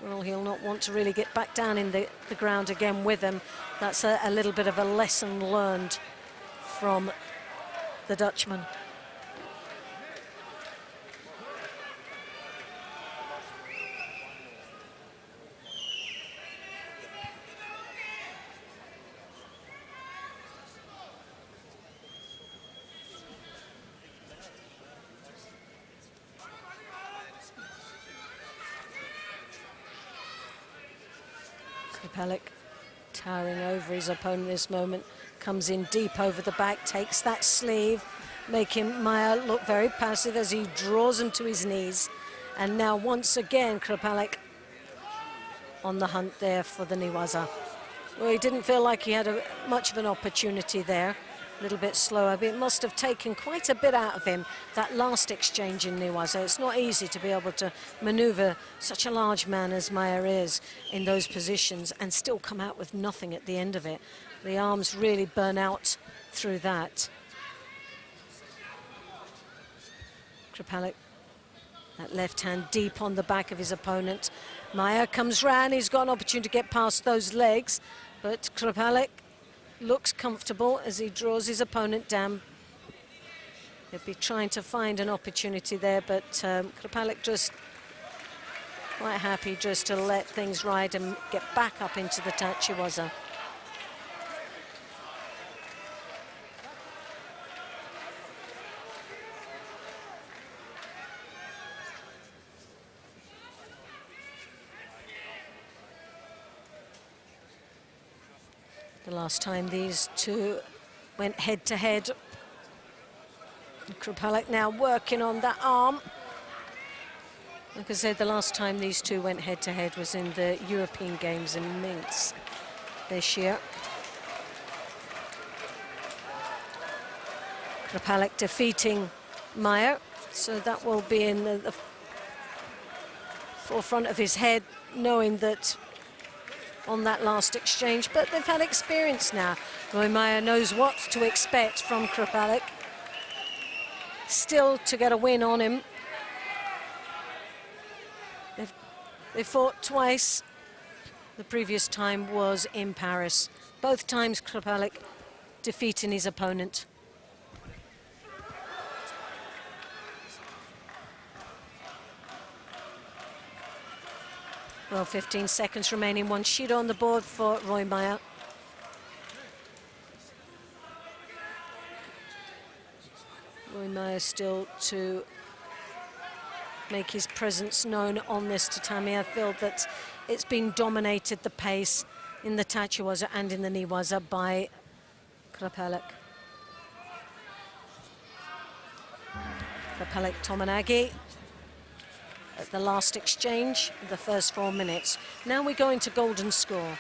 Well, he'll not want to really get back down in the ground again with him. That's a little bit of a lesson learned from the Dutchman. Krupalik towering over his opponent in this moment, comes in deep over the back, takes that sleeve, making Maia look very passive as he draws him to his knees. And now once again Krupalik on the hunt there for the Niwaza. Well, he didn't feel like he had much of an opportunity there. A little bit slower, but it must have taken quite a bit out of him, that last exchange in Niwaza. It's not easy to be able to maneuver such a large man as Maia is in those positions and still come out with nothing at the end of it. The arms really burn out through that. Krupalik, that left hand deep on the back of his opponent. Maia comes round, he's got an opportunity to get past those legs, but Krupalik looks comfortable as he draws his opponent down. He'll be trying to find an opportunity there, but Krupalik just quite happy just to let things ride and get back up into the Tachiwaza. The last time these two went head-to-head. Krupalik now working on that arm. Like I said, the last time these two went head-to-head was in the European Games in Minsk this year. Krupalik defeating Maia, so that will be in the forefront of his head, knowing that on that last exchange, but they've had experience now. Roy Maia knows what to expect from Krupalik. Still to get a win on him. They fought twice. The previous time was in Paris. Both times Krupalik defeating his opponent. Well, 15 seconds remaining. 1 Judo on the board for Roy Maia. Roy Maia still to make his presence known on this tatami. I feel that it's been dominated, the pace, in the Tachiwaza and in the Niwaza by Krupalik. Krupalik Tominagi at the last exchange, the first 4 minutes. Now we go into golden score.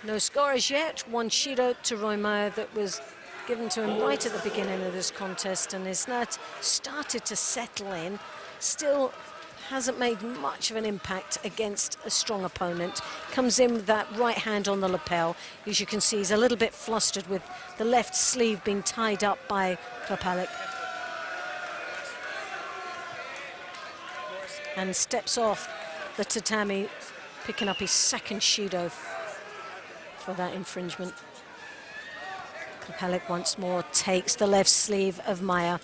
No score as yet. 1 Judo to Roy Maia that was given to him right at the beginning of this contest and is now started to settle in. Still hasn't made much of an impact against a strong opponent. Comes in with that right hand on the lapel. As you can see, he's a little bit flustered with the left sleeve being tied up by Krapalik. And steps off the tatami, picking up his second Judo for that infringement. Krapalik once more takes the left sleeve of Maya.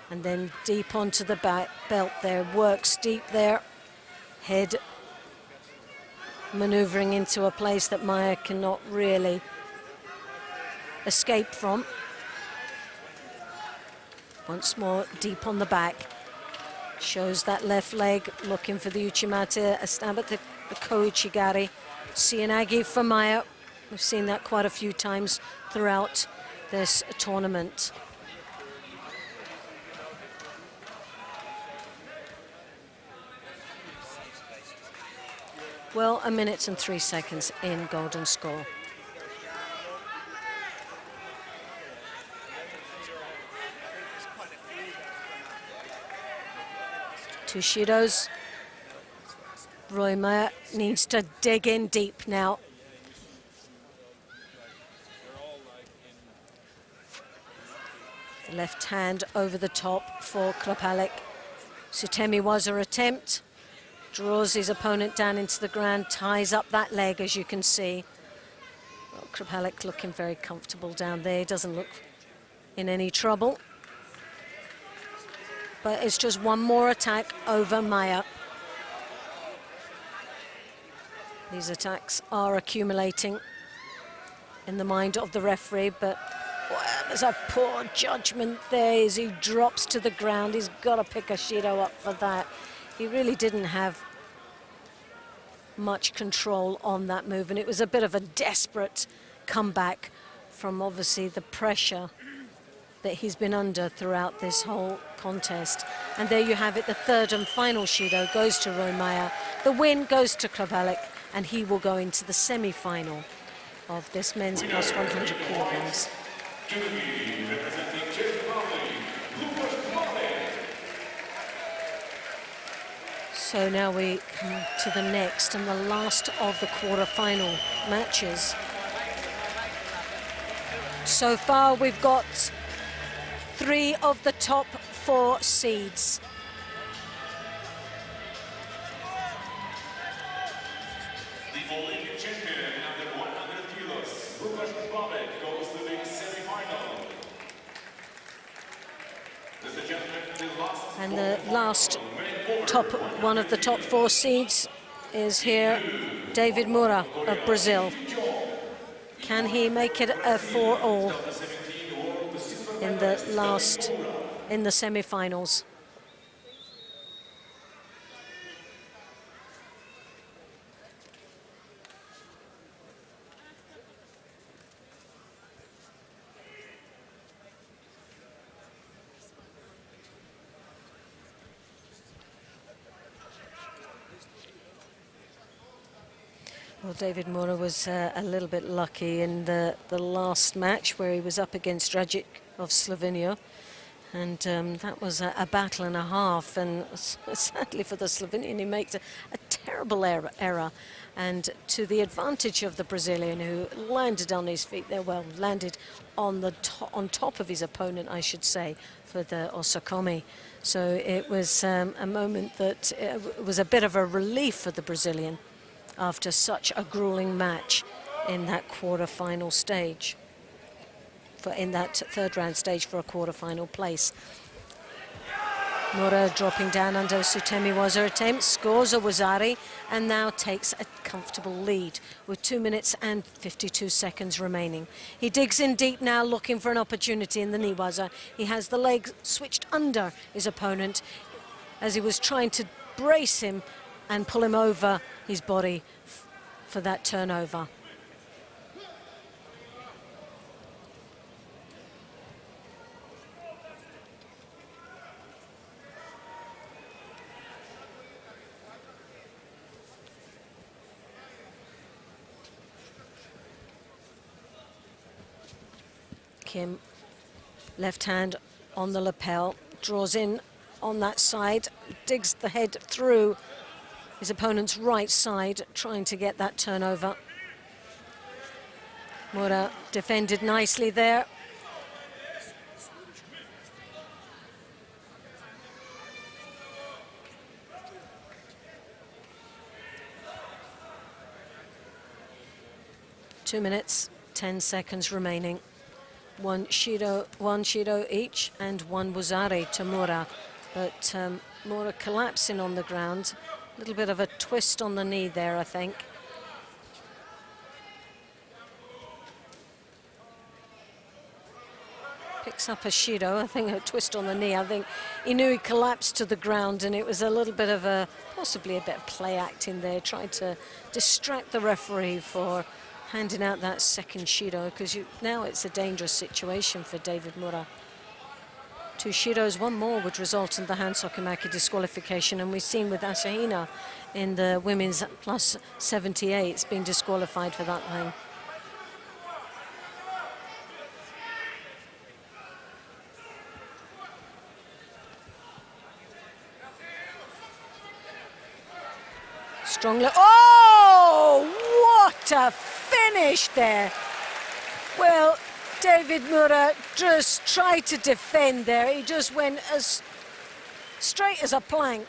And then deep onto the back belt there, works deep there. Head maneuvering into a place that Maya cannot really escape from. Once more, deep on the back. Shows that left leg, looking for the uchimata, a stab at the ko-uchigari. Seoinage for Maya. We've seen that quite a few times throughout this tournament. Well, 1 minute and 3 seconds in golden score. Two Judos. Roy Maya needs to dig in deep now. The left hand over the top for Krapalik. Sutemi was her attempt. Draws his opponent down into the ground, ties up that leg, as you can see. Well, Krapalik looking very comfortable down there. He doesn't look in any trouble. But it's just one more attack over Maya. These attacks are accumulating in the mind of the referee, but well, there's a poor judgment there as he drops to the ground. He's got to pick a Judo up for that. He really didn't have much control on that move, and it was a bit of a desperate comeback from obviously the pressure that he's been under throughout this whole contest. And there you have it, the third and final Judo goes to Roy Maya. The win goes to Krapalik, and he will go into the semi-final of this men's plus 100 kilograms. So now we come to the next and the last of the quarter-final matches. So far we've got 3 of the top 4 seeds. The Olympic champion under 100 kilos, goes to the semi-final. And the last one of the top 4 seeds is here, David Moura of Brazil. Can he make it a 4-all in the semi-finals? Well, David Moura was a little bit lucky in the last match where he was up against Dragic of Slovenia. And that was a battle and a half. And sadly for the Slovenian, he makes a terrible error. And to the advantage of the Brazilian, who landed on his feet there, well, landed on top of his opponent, I should say, for the Osokomi. So it was a moment that it was a bit of a relief for the Brazilian after such a grueling match in that quarter-final stage, in that third round stage for a quarter-final place. Moura dropping down under Sutemi was her attempt, scores a Wazari, and now takes a comfortable lead with 2 minutes and 52 seconds remaining. He digs in deep now, looking for an opportunity in the Niwaza. He has the leg switched under his opponent as he was trying to brace him and pull him over his body for that turnover. Kim, left hand on the lapel, draws in on that side, digs the head through his opponent's right side, trying to get that turnover. Mura defended nicely there. Two minutes, 10 seconds remaining. One Shido each and one Wuzari to Mura. But Mura collapsing on the ground. A little bit of a twist on the knee there, I think. Picks up a Shido, I think a twist on the knee. I think he knew he collapsed to the ground, and it was a little bit of possibly a bit of play acting there, trying to distract the referee for handing out that second Shido, because now it's a dangerous situation for David Mura. Two Shidos, one more would result in the hand Sokimaki disqualification, and we've seen with Asahina in the women's plus 78, it's been disqualified for that thing. Strongly. Oh, what a finish there. Well, David Mura just tried to defend there. He just went as straight as a plank,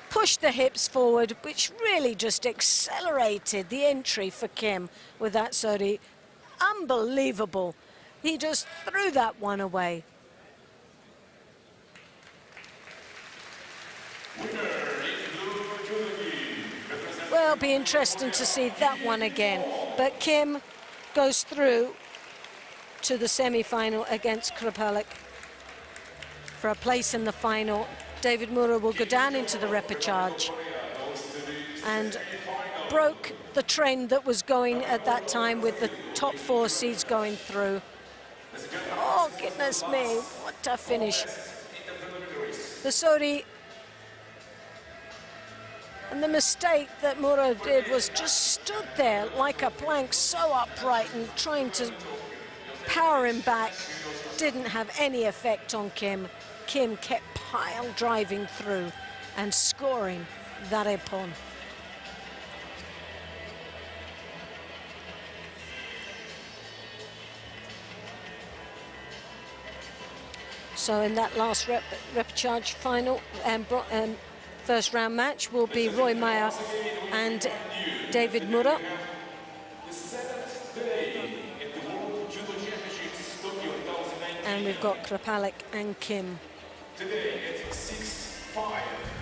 pushed the hips forward, which really just accelerated the entry for Kim with that sori. Unbelievable. He just threw that one away. Well, it'll be interesting to see that one again. But Kim goes through to the semi-final against Kripalik for a place in the final. David Mura will go down into the repechage and broke the trend that was going at that time with the top 4 seeds going through. Oh, goodness me, what a finish. The sori. And the mistake that Mura did was just stood there like a plank, so upright, and trying to power him back. Didn't have any effect on Kim. Kim kept pile driving through and scoring that ippon. So in that last repechage final first round match will be Roy Meyer and David Mura. And we've got Kripalik and Kim. Today at 6-5.